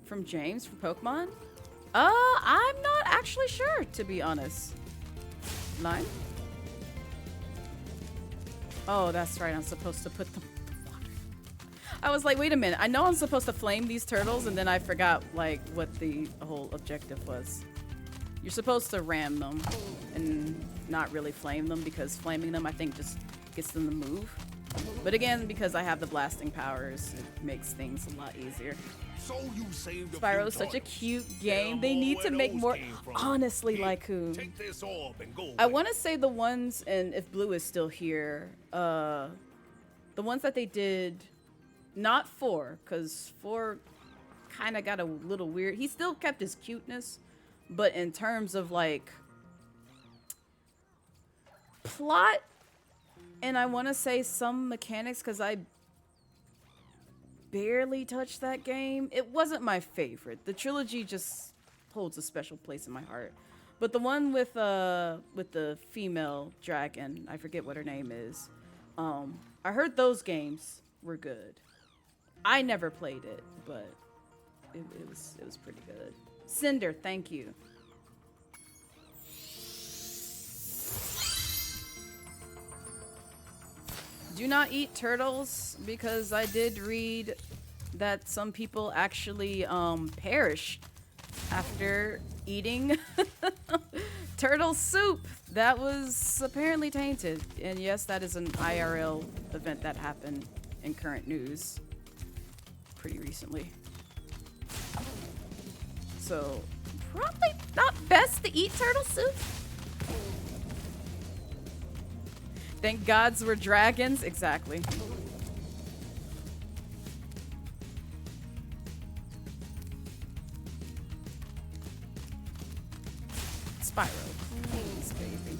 From James from Pokemon? I'm not actually sure, to be honest. Lime? Oh, that's right. I'm supposed to put them in water. I was like, wait a minute. I know I'm supposed to flame these turtles, and then I forgot, like, what the whole objective was. You're supposed to ram them and not really flame them, because flaming them, I think, just gets them to move. But again, because I have the blasting powers, it makes things a lot easier. So you saved Spyro's such a cute game. They need to make more. Honestly, Lycoon. Take this orb and go. I want to say the ones, and if Blue is still here, the ones that they did, not 4, because 4 kind of got a little weird. He still kept his cuteness, but in terms of like plot, and I want to say some mechanics, because I barely touched that game. It wasn't my favorite. The trilogy just holds a special place in my heart. But the one with the female dragon, I forget what her name is. I heard those games were good. I never played it, but it was pretty good. Cinder, thank you. Do not eat turtles, because I did read that some people actually perished after eating turtle soup. That was apparently tainted. And yes, that is an IRL event that happened in current news pretty recently. So probably not best to eat turtle soup. Thank gods we're dragons. Exactly. Spyro, please, baby.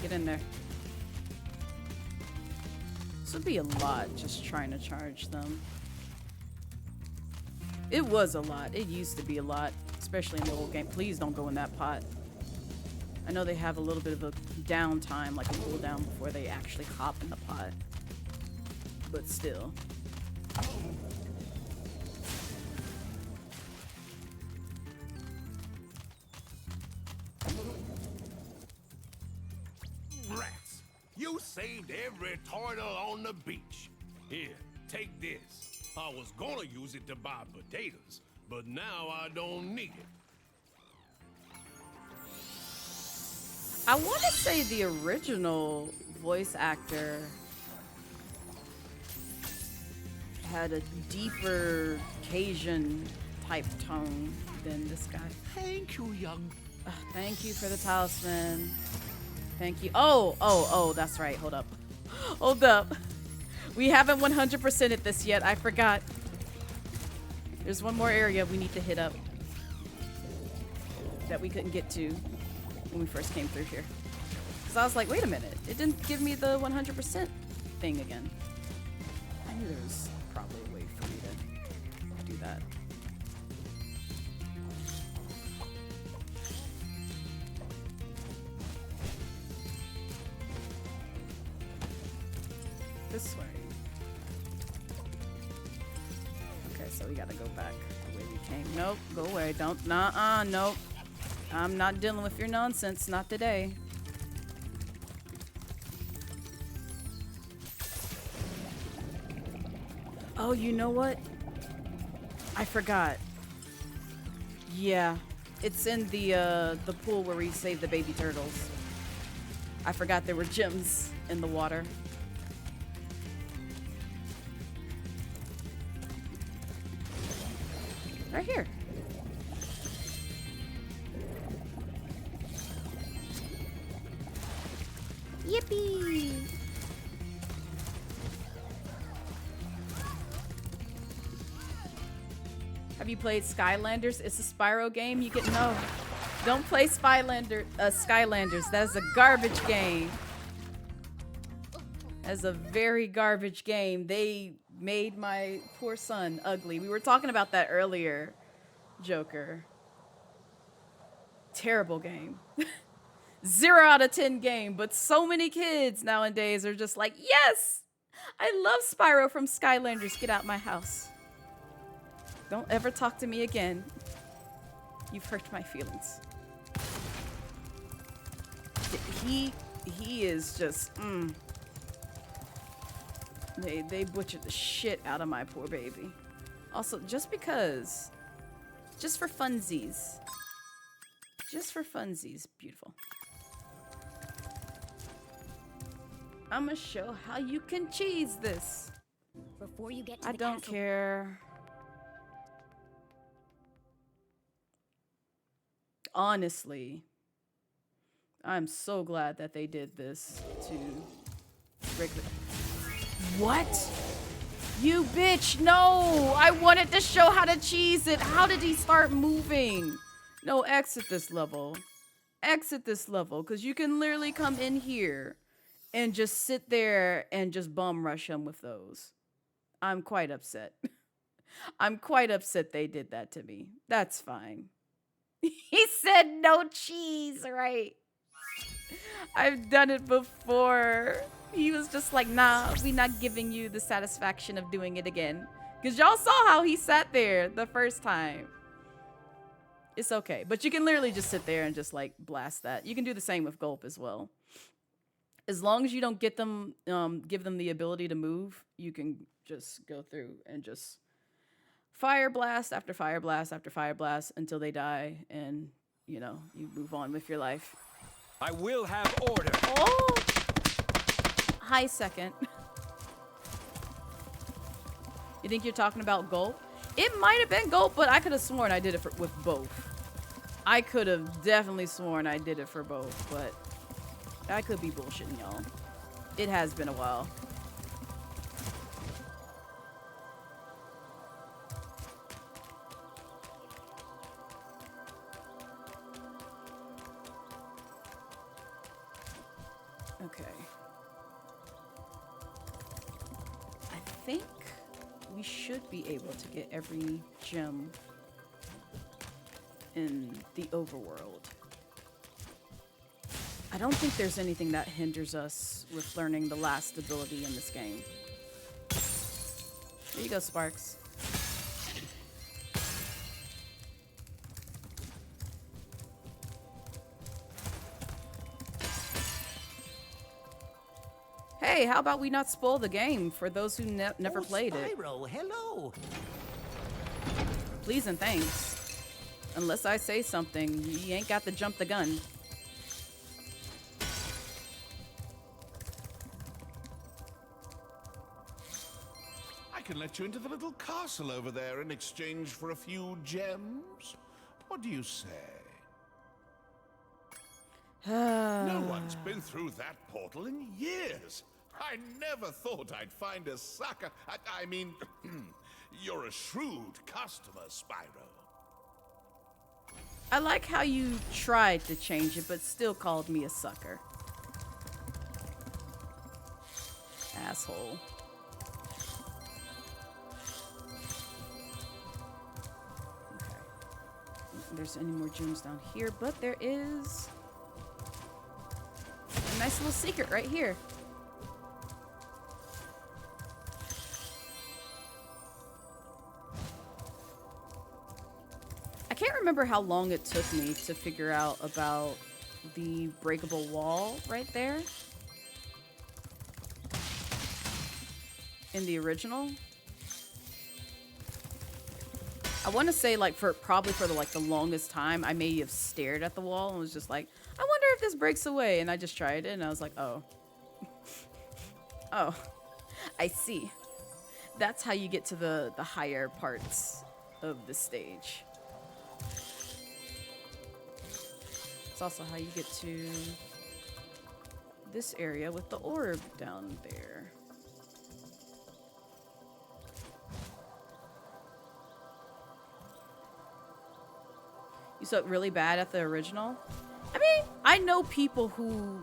Get in there. This would be a lot just trying to charge them. It was a lot. It used to be a lot, especially in the old game. Please don't go in that pot. I know they have a little bit of a downtime, like a cooldown before they actually hop in the pot. But still. Rats, you saved every turtle on the beach. Here, take this. I was gonna use it to buy potatoes, but now I don't need it. I want to say the original voice actor had a deeper Cajun type tone than this guy. Thank you, young. Thank you for the talisman. Thank you. Oh, that's right. Hold up. Hold up. We haven't 100%ed this yet. I forgot. There's one more area we need to hit up that we couldn't get to when we first came through here. Because I was like, wait a minute. It didn't give me the 100% thing again. I knew there was probably a way for me to do that. This way. Okay, so we gotta go back the way we came. Nope, go away. Don't. Nuh-uh, nope. I'm not dealing with your nonsense. Not today. Oh, you know what? I forgot. Yeah, it's in the pool where we saved the baby turtles. I forgot there were gems in the water. Right here. Yippee! Have you played Skylanders? It's a Spyro game. You get no. Don't play Skylanders. That is a garbage game. That's a very garbage game. They made my poor son ugly. We were talking about that earlier, Joker. Terrible game. 0 out of 10 game, but so many kids nowadays are just like, yes, I love Spyro from Skylanders. Get out my house. Don't ever talk to me again. You've hurt my feelings. He is just, They butchered the shit out of my poor baby. Also, just because, just for funsies. Just for funsies. Beautiful. I'm gonna show how you can cheese this. Before you get to I the don't castle. care. Honestly, I'm so glad that they did this to regular. What? You bitch, no! I wanted to show how to cheese it. How did he start moving? No, exit this level. Exit this level, because you can literally come in here and just sit there and just bum rush him with those. I'm quite upset. I'm quite upset they did that to me. That's fine. He said no cheese, right? I've done it before. He was just like, nah, we not giving you the satisfaction of doing it again. Because y'all saw how he sat there the first time. It's okay. But you can literally just sit there and just like blast that. You can do the same with Gulp as well. As long as you don't get them, give them the ability to move, you can just go through and just fire blast after fire blast after fire blast until they die. And, you know, you move on with your life. I will have order. Oh! Hi, second. You think you're talking about Gulp? It might have been Gulp, but I could have sworn I did it with both. I could have definitely sworn I did it for both, but I could be bullshitting y'all. It has been a while. Okay. I think we should be able to get every gem in the overworld. I don't think there's anything that hinders us with learning the last ability in this game. There you go, Sparks. Hey, how about we not spoil the game for those who never played it? Spyro, hello. Please and thanks. Unless I say something, you ain't got to jump the gun. I can let you into the little castle over there in exchange for a few gems. What do you say? No one's been through that portal in years. I never thought I'd find a sucker. I mean, you're a shrewd customer, Spyro. I like how you tried to change it, but still called me a sucker. Asshole. Okay. If there's any more gems down here, but there is a nice little secret right here. I can't remember how long it took me to figure out about the breakable wall right there in the original. I want to say like probably for the longest time I may have stared at the wall and was just like, I wonder if this breaks away, and I just tried it and I was like, oh. Oh, I see. That's how you get to the higher parts of the stage. It's also how you get to this area with the orb down there. You suck really bad at the original? I mean, I know people who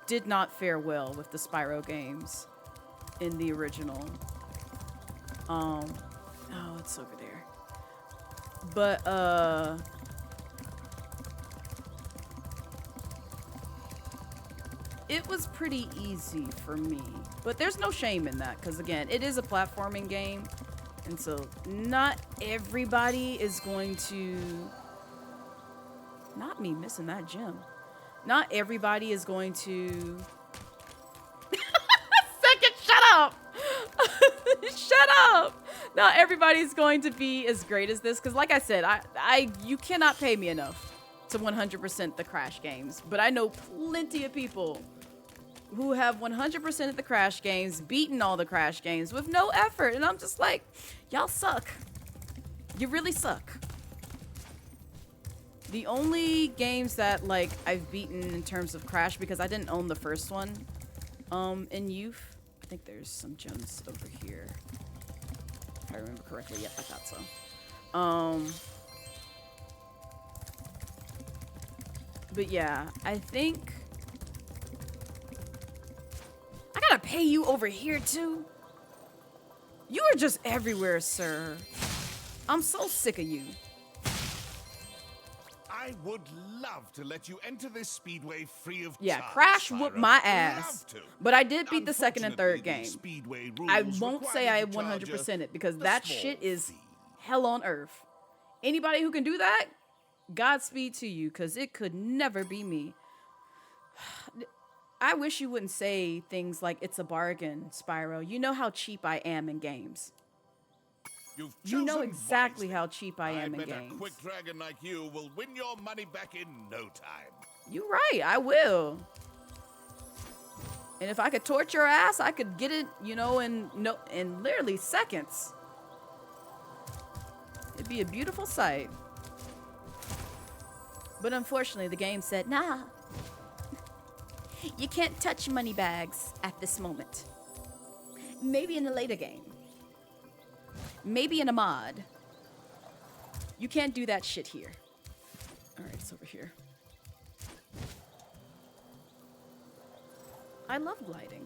did not fare well with the Spyro games in the original. Oh, it's over there. But, it was pretty easy for me, but there's no shame in that because again, it is a platforming game, and so not everybody is going to. Not me missing that gem. Not everybody is going to. Second, shut up! Shut up! Not everybody's going to be as great as this because, like I said, you cannot pay me enough to 100% the Crash games, but I know plenty of people who have 100% of the Crash games, beaten all the Crash games with no effort, and I'm just like, y'all suck. You really suck. The only games that like I've beaten in terms of Crash, because I didn't own the first one in youth. I think there's some gems over here. If I remember correctly, yep, I thought so. But yeah, I think I gotta pay you over here too. You are just everywhere, sir. I'm so sick of you. I would love to let you enter this speedway free of Yeah, charge, Crash Spyro. whooped my ass. Love to. But I did beat the second and third game. Speedway I rules won't say require I you to charge 100% it because a that small shit is fee. hell on earth. Anybody who can do that, Godspeed to you, because it could never be me. I wish you wouldn't say things like it's a bargain, Spyro. You know how cheap I am in games. You know exactly how cheap I am in bet games. a quick dragon like you will win your money back in no time. You're right, I will. And if I could torch your ass, I could get it, you know, in literally seconds. It'd be a beautiful sight. But unfortunately, the game said, nah. You can't touch money bags at this moment. Maybe in a later game. Maybe in a mod. You can't do that shit here. Alright, it's over here. I love gliding.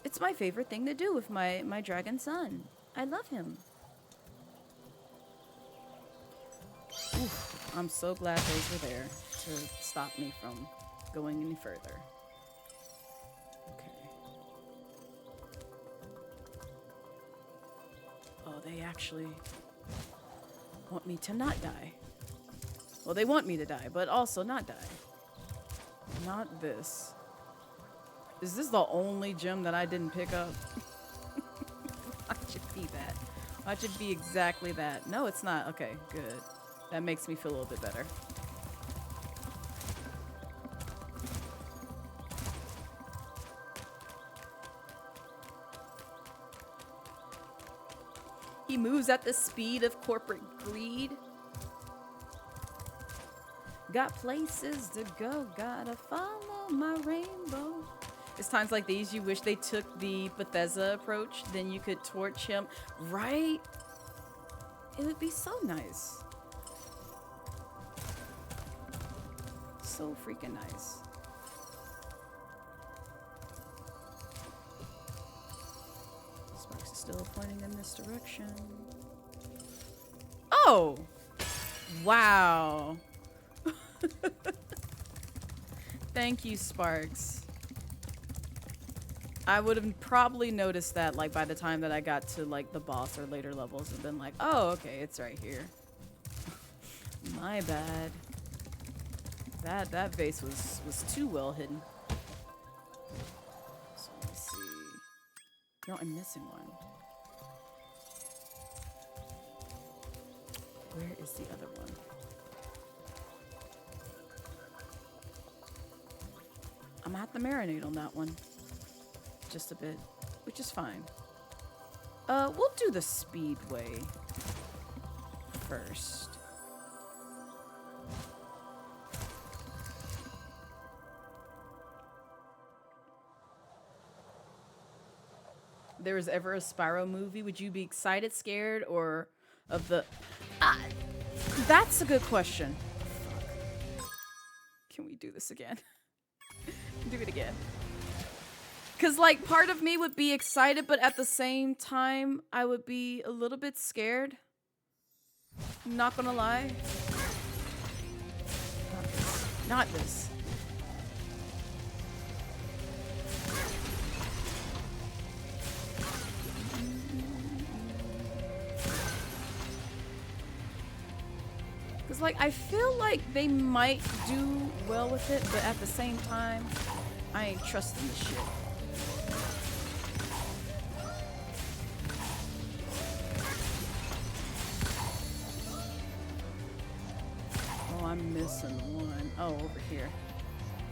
It's my favorite thing to do with my dragon son. I love him. Oof, I'm so glad those were there to stop me from going any further. Okay. Oh, they actually want me to not die. Well, they want me to die, but also not die. Not this. Is this the only gem that I didn't pick up? Why should it be that? Why should it be exactly that? No, it's not. Okay, good. That makes me feel a little bit better. He moves at the speed of corporate greed. Got places to go, gotta follow my rainbow. It's times like these you wish they took the Bethesda approach, then you could torch him, right? It would be so nice. So freaking nice. Sparks is still pointing in this direction. Oh! Wow. Thank you, Sparks. I would have probably noticed that like by the time that I got to like the boss or later levels and been like, oh, okay, it's right here. My bad. That vase was too well hidden. So let me see. No, I'm missing one. Where is the other one? I'm gonna have to marinate on that one. Just a bit, which is fine. We'll do the speedway first. If there was ever a Spyro movie, would you be excited, scared, or of the... that's a good question. Can we do this again? Do it again. Because, like, part of me would be excited, but at the same time, I would be a little bit scared. I'm not gonna lie. Not this. Because, like, I feel like they might do well with it, but at the same time, I ain't trusting this shit. Oh, I'm missing one. Oh, over here.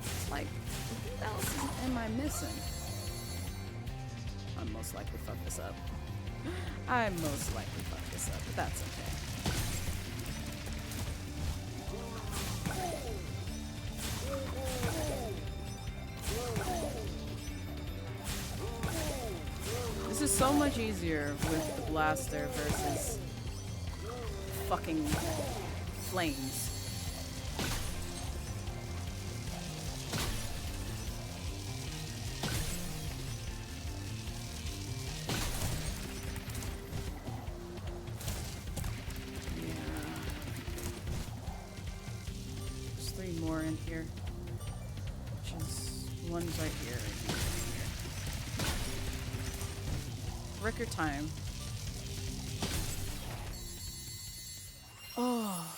It's like, what else am I missing? I'm most likely fuck this up. I most likely fuck this up, but that's okay. This is so much easier with the blaster versus fucking flames. Yeah. There's 3 more in here. Which is one's right here. Record time. Oh.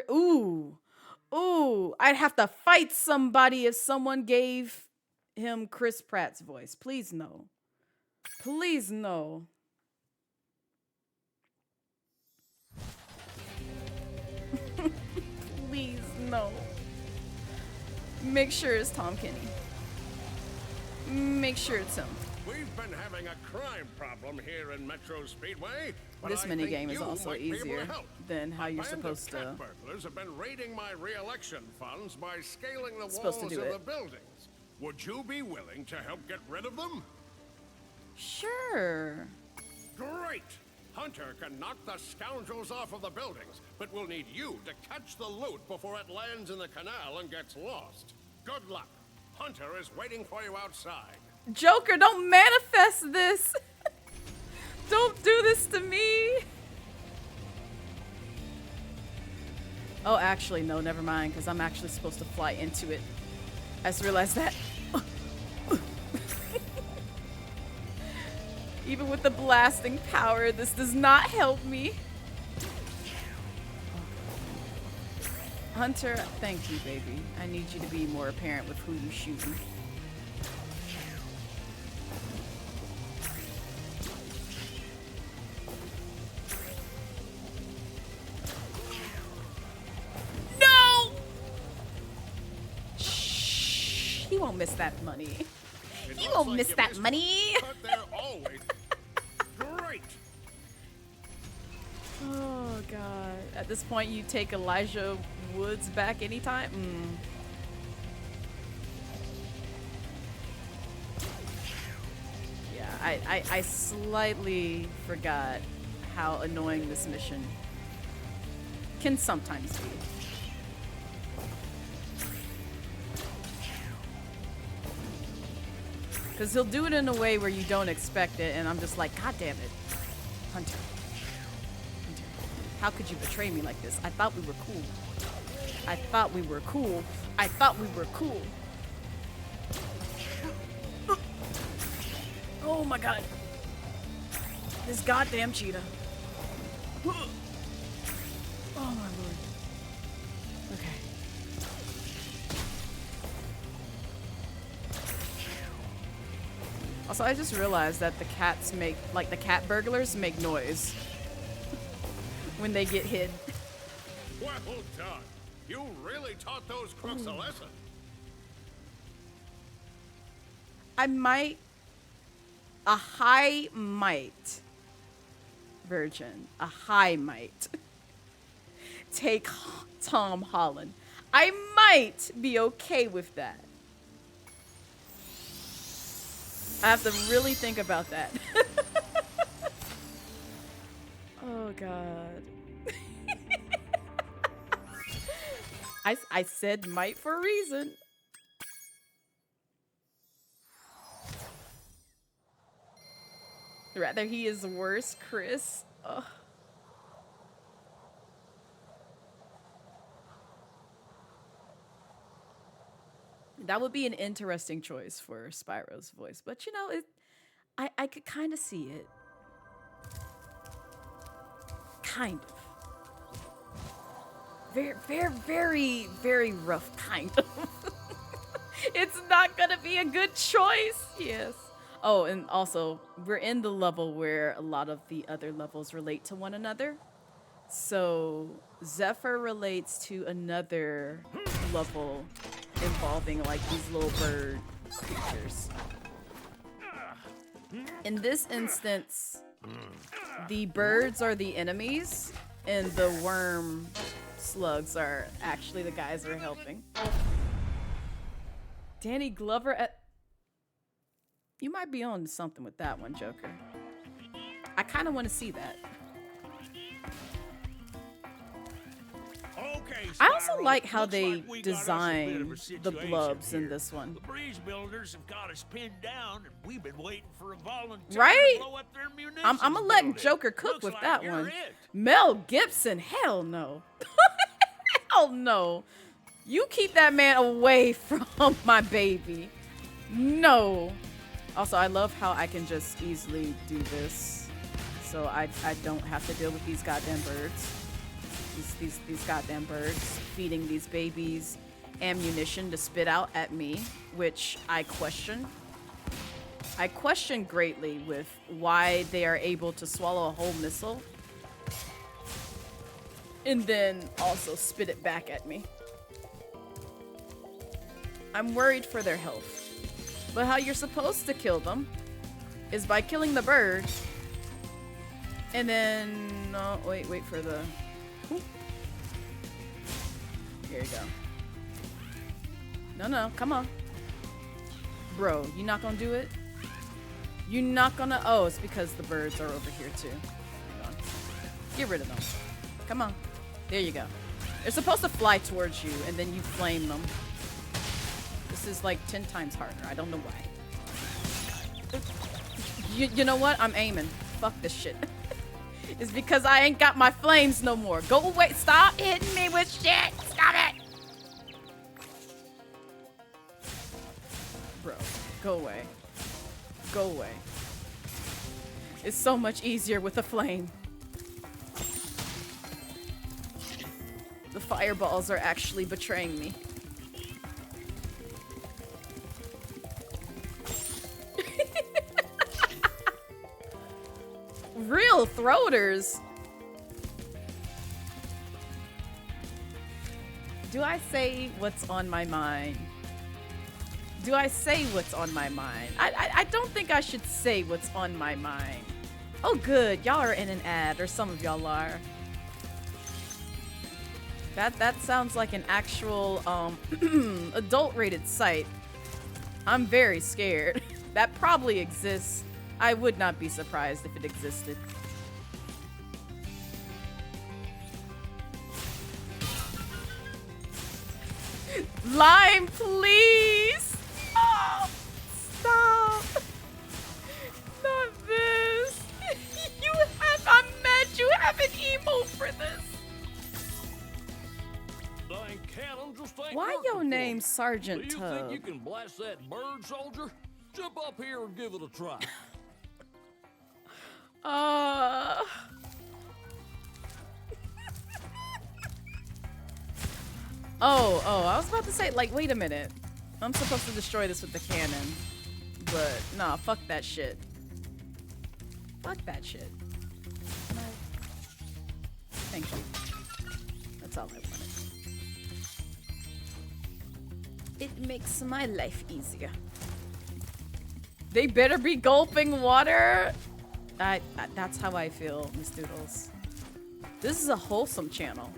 Ooh. Ooh. I'd have to fight somebody if someone gave him Chris Pratt's voice. Please no. Please no. Please no. Make sure it's Tom Kenny. Make sure it's him. We've been having a crime problem here in Metro Speedway. But This I mini think game is you also might be able to easier help. than how you're A band supposed of to. cat burglars have been raiding my re-election funds by scaling the Supposed to walls do of it. the buildings. Would you be willing to help get rid of them? Sure. Great! Hunter can knock the scoundrels off of the buildings, but we'll need you to catch the loot before it lands in the canal and gets lost. Good luck. Hunter is waiting for you outside. Joker, don't manifest this. Don't do this to me. Oh, actually, no, never mind, because I'm actually supposed to fly into it. I just realized that. Even with the blasting power, this does not help me. Hunter, thank you, baby. I need you to be more apparent with who you shooting. No! Shh. He won't miss that money. He won't miss that money. But they're always great. Oh god. At this point you take Elijah Woods back anytime? Yeah, I slightly forgot how annoying this mission can sometimes be. Because he'll do it in a way where you don't expect it, and I'm just like, God damn it. Hunter. Hunter. How could you betray me like this? I thought we were cool. I thought we were cool. I thought we were cool. Oh my god. This goddamn cheetah. Oh my lord. Okay. Also, I just realized that the cats make, like the cat burglars make noise when they get hit. Well done. You really taught those crooks a lesson. I might, a high might, virgin, a high might take Tom Holland. I might be okay with that. I have to really think about that. Oh god. I said might for a reason. Rather he is worse, Chris. Ugh. That would be an interesting choice for Spyro's voice, but you know, I could kind of see it. Kind of. Very rough, kind of. It's not gonna be a good choice. Yes. Oh, and also, we're in the level where a lot of the other levels relate to one another. So, Zephyr relates to another level involving like these little bird creatures. In this instance, the birds are the enemies and the worm slugs are actually the guys that are helping. Danny Glover at... You might be on something with that one, Joker. I kind of want to see that. Okay, I also Spyro, like how looks they like we got us a bit of design a the situation blubs in here. this one. The breeze builders have got us pinned down, and we've been waiting for a volunteer Right? to blow up their munitions I'm gonna let building. Joker cook Looks with like that you're one. it. Mel Gibson, hell no. Hell no. You keep that man away from my baby. No. Also, I love how I can just easily do this. So I don't have to deal with these goddamn birds. These goddamn birds feeding these babies ammunition to spit out at me, which I question. I question greatly with why they are able to swallow a whole missile and then also spit it back at me. I'm worried for their health. But how you're supposed to kill them is by killing the bird. And then... No, wait for the... Here you go. No, come on. Bro, you not gonna do it? You're not gonna... Oh, it's because the birds are over here too. Hang on. Get rid of them. Come on. There you go. They're supposed to fly towards you and then you flame them. This is like 10 times harder. I don't know why. You know what? I'm aiming. Fuck this shit. It's because I ain't got my flames no more. Go away. Stop hitting me with shit. Stop it. Bro, go away. Go away. It's so much easier with a flame. The fireballs are actually betraying me. Real throaters. Do I say what's on my mind? Do I say what's on my mind? I don't think I should say what's on my mind. Oh good, y'all are in an ad, or some of y'all are. That sounds like an actual adult rated site. I'm very scared. That probably exists. I would not be surprised if it existed. Lime, please! Oh, stop! Not this! I'm mad you have an emote for this! Why your name Sergeant Do you Tub? think you can blast that bird, soldier? Jump up here and give it a try. Oh, I was about to say, like, wait a minute. I'm supposed to destroy this with the cannon. But, nah, fuck that shit. Fuck that shit. Thank you. That's all I wanted. It makes my life easier. They better be gulping water. That's how I feel, Miss Doodles. This is a wholesome channel.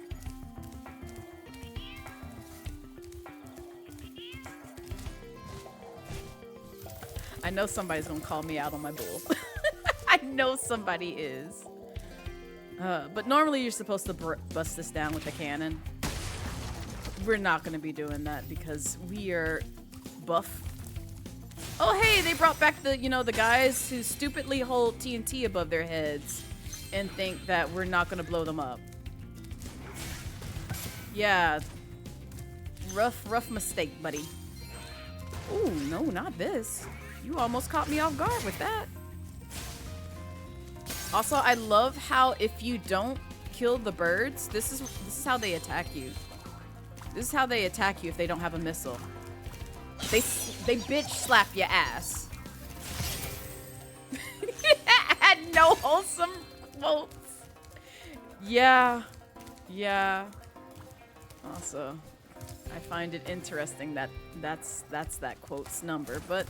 I know somebody's gonna call me out on my bull. I know somebody is. But normally you're supposed to bust this down with a cannon. We're not gonna be doing that because we are buff. Oh hey, they brought back the, you know, the guys who stupidly hold TNT above their heads and think that we're not gonna blow them up. Yeah. Rough mistake, buddy. Oh, no, not this. You almost caught me off guard with that. Also, I love how if you don't kill the birds, this is how they attack you. This is how they attack you if they don't have a missile. They bitch slap your ass. Had no wholesome quotes. Yeah. Also, I find it interesting that that's that quote's number, but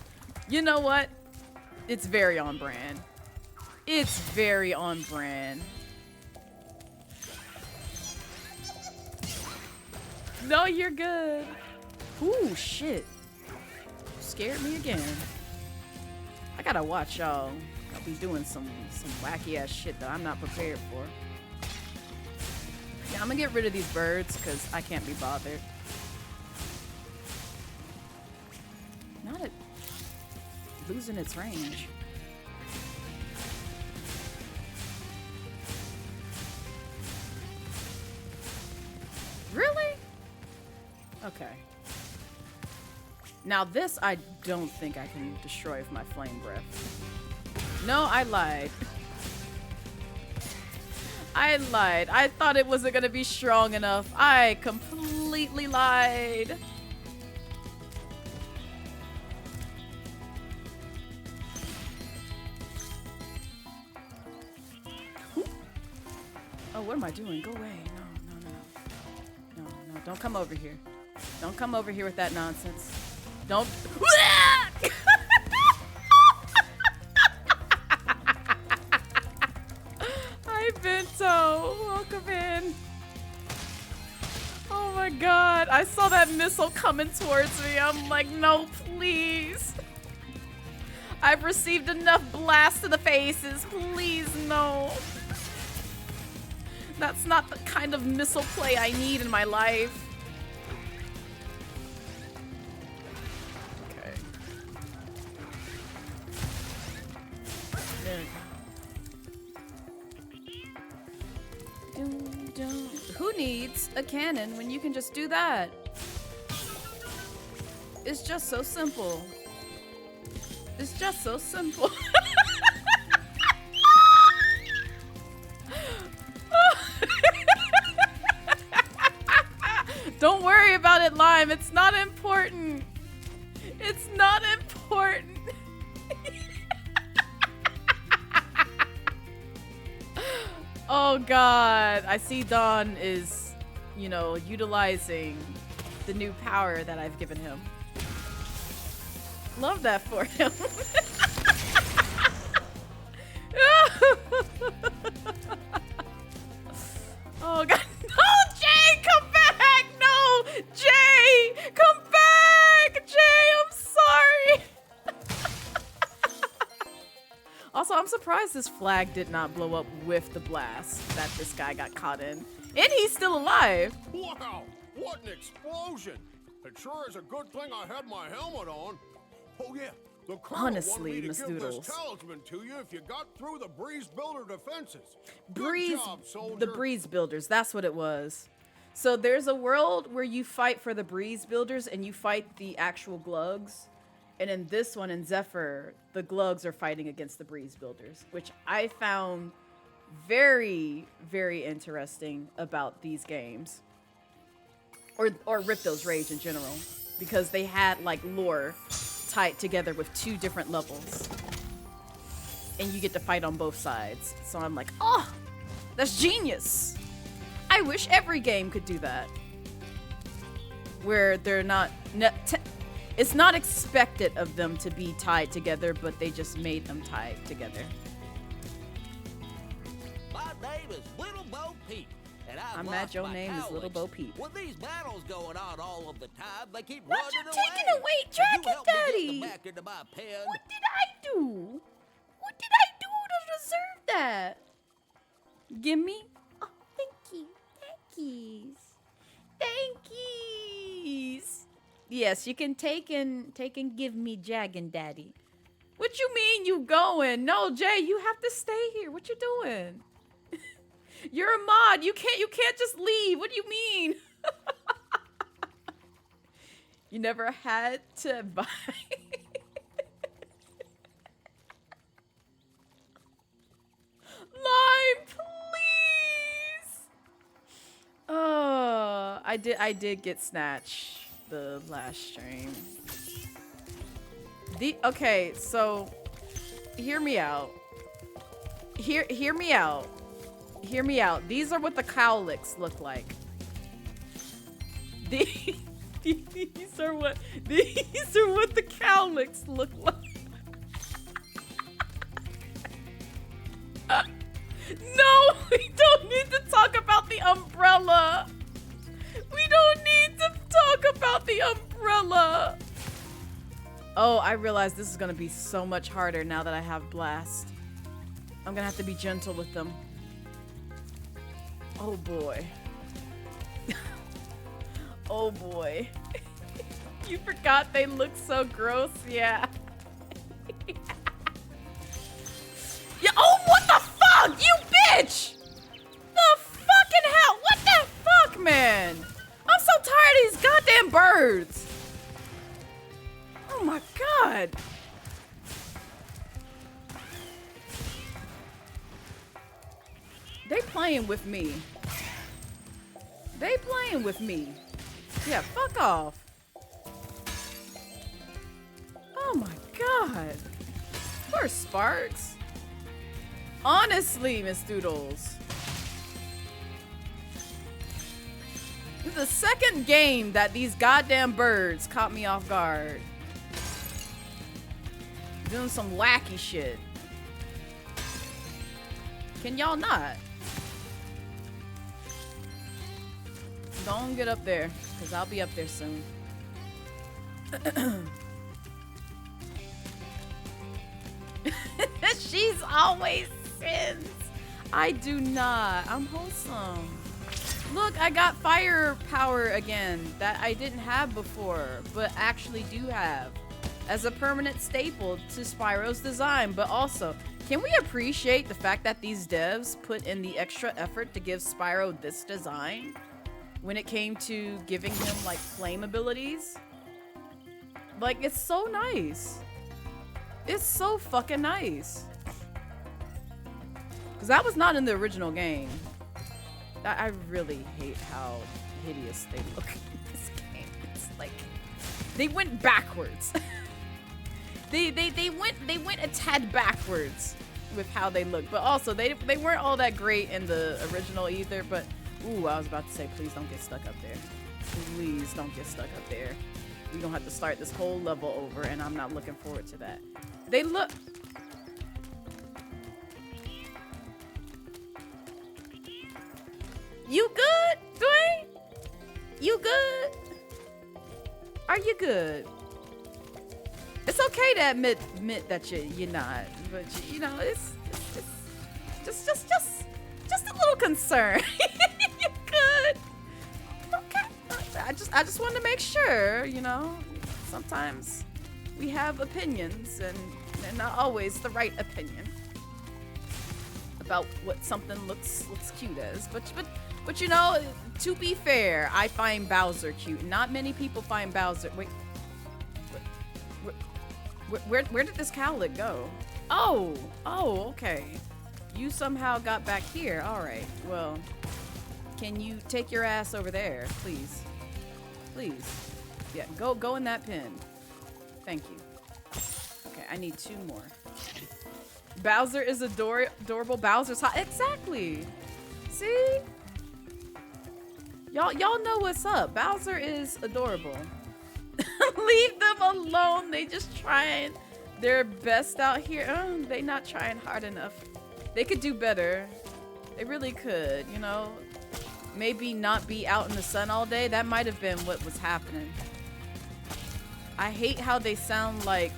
you know what? It's very on brand. It's very on brand. No, you're good. Ooh, shit. Scared me again. I gotta watch y'all. I'll be doing some wacky ass shit that I'm not prepared for. Yeah, I'm gonna get rid of these birds because I can't be bothered. Not at losing its range. Really? Okay. Now this I don't think I can destroy with my flame breath. No, I lied. I lied. I thought it wasn't gonna be strong enough. I completely lied. Oh, what am I doing? Go away. No, don't come over here. Don't come over here with that nonsense. Don't. Hi, Vento. Welcome in. Oh my god. I saw that missile coming towards me. I'm like, no, please. I've received enough blasts to the faces. Please, no. That's not the kind of missile play I need in my life. Okay. There we go. Who needs a cannon when you can just do that? It's just so simple. It's just so simple. Don't worry about it, Lime. It's not important. It's not important. Oh god. I see Don is, you know, utilizing the new power that I've given him. Love that for him. Oh god. No, Jay, come back! No! Jay! Come back! Jay, I'm sorry! Also, I'm surprised this flag did not blow up with the blast that this guy got caught in. And he's still alive! Wow! What an explosion! It sure is a good thing I had my helmet on. Oh yeah, the colonel Honestly, wanted me Miss to give Doodles. this talisman to you if you got through the Breeze Builder defenses. Breeze, Good job, soldier. the Breeze Builders, that's what it was. So there's a world where you fight for the Breeze Builders and you fight the actual Glugs. And in this one, in Zephyr, the Glugs are fighting against the Breeze Builders, which I found very, very interesting about these games. Or Ripto's Rage in general. Because they had, like, lore tied together with 2 different levels. And you get to fight on both sides. So I'm like, oh, that's genius. I wish every game could do that. Where they're not... It's not expected of them to be tied together, but they just made them tied together. My name is Little Bo Peep, and I'm mad your name is Little Bo Peep. With these battles going on all of the time, they keep What running you away. taking away, Dragon Daddy? Back into my pen. What did I do? What did I do to deserve that? Gimme? Oh, thank you. Thankies. Thankies. Yes, you can take and give me Dragon Daddy. What you mean you going? No, Jay, you have to stay here. What you doing? You're a mod. You can't just leave. What do you mean? You never had to buy. Lime, please. Oh, I did get snatched the last stream. Okay, so hear me out. Hear me out. Hear me out. These are what the cowlicks look like. These are what the cowlicks look like. No, we don't need to talk about the umbrella. We don't need to talk about the umbrella. Oh, I realize this is gonna be so much harder now that I have Blast. I'm gonna have to be gentle with them. Oh boy. Oh boy. You forgot they look so gross, yeah. Yeah, oh, what the fuck? You bitch! The fucking hell? What the fuck, man? I'm so tired of these goddamn birds. Oh my god. They playing with me. They playing with me. Yeah, fuck off. Oh my god. Poor Sparks. Honestly, Miss Doodles. This is the second game that these goddamn birds caught me off guard. doing some wacky shit. Can y'all not? Don't get up there, because I'll be up there soon. She's always sins. I do not. I'm wholesome. Look, I got fire power again that I didn't have before, but actually do have as a permanent staple to Spyro's design. But also, can we appreciate the fact that these devs put in the extra effort to give Spyro this design when it came to giving him like flame abilities? Like, it's so nice. It's so fucking nice. Because that was not in the original game. I really hate how hideous they look in this game. It's like they went backwards. they went a tad backwards with how they look. But also they weren't all that great in the original either. But ooh, I was about to say, please don't get stuck up there. Please don't get stuck up there. We don't have to start this whole level over, and I'm not looking forward to that. They look. You good, Dwayne? You good? Are you good? It's okay to admit that you're not, but you know it's just a little concern. You good? Okay. I just wanted to make sure, you know. Sometimes we have opinions, and they're not always the right opinion about what something looks cute as. But you know, to be fair, I find Bowser cute. Not many people find Bowser. Wait, where did this cowlick go? Oh, okay. You somehow got back here. All right. Well, can you take your ass over there, please? Please. Yeah, go in that pin. Thank you. Okay, I need 2 more. Bowser is adorable. Bowser's hot. Exactly. See? Y'all know what's up. Bowser is adorable. Leave them alone. They just trying their best out here. They not trying hard enough. They could do better. They really could, you know. Maybe not be out in the sun all day. That might have been what was happening. I hate how they sound like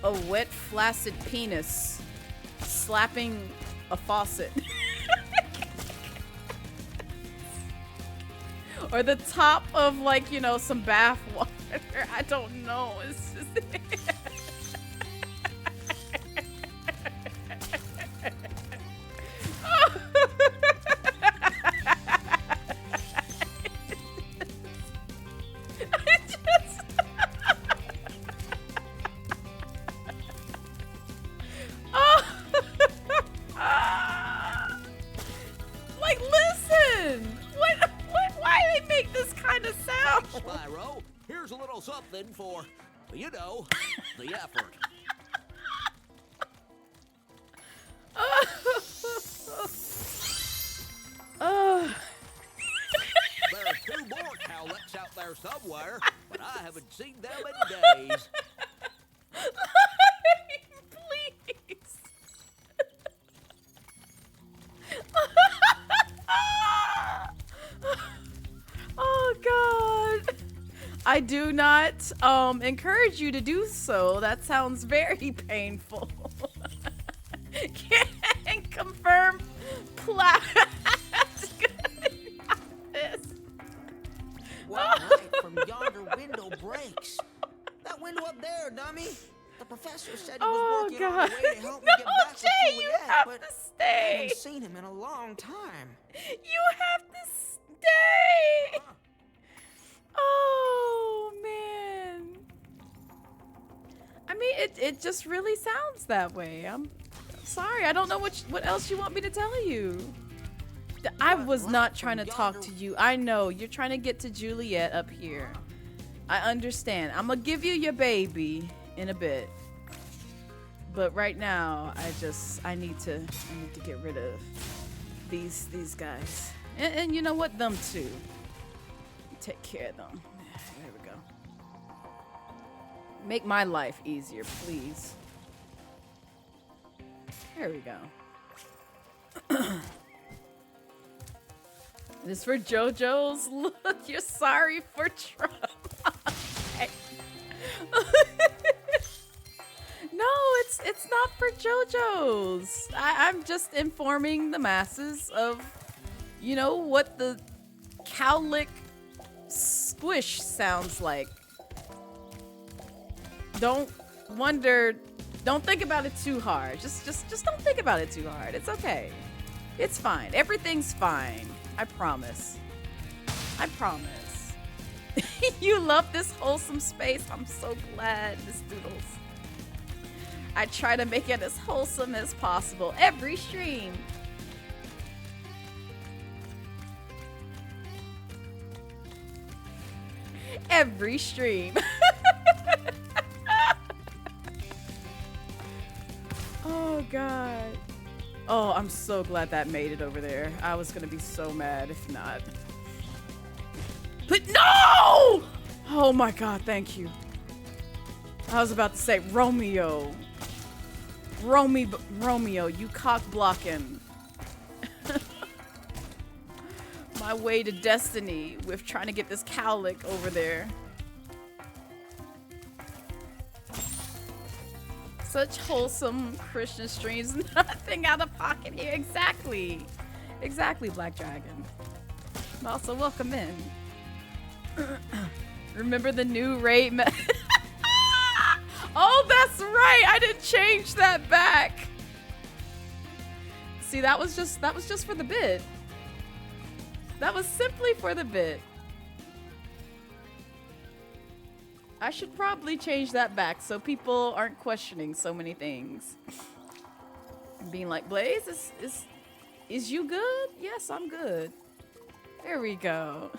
a wet, flaccid penis slapping a faucet. Or the top of, like, you know, some bath water. I don't know. It's just... Like, listen! Why do they make this kind of sound? Spyro, here's a little something for, you know, the effort. There are 2 more cowlicks out there somewhere, but I haven't seen them in days. Please. Oh God. I do not encourage you to do so. That sounds very painful. Can't confirm What light from yonder window breaks? That window up there, dummy. The professor said he was working on a way to help me get back to Jay, Juliet, you have but to stay. I haven't seen him in a long time. You have to stay. Oh man. I mean, it just really sounds that way. I'm sorry. I don't know what else you want me to tell you. I was not trying to talk to you. I know you're trying to get to Juliet up here. I understand. I'm gonna give you your baby in a bit. But right now, I need to get rid of these guys. And you know what? Them too. Take care of them. There we go. Make my life easier, please. There we go. This for JoJo's. Look, you're sorry for Trump. Okay. No, it's not for JoJo's. I'm just informing the masses of, you know, what the cowlick squish sounds like. Don't think about it too hard. Just don't think about it too hard. It's okay. It's fine. Everything's fine. I promise. I promise. You love this wholesome space. I'm so glad, Miss Doodles. I try to make it as wholesome as possible every stream. Every stream. Oh god. Oh, I'm so glad that made it over there. I was gonna be so mad if not. But no! Oh my god, thank you. I was about to say Romeo. Romeo, you cock blocking. My way to destiny with trying to get this cowlick over there. Such wholesome Christian streams, nothing out of pocket here. Exactly. Exactly, Black Dragon. Also, welcome in. Remember the new raid method? Oh, that's right. I didn't change that back. See, that was just for the bit. That was simply for the bit. I should probably change that back so people aren't questioning so many things. Being like, Blaze, is you good? Yes, I'm good. There we go.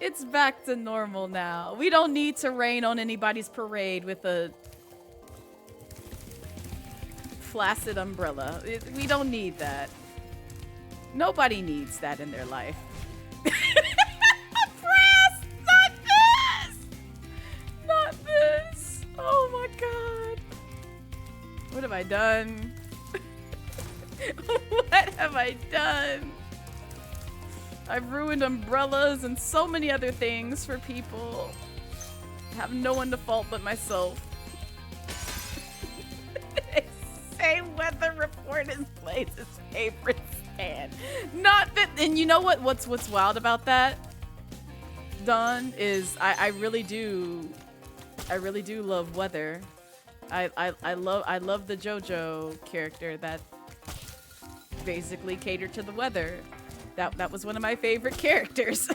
It's back to normal now. We don't need to rain on anybody's parade with a flaccid umbrella. We don't need that. Nobody needs that in their life. Press! Not this! Not this! Oh my god. What have I done? What have I done? I've ruined umbrellas and so many other things for people. I have no one to fault but myself. Same weather report is Blaze's favorite stand. Not that, and you know what's wild about that, Dawn, is I really do love weather. I love the JoJo character that basically catered to the weather. That was one of my favorite characters.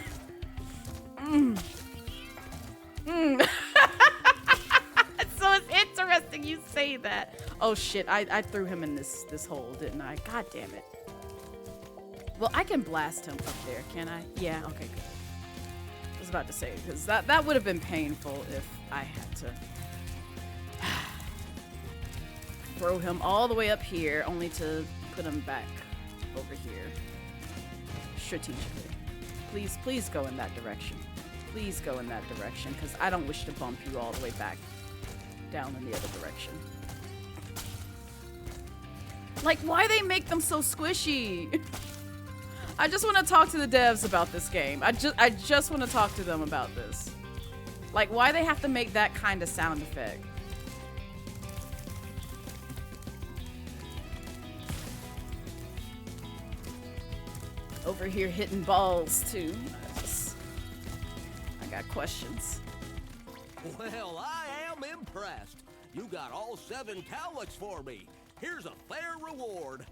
So it's interesting you say that. Oh shit, I threw him in this hole, didn't I? God damn it. Well, I can blast him up there, can I? Yeah, okay, good. I was about to say, because that would have been painful if I had to throw him all the way up here, only to put him back over here. Strategically. Please go in that direction. Please go in that direction, because I don't wish to bump you all the way back down in the other direction. Like, why they make them so squishy? I just want to talk to the devs about this game. I just want to talk to them about this. Like, why they have to make that kind of sound effect? Over here hitting balls too. I got questions. Well, I am impressed. You got all 7 cowlicks for me. Here's a fair reward.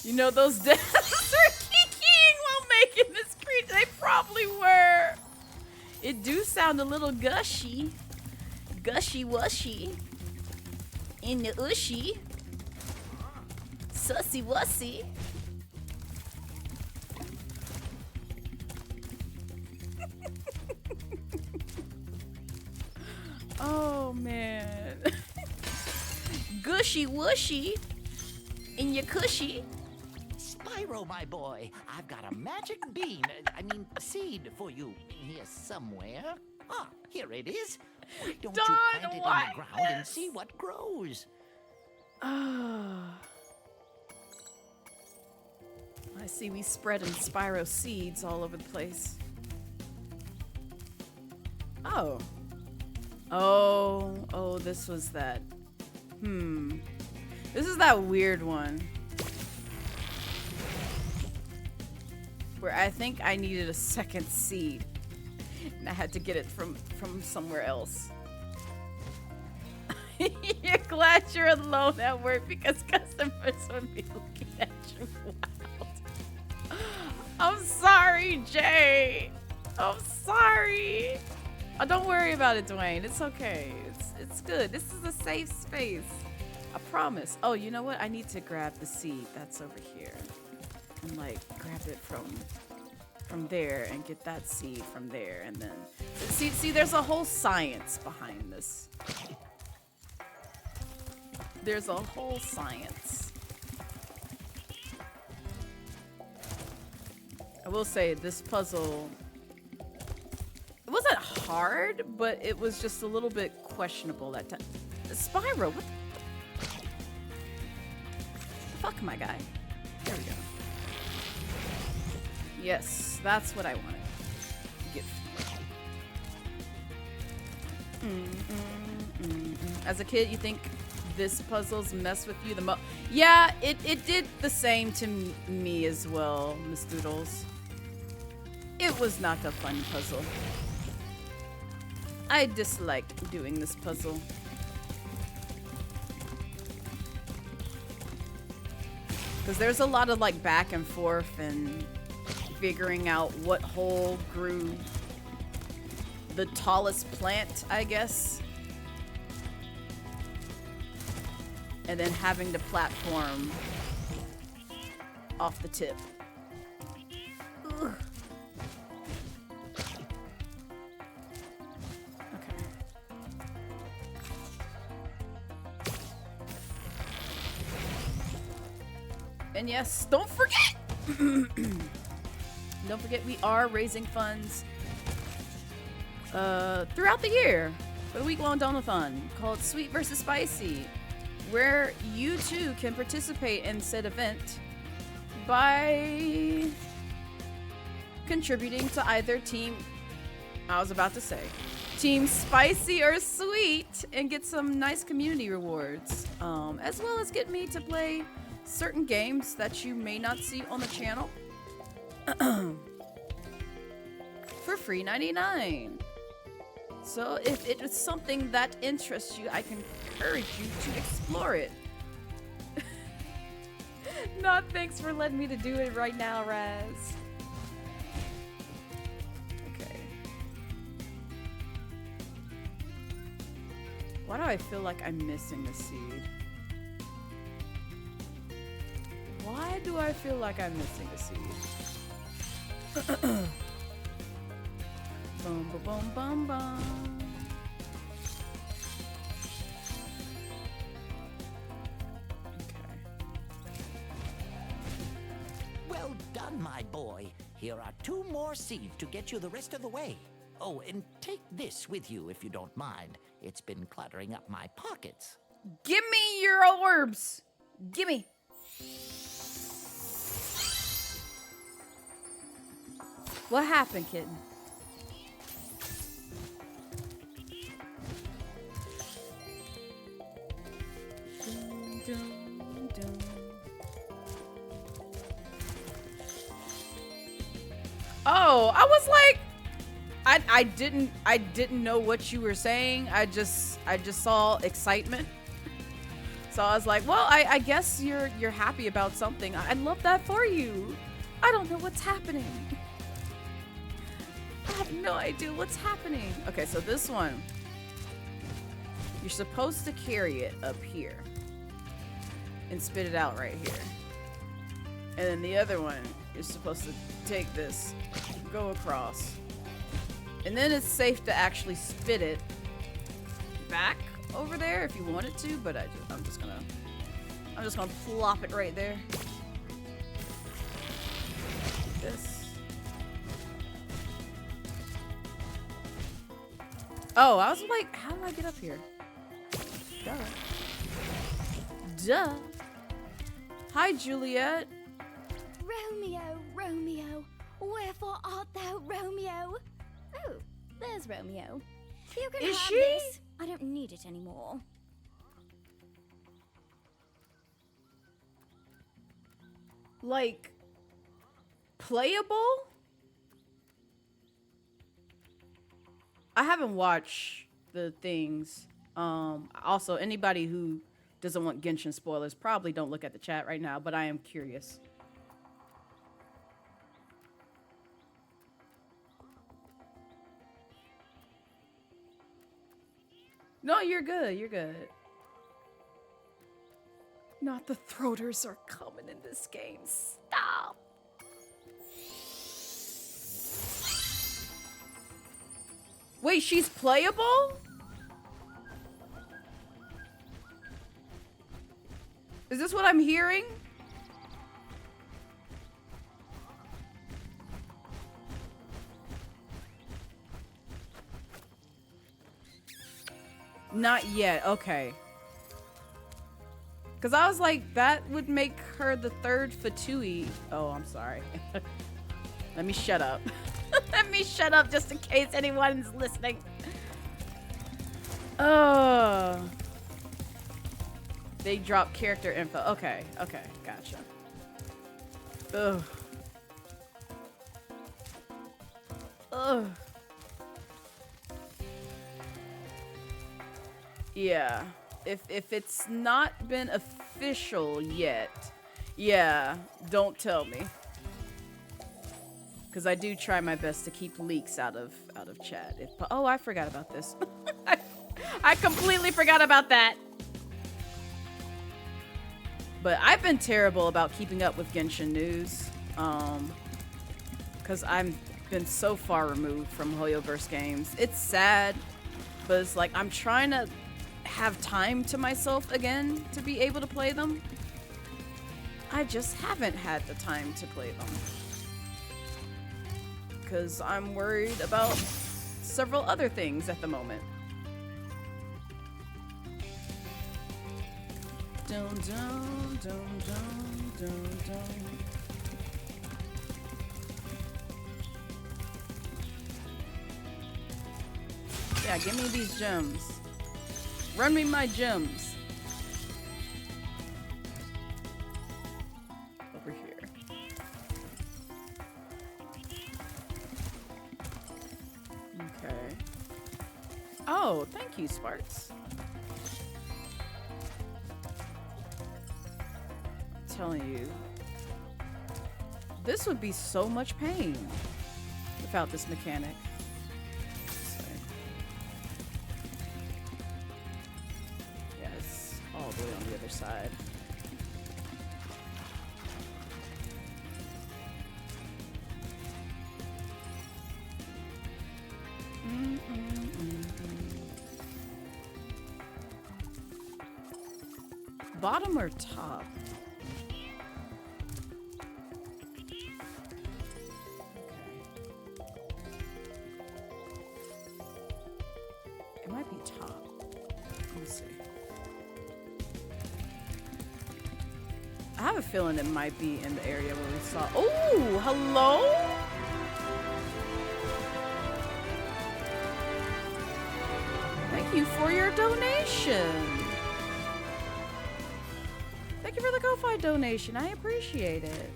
You know those devs are kikiing while making this creature. They probably were. It do sound a little gushy. Gushy wushy. In the ushy. Sussy wussy. Oh man. Gushy wushy. In your cushy. Spyro, my boy, I've got a magic bean, seed for you here somewhere. Ah, here it is. Why don't Dawn, you plant it why in the ground and see what grows? I see we spreading Spyro seeds all over the place. Oh. Oh, this was that. This is that weird one. Where I think I needed a second seed. And I had to get it from somewhere else. You're glad you're alone at work because customers would be looking at you wild. I'm sorry, Jay. I'm sorry. Oh, don't worry about it, Dwayne. It's okay. It's good. This is a safe space. I promise. Oh, you know what? I need to grab the seed that's over here. And like grab it from there and get that seed from there and then see there's a whole science behind this. There's a whole science. I will say this puzzle, it wasn't hard, but it was just a little bit questionable that time. Spyro, what the fuck, my guy? There we go. Yes, that's what I wanted. Get. As a kid, you think this puzzles mess with you the most? Yeah, it did the same to me as well, Miss Doodles. It was not a fun puzzle. I disliked doing this puzzle. Because there's a lot of like back and forth and figuring out what hole grew the tallest plant, I guess. And then having to platform off the tip. Ugh. Okay. And yes, don't forget! Don't forget we are raising funds throughout the year for the week-long donathon called Sweet vs. Spicy, where you too can participate in said event by contributing to either team, I was about to say, Team Spicy or Sweet, and get some nice community rewards, as well as get me to play certain games that you may not see on the channel for free 99. So if it is something that interests you, I can encourage you to explore it. Not thanks for letting me to do it right now, Raz. Okay. Why do I feel like I'm missing a seed? Why do I feel like I'm missing a seed? Bum ba bum bum bum. Okay. Well done, my boy. Here are 2 more seeds to get you the rest of the way. Oh, and take this with you if you don't mind. It's been cluttering up my pockets. Give me your orbs! Gimme! What happened, kitten? Dun, dun, dun. Oh, I was like, I didn't know what you were saying. I just saw excitement. So I was like, well, I guess you're happy about something. I love that for you. I don't know what's happening. I have no idea what's happening. Okay, so this one, you're supposed to carry it up here and spit it out right here. And then the other one, you're supposed to take this, go across. And then it's safe to actually spit it back over there if you wanted to, but I'm just gonna plop it right there. Like this. Oh, I was like, how do I get up here? Duh. Duh. Hi, Juliet. Romeo, Romeo, wherefore art thou, Romeo? Oh, there's Romeo. You can Is have she? this. I don't need it anymore. Like, playable? I haven't watched the things. Also, anybody who doesn't want Genshin spoilers probably don't look at the chat right now, but I am curious. No, you're good. You're good. Not the throaters are coming in this game. Stop. Wait, she's playable? Is this what I'm hearing? Not yet. Okay. Because I was like, that would make her the third Fatui. Oh, I'm sorry. Let me shut up. Let me shut up just in case anyone's listening. Oh. They drop character info. Okay, okay, gotcha. Ugh. Ugh. Yeah. If it's not been official yet, yeah, don't tell me. Because I do try my best to keep leaks out of chat. Oh, I forgot about this. I completely forgot about that. But I've been terrible about keeping up with Genshin news. Because I've been so far removed from Hoyoverse games. It's sad, but it's like I'm trying to have time to myself again to be able to play them. I just haven't had the time to play them. Because I'm worried about several other things at the moment. Dun, dun, dun, dun, dun, dun. Yeah, give me these gems. Run me my gems. Over here. Okay. Oh, thank you, Sparks. Telling you, this would be so much pain without this mechanic. Yes, all the way on the other side. Bottom or top? It might be top. Let me see. I have a feeling it might be in the area where we saw. Oh, hello? Thank you for your donation. Thank you for the Ko-Fi donation. I appreciate it.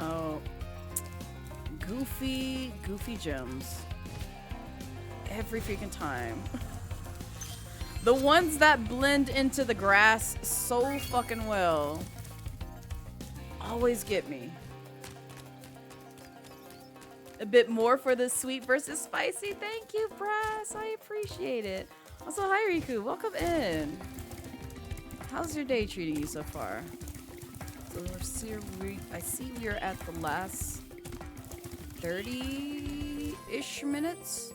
Oh. Goofy gems. Every freaking time. The ones that blend into the grass so fucking well always get me. A bit more for the sweet versus spicy. Thank you, Brass. I appreciate it. Also, hi, Riku. Welcome in. How's your day treating you so far? So I see we're at the last 30-ish minutes.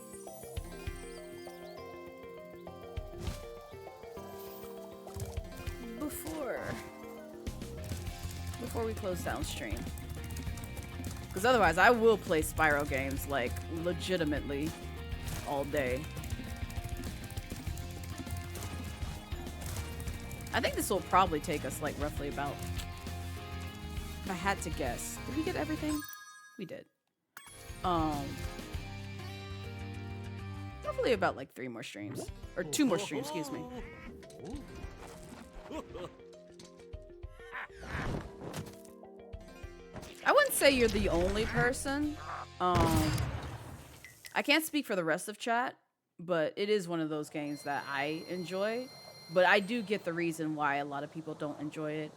Before we close down stream. Because otherwise, I will play Spyro games, like, legitimately all day. I think this will probably take us, like, roughly about... If I had to guess. Did we get everything? We did. Roughly about, like, 3 more streams. Or 2 more streams, excuse me. I wouldn't say you're the only person. I can't speak for the rest of chat, but it is one of those games that I enjoy. But I do get the reason why a lot of people don't enjoy it.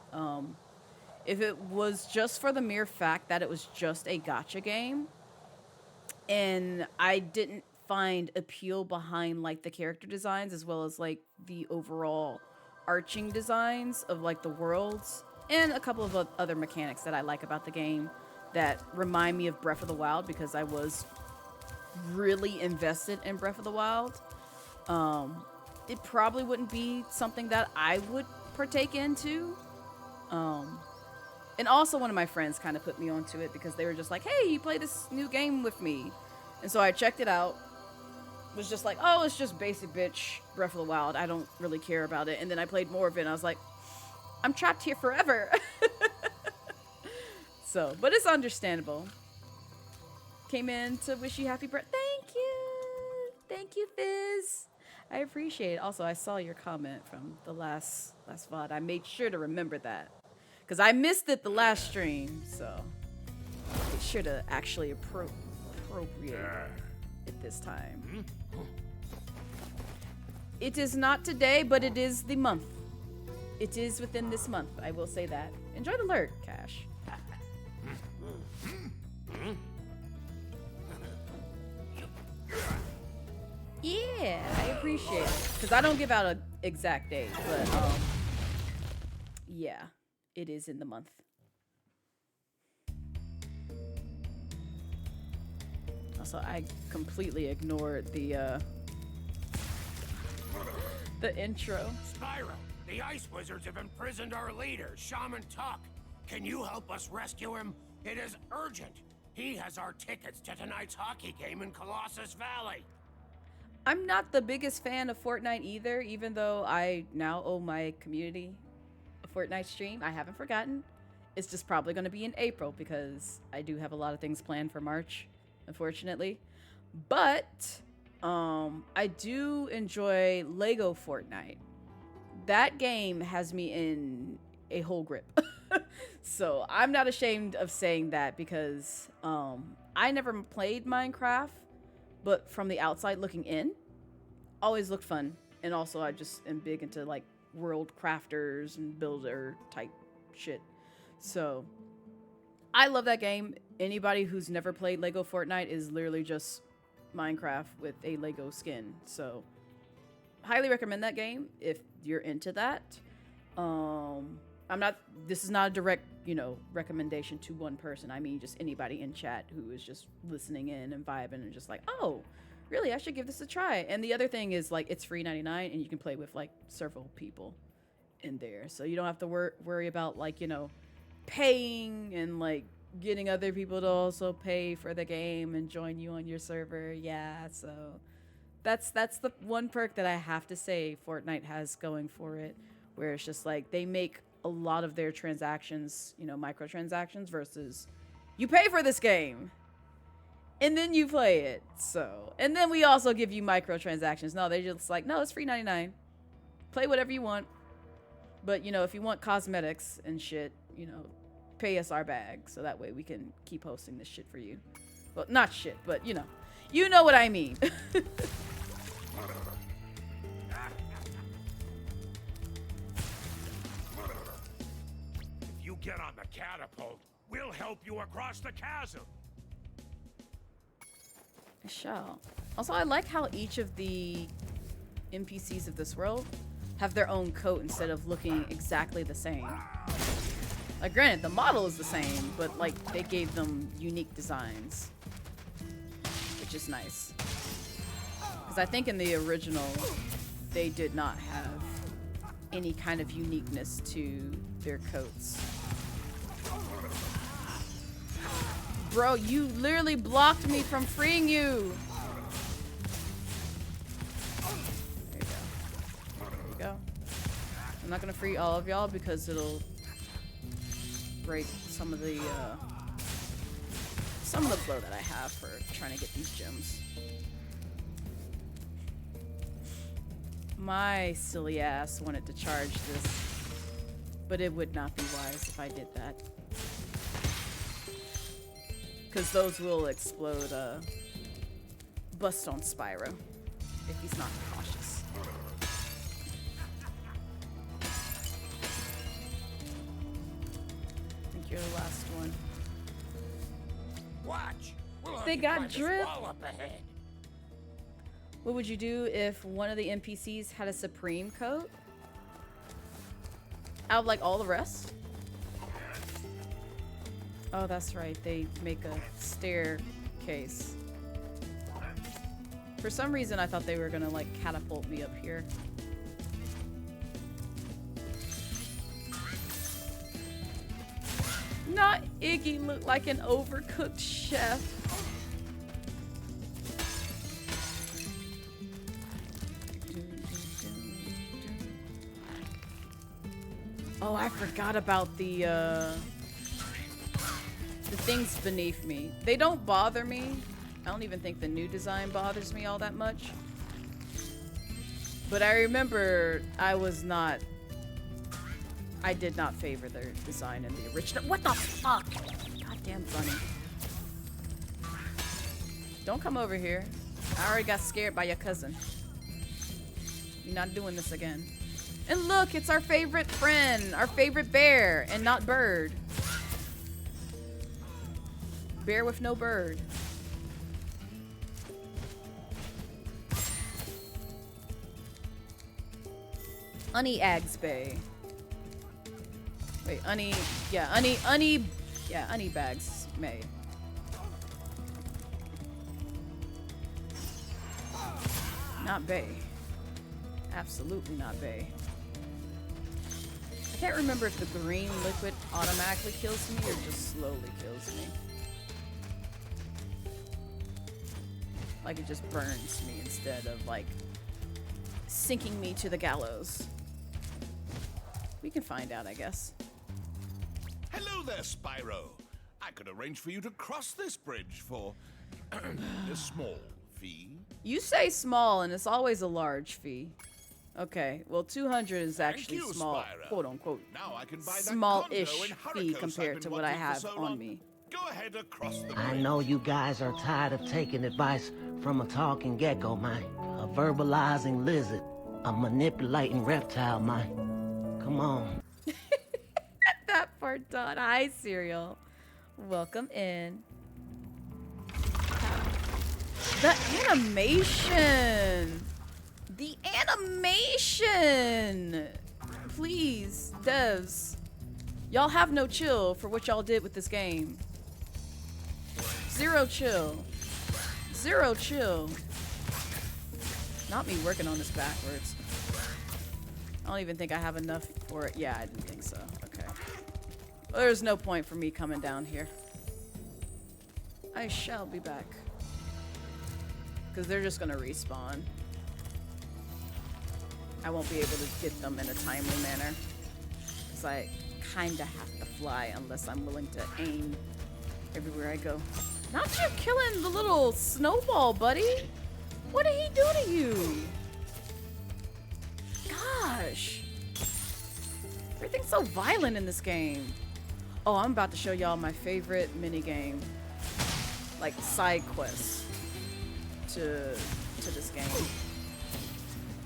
If it was just for the mere fact that it was just a gacha game, and I didn't find appeal behind like the character designs as well as like the overall arching designs of like the worlds and a couple of other mechanics that I like about the game that remind me of Breath of the Wild, because I was really invested in Breath of the Wild. It probably wouldn't be something that I would partake into. And also one of my friends kind of put me onto it because they were just like, hey, you play this new game with me. And so I checked it out. Was just like, oh, it's just basic bitch Breath of the Wild. I don't really care about it. And then I played more of it and I was like, I'm trapped here forever. So, but it's understandable. Came in to wish you happy birthday. Thank you. Thank you, Fizz. I appreciate it. Also, I saw your comment from the last VOD. I made sure to remember that. Because I missed it the last stream. So, make sure to actually appropriate it this time. It is not today, but it is the month. It is within this month. I will say that. Enjoy the lurk, Cash. Yeah, I appreciate it. Because I don't give out an exact date, but yeah, it is in the month. Also, I completely ignored the intro. Spyro, the Ice Wizards have imprisoned our leader, Shaman Tuck. Can you help us rescue him? It is urgent. He has our tickets to tonight's hockey game in Colossus Valley. I'm not the biggest fan of Fortnite either, even though I now owe my community a Fortnite stream. I haven't forgotten. It's just probably going to be in April because I do have a lot of things planned for March, unfortunately. But I do enjoy Lego Fortnite. That game has me in a whole grip. So I'm not ashamed of saying that because I never played Minecraft, but from the outside looking in, always looked fun. And also I just am big into like world crafters and builder type shit. So I love that game. Anybody who's never played Lego Fortnite is literally just Minecraft with a Lego skin. So highly recommend that game if you're into that. This is not a direct, recommendation to one person. I mean, just anybody in chat who is just listening in and vibing and just like, oh, really? I should give this a try. And the other thing is like, it's free 99 and you can play with like several people in there. So you don't have to worry about like, paying and like getting other people to also pay for the game and join you on your server. Yeah. So that's the one perk that I have to say Fortnite has going for it, where it's just like they make a lot of their transactions, microtransactions versus you pay for this game and then you play it. So, and then we also give you microtransactions. No, they just like, no, it's free 99. Play whatever you want. But, if you want cosmetics and shit, pay us our bag so that way we can keep hosting this shit for you. Well, not shit, but you know what I mean. If you get on the catapult, we'll help you across the chasm. I shall. Also, I like how each of the NPCs of this world have their own coat instead of looking exactly the same. Like, granted, the model is the same, but like they gave them unique designs, which is nice. Because I think in the original, they did not have any kind of uniqueness to their coats. Bro, you literally blocked me from freeing you. There you go. I'm not gonna free all of y'all because it'll break some of the flow that I have for trying to get these gems. My silly ass wanted to charge this, but it would not be wise if I did that. Because those will explode, bust on Spyro if he's not cautious. I think you're the last one. Watch. They got drip. What would you do if one of the NPCs had a supreme coat? Out of like all the rest? Oh, that's right. They make a staircase. For some reason, I thought they were gonna like catapult me up here. Not Iggy look like an overcooked chef. Oh, I forgot about the things beneath me. They don't bother me. I don't even think the new design bothers me all that much. But I remember I did not favor their design in the original. What the fuck? Goddamn bunny. Don't come over here. I already got scared by your cousin. You're not doing this again. And look, it's our favorite friend, our favorite bear, and not bird. Bear with no bird. Unny Agsbay. Wait, Unny, yeah, Unny Bags May. Not Bay. Absolutely not Bay. I can't remember if the green liquid automatically kills me or just slowly kills me. Like it just burns me instead of like sinking me to the gallows. We can find out, I guess. Hello there, Spyro. I could arrange for you to cross this bridge for a small fee. You say small, and it's always a large fee. Okay, well, 200 is actually small, quote unquote, Now I can buy that small-ish condo in fee Hurricos compared I've to been what I wanting for have so on long. me. Go ahead across the I bridge. know you guys are tired of taking advice from a talking gecko, man. A verbalizing lizard. A manipulating reptile, man. Come on. That part done. Hi, Cereal. Welcome in. The animation! The animation! Please, devs. Y'all have no chill for what y'all did with this game. Zero chill. Zero chill. Not me working on this backwards. I don't even think I have enough for it. Yeah, I didn't think so. Okay. Well, there's no point for me coming down here. I shall be back. Because they're just going to respawn. I won't be able to get them in a timely manner. Because I kind of have to fly unless I'm willing to aim everywhere I go. Not you killing the little snowball, buddy. What did he do to you? Gosh. Everything's so violent in this game. Oh, I'm about to show y'all my favorite minigame. Like side quests to this game.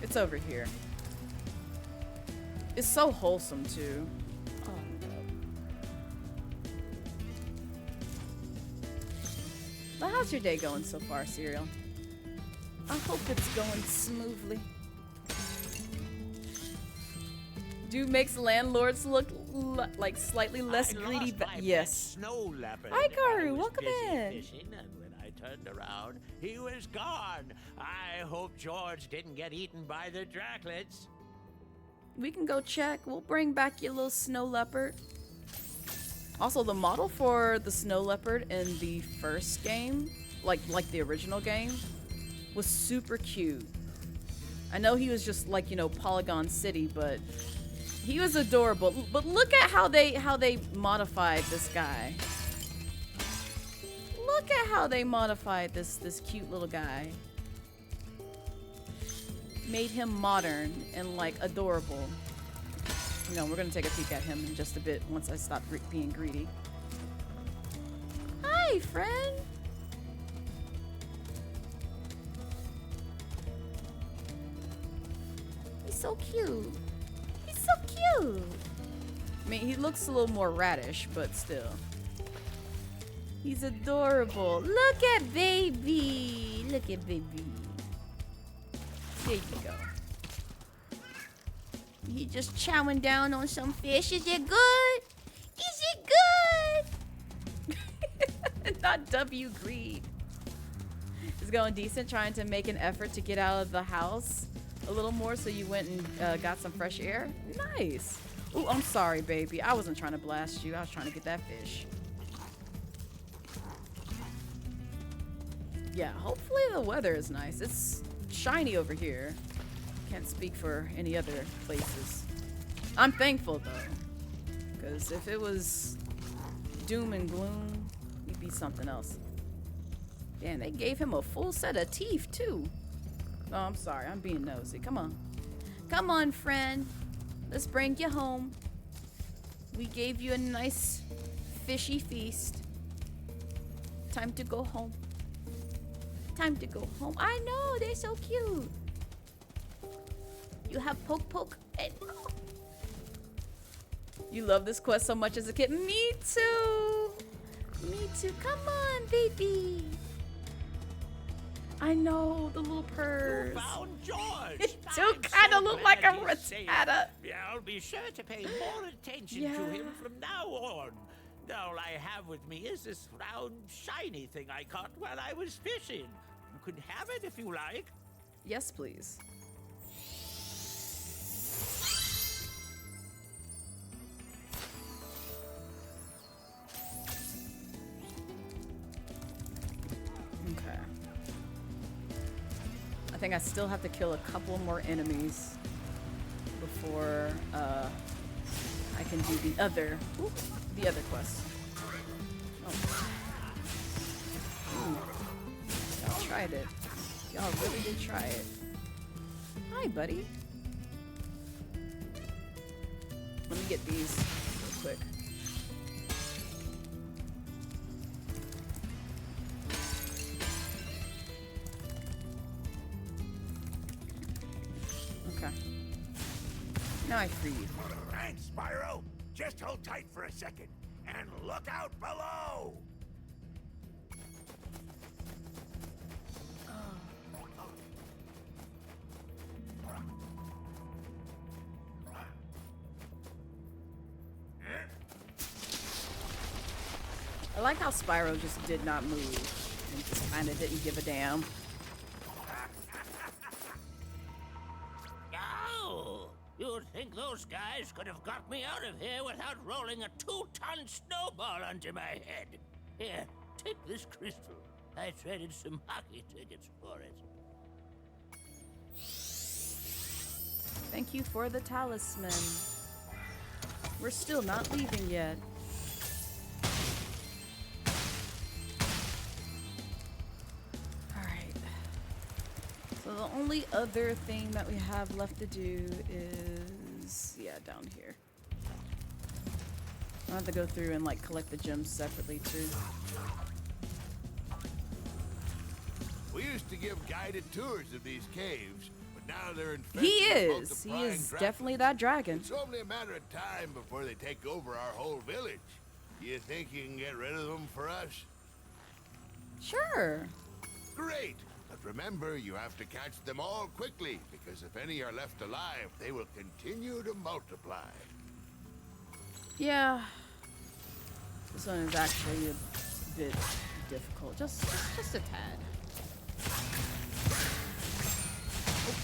It's over here. It's so wholesome too. Oh no. Well, how's your day going so far, Cereal? I hope it's going smoothly. Dude makes landlords look like slightly less greedy. Yes. Snow leopard. Hi, I Karu. was Welcome busy in. Fishing, and when I turned around, he was gone. I hope George didn't get eaten by the draclets. We can go check. We'll bring back your little snow leopard. Also, the model for the snow leopard in the first game, like the original game, was super cute. I know he was just like, you know, Polygon City, but he was adorable. But look at how they modified this guy. Look at how they modified this cute little guy. Made him modern and like adorable. No, we're gonna take a peek at him in just a bit once I stop being greedy. Hi, friend. He's so cute. He's so cute. I mean, he looks a little more radish, but still. He's adorable. Look at baby. Look at baby. There you go. He just chowing down on some fish. Is it good? Is it good? Not W greed. It's going decent, trying to make an effort to get out of the house a little more, so you went and got some fresh air. Nice. Ooh, I'm sorry, baby. I wasn't trying to blast you. I was trying to get that fish. Yeah, hopefully the weather is nice. It's shiny over here. Can't speak for any other places. I'm thankful though, because if it was doom and gloom, it'd be something else. Yeah, and they gave him a full set of teeth too. Oh, I'm sorry, I'm being nosy. Come on. Come on, friend. Let's bring you home. We gave you a nice fishy feast. Time to go home. Time to go home. I know, they're so cute. You have poke poke. You love this quest so much as a kid. Me too. Me too. Come on, baby. I know, the little purrs. You found George. It do kind of look like a Rattata. I'll be sure to pay more attention to him from now on. All I have with me is this round, shiny thing I caught while I was fishing. You can have it if you like. Yes, please. Okay. I think I still have to kill a couple more enemies before I can do the other quest. Oh. Y'all tried it. Y'all really did try it. Hi, buddy. Let me get these real quick. Okay. Now I free you. Thanks, Spyro. Just hold tight for a second, and look out below! I like how Spyro just did not move and just kind of didn't give a damn. Oh, you'd think those guys could have got me out of here without rolling a 2-ton snowball onto my head. Here, take this crystal. I traded some hockey tickets for it. Thank you for the talisman. We're still not leaving yet. Alright. So the only other thing that we have left to do is, yeah, down here. I'll have to go through and like collect the gems separately too. We used to give guided tours of these caves, but now they're infested. He is definitely that dragon. It's only a matter of time before they take over our whole village. You think you can get rid of them for us? Sure. Great. But remember, you have to catch them all quickly, because if any are left alive, they will continue to multiply. Yeah. This one is actually a bit difficult. Just a tad. Oh,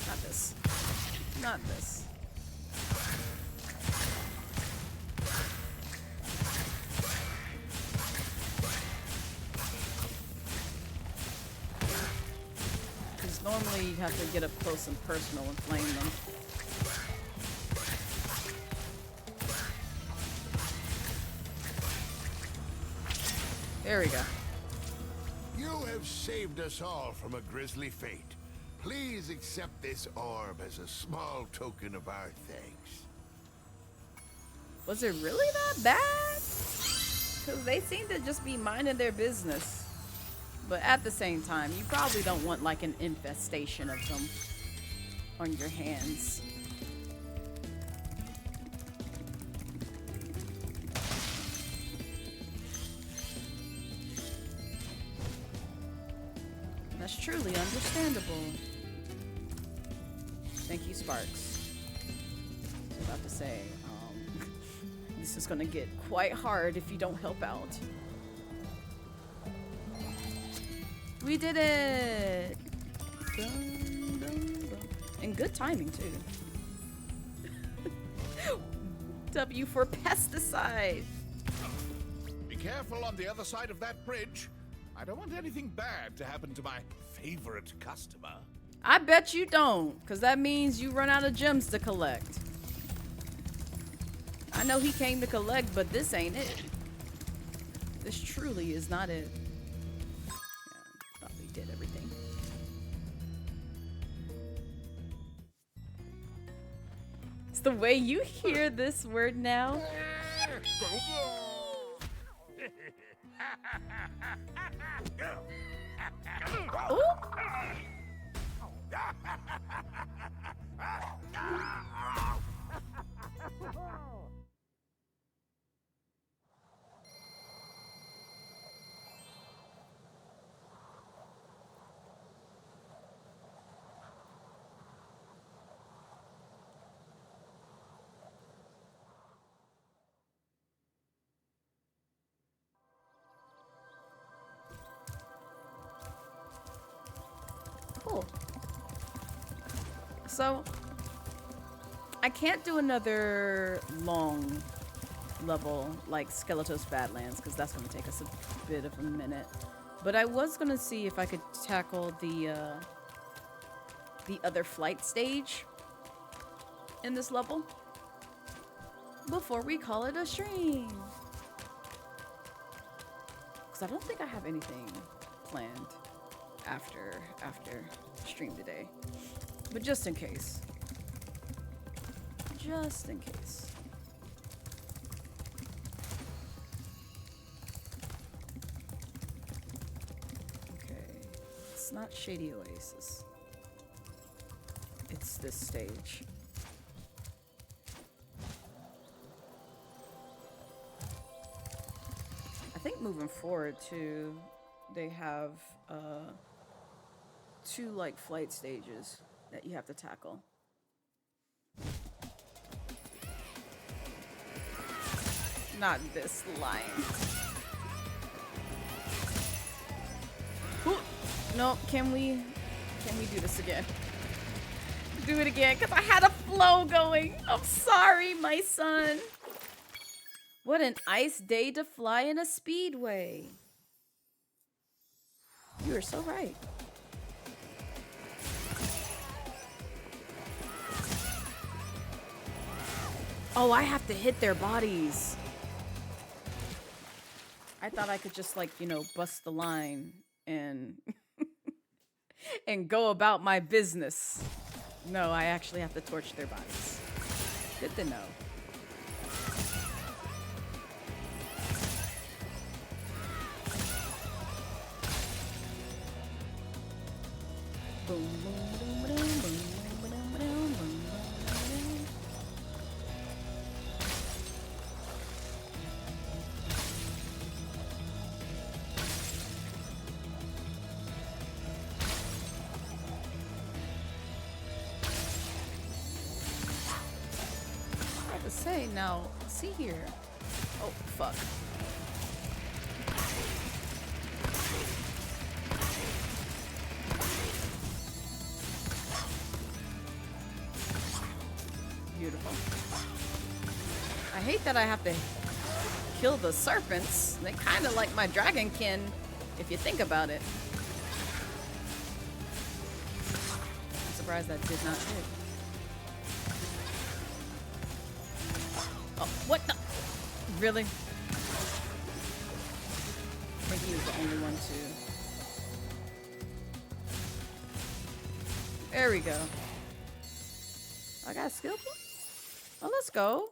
not this. Not this. you'd have to get up close and personal and flame them. There we go. You have saved us all from a grisly fate. Please accept this orb as a small token of our thanks. Was it really that bad? Because they seem to just be minding their business. But at the same time, you probably don't want like an infestation of them on your hands. That's truly understandable. Thank you, Sparks. I was about to say, this is gonna get quite hard if you don't help out. We did it! Dun, dun, dun. And good timing, too. W for pesticide. Be careful on the other side of that bridge. I don't want anything bad to happen to my favorite customer. I bet you don't, because that means you run out of gems to collect. I know he came to collect, but this ain't it. This truly is not it. Yeah, thought we did everything. It's the way you hear this word now. Ooh. Cool. So, I can't do another long level like Skeletos Badlands because that's going to take us a bit of a minute. But I was going to see if I could tackle the other flight stage in this level before we call it a stream. Because I don't think I have anything planned after stream today. But just in case. Just in case. Okay. It's not Shady Oasis. It's this stage. I think moving forward too, they have two like flight stages that you have to tackle. Not this line. Ooh. No, can we do this again? Do it again, because I had a flow going. I'm sorry, my son. What an ice day to fly in a speedway. You are so right. Oh, I have to hit their bodies. I thought I could just, like, you know, bust the line and and go about my business. No, I actually have to torch their bodies. Good to know. Boom, boom, boom, boom, boom, boom, boom, boom, boom. I have to say, now, see here. Oh, fuck. Beautiful. I hate that I have to kill the serpents. They kind of like my dragonkin, if you think about it. surprised that did not hit. Oh, what the? Really? I think he was the only one too. There we go. I got a skill point? Oh, let's go.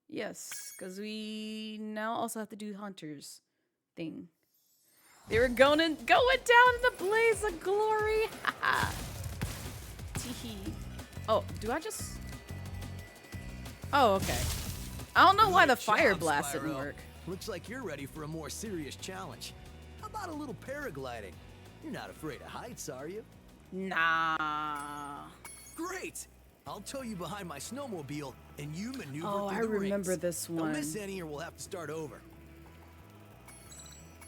Yes, because we now also have to do Hunter's thing. They were going down in the blaze of glory. Teehee. Oh, do I just... Oh, okay. I don't know why the fire blast didn't work. Looks like you're ready for a more serious challenge. How about a little paragliding? You're not afraid of heights, are you? Nah. Great! I'll tow you behind my snowmobile, and you maneuver Oh, through I the remember rings. this one. Don't miss any or we'll have to start over.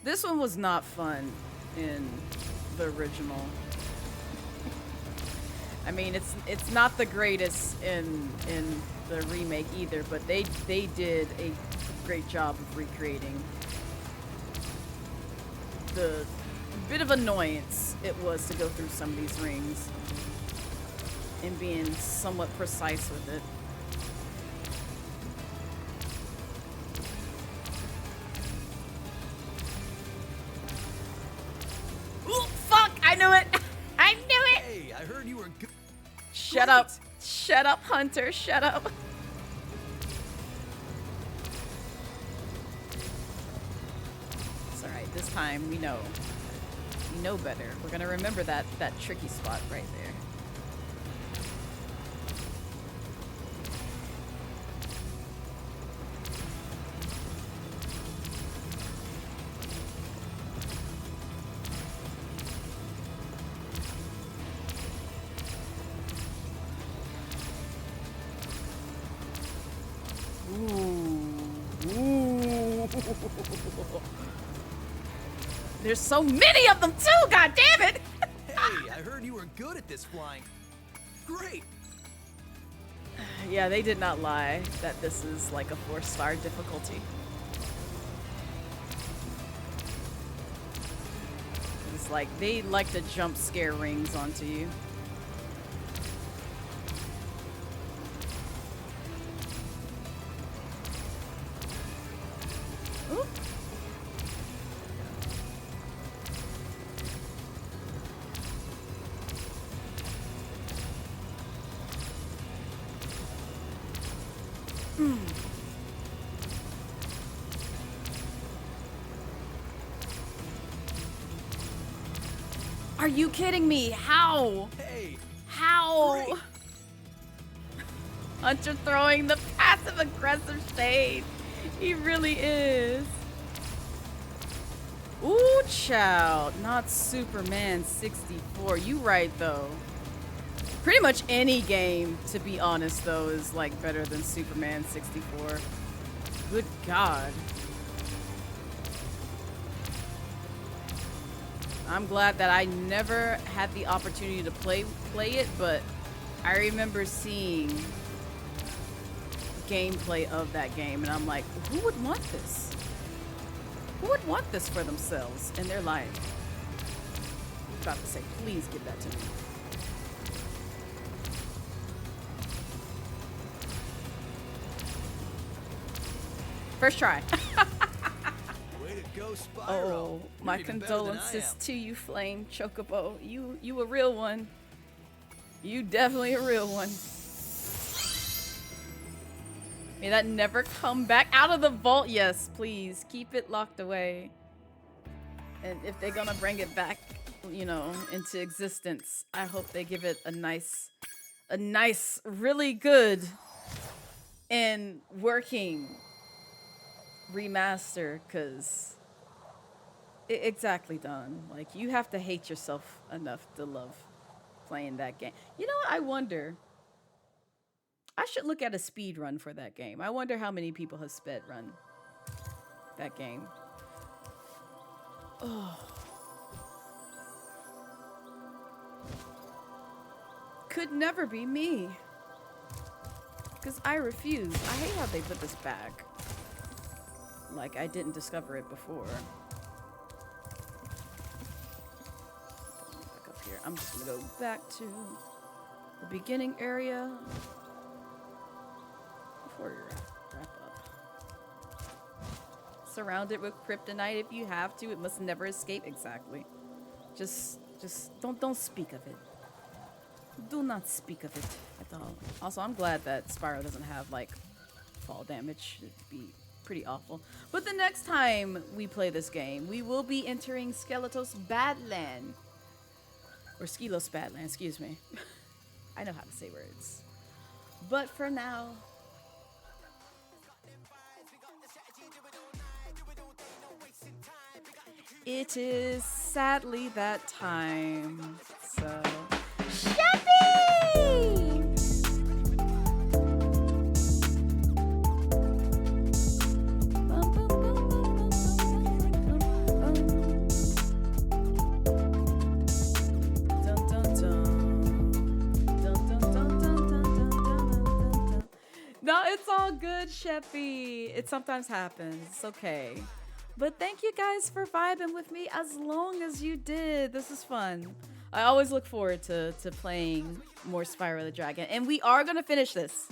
This one was not fun in the original. I mean, it's not the greatest in the remake either, but they did a great job of recreating the bit of annoyance it was to go through some of these rings and being somewhat precise with it. Ooh, fuck! I knew it! I knew it! Hey, I heard you were good. Shut up. Shut up, Hunter. Shut up. It's alright. This time we know. We know better. We're gonna remember that tricky spot right there. There's so many of them too, god damn it! Hey, I heard you were good at this flying. Great! Yeah, they did not lie that this is like a 4-star difficulty. It's like, they like to jump scare rings onto you. Ooh. Are you kidding me? How? Hey. How? Great. Hunter throwing the passive aggressive shade. He really is. Ooh, child. Not Superman 64. You right though. Pretty much any game, to be honest though, is like better than Superman 64. Good God. I'm glad that I never had the opportunity to play it, but I remember seeing gameplay of that game, and I'm like, who would want this? Who would want this for themselves in their life? I was about to say, please give that to me. First try. Way to go, Spyro. Oh, my condolences to you, Flame Chocobo. You a real one. You definitely a real one. May that never come back out of the vault. Yes, please keep it locked away. And if they're gonna bring it back, you know, into existence, I hope they give it a nice, really good and working remaster, because exactly done. Like, you have to hate yourself enough to love playing that game. You know what? I wonder, I should look at a speed run for that game. I wonder how many people have sped run that game. Oh. Could never be me, because I refuse. I hate how they put this back like I didn't discover it before. Back up here. I'm just gonna go back to the beginning area before you wrap up. Surrounded with kryptonite if you have to. It must never escape. Exactly. Just don't speak of it. Do not speak of it at all. Also, I'm glad that Spyro doesn't have like fall damage. It'd be pretty awful. But the next time we play this game, we will be entering Skeletos Badland. Or Skelos Badland, excuse me. I know how to say words. But for now, it is sadly that time. So, Sheppy! No, it's all good, Sheppy. It sometimes happens. It's okay. But thank you guys for vibing with me as long as you did. This is fun. I always look forward to playing more Spyro the Dragon. And we are going to finish this.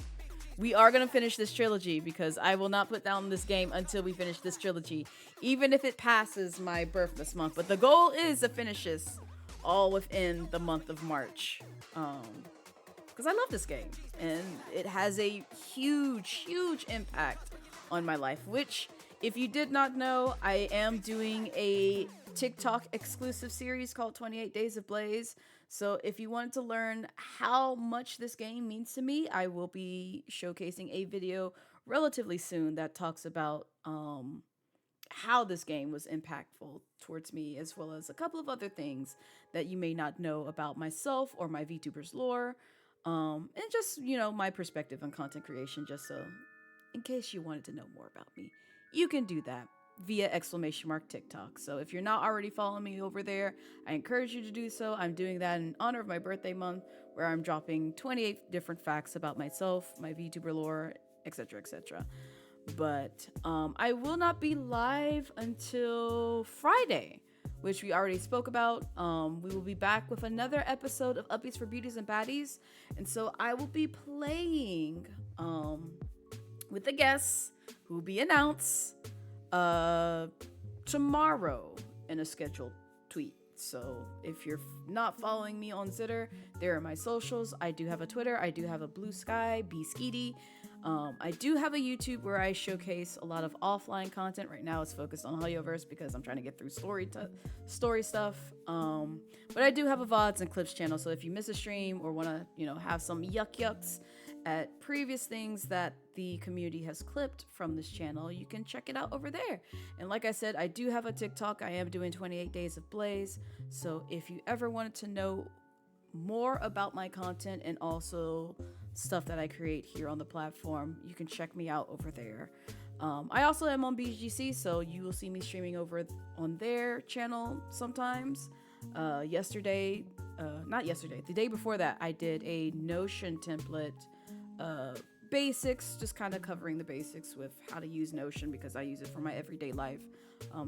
We are going to finish this trilogy because I will not put down this game until we finish this trilogy. Even if it passes my birth this month. But the goal is to finish this all within the month of March. Because I love this game. And it has a huge, huge impact on my life. Which, if you did not know, I am doing a TikTok exclusive series called 28 Days of Blaze. So if you wanted to learn how much this game means to me, I will be showcasing a video relatively soon that talks about how this game was impactful towards me, as well as a couple of other things that you may not know about myself or my VTubers lore. And just, you know, my perspective on content creation, just so in case you wanted to know more about me, you can do that via !TikTok. So if you're not already following me over there, I encourage you to do so. I'm doing that in honor of my birthday month, where I'm dropping 28 different facts about myself, my VTuber lore, etc., etc. But I will not be live until Friday, which we already spoke about. We will be back with another episode of Updates for Beauties and Baddies. And so I will be playing with the guests who will be announced tomorrow in a scheduled tweet. So if you're not following me on Zitter, there are my socials. I do have a Twitter. I do have a Blue Sky, Skeety. I do have a YouTube where I showcase a lot of offline content. Right now it's focused on Holyoverse because I'm trying to get through story stuff. But I do have a VODs and clips channel. So if you miss a stream or want to, you know, have some yucks at previous things that the community has clipped from this channel, you can check it out over there. And like I said, I do have a TikTok. I am doing 28 Days of Blaze. So if you ever wanted to know more about my content and also stuff that I create here on the platform, you can check me out over there. I also am on BGC, so you will see me streaming over on their channel sometimes. The day before that, I did a Notion template basics, just kind of covering the basics with how to use Notion because I use it for my everyday life.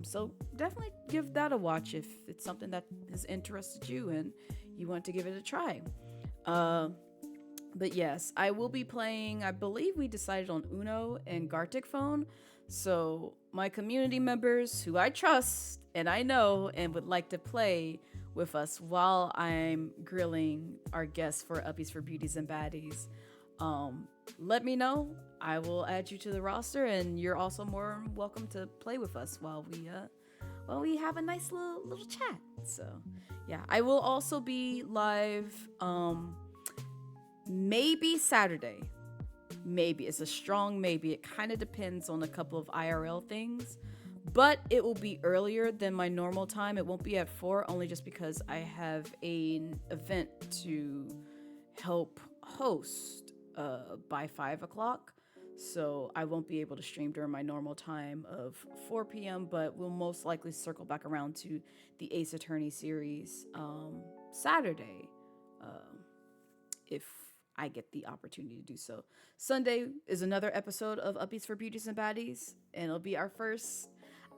So definitely give that a watch if it's something that has interested you and you want to give it a try. But yes, I will be playing, I believe we decided on Uno and Gartic Phone. So my community members who I trust and I know and would like to play with us while I'm grilling our guests for Uppies for Beauties and Baddies, let me know. I will add you to the roster, and you're also more welcome to play with us while we have a nice little chat. So yeah, I will also be live maybe Saturday. Maybe. It's a strong maybe. It kind of depends on a couple of IRL things, but it will be earlier than my normal time. It won't be at 4, only just because I have an event to help host by 5 o'clock. So I won't be able to stream during my normal time of 4 p.m., but we'll most likely circle back around to the Ace Attorney series Saturday, if I get the opportunity to do so. Sunday is another episode of Uppies for Beauties and Baddies, and it'll be our first,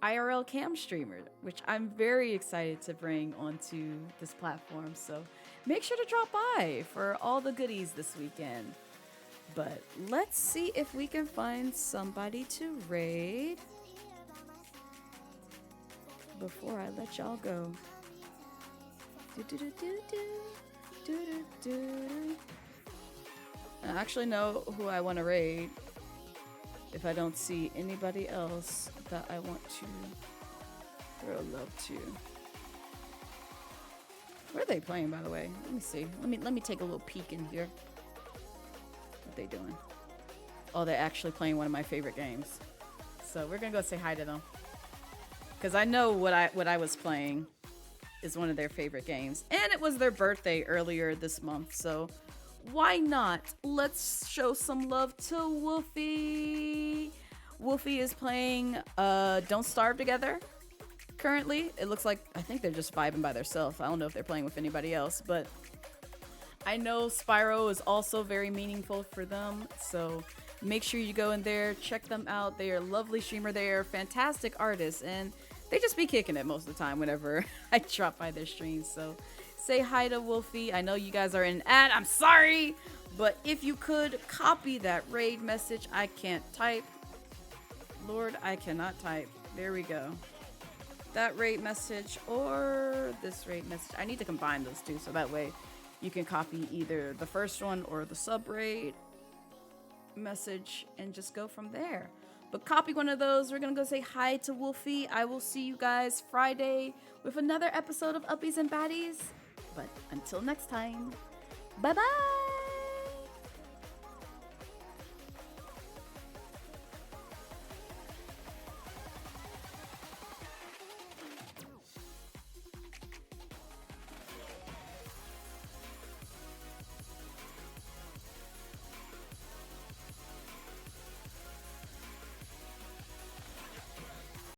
IRL cam streamer, which I'm very excited to bring onto this platform. So make sure to drop by for all the goodies this weekend. But let's see if we can find somebody to raid before I let y'all go. I actually know who I want to raid if I don't see anybody else that I want to throw love to. What are they playing, by the way? Let me see. Let me take a little peek in here. What they doing? Oh, they're actually playing one of my favorite games. So we're gonna go say hi to them. Cause I know what I was playing is one of their favorite games. And it was their birthday earlier this month, so why not? Let's show some love to Wolfie. Wolfie is playing Don't Starve Together. Currently, it looks like, I think they're just vibing by themselves. I don't know if they're playing with anybody else, but I know Spyro is also very meaningful for them, so make sure you go in there, check them out. They are a lovely streamer. They are fantastic artists, and they just be kicking it most of the time whenever I drop by their streams. So say hi to Wolfie. I know you guys are in an ad. I'm sorry, but if you could copy that raid message. I can't type. Lord, I cannot type. There we go. That raid message or this raid message. I need to combine those two so that way you can copy either the first one or the sub raid message and just go from there. But copy one of those. We're gonna go say hi to Wolfie. I will see you guys Friday with another episode of Uppies and Baddies. But until next time, bye bye.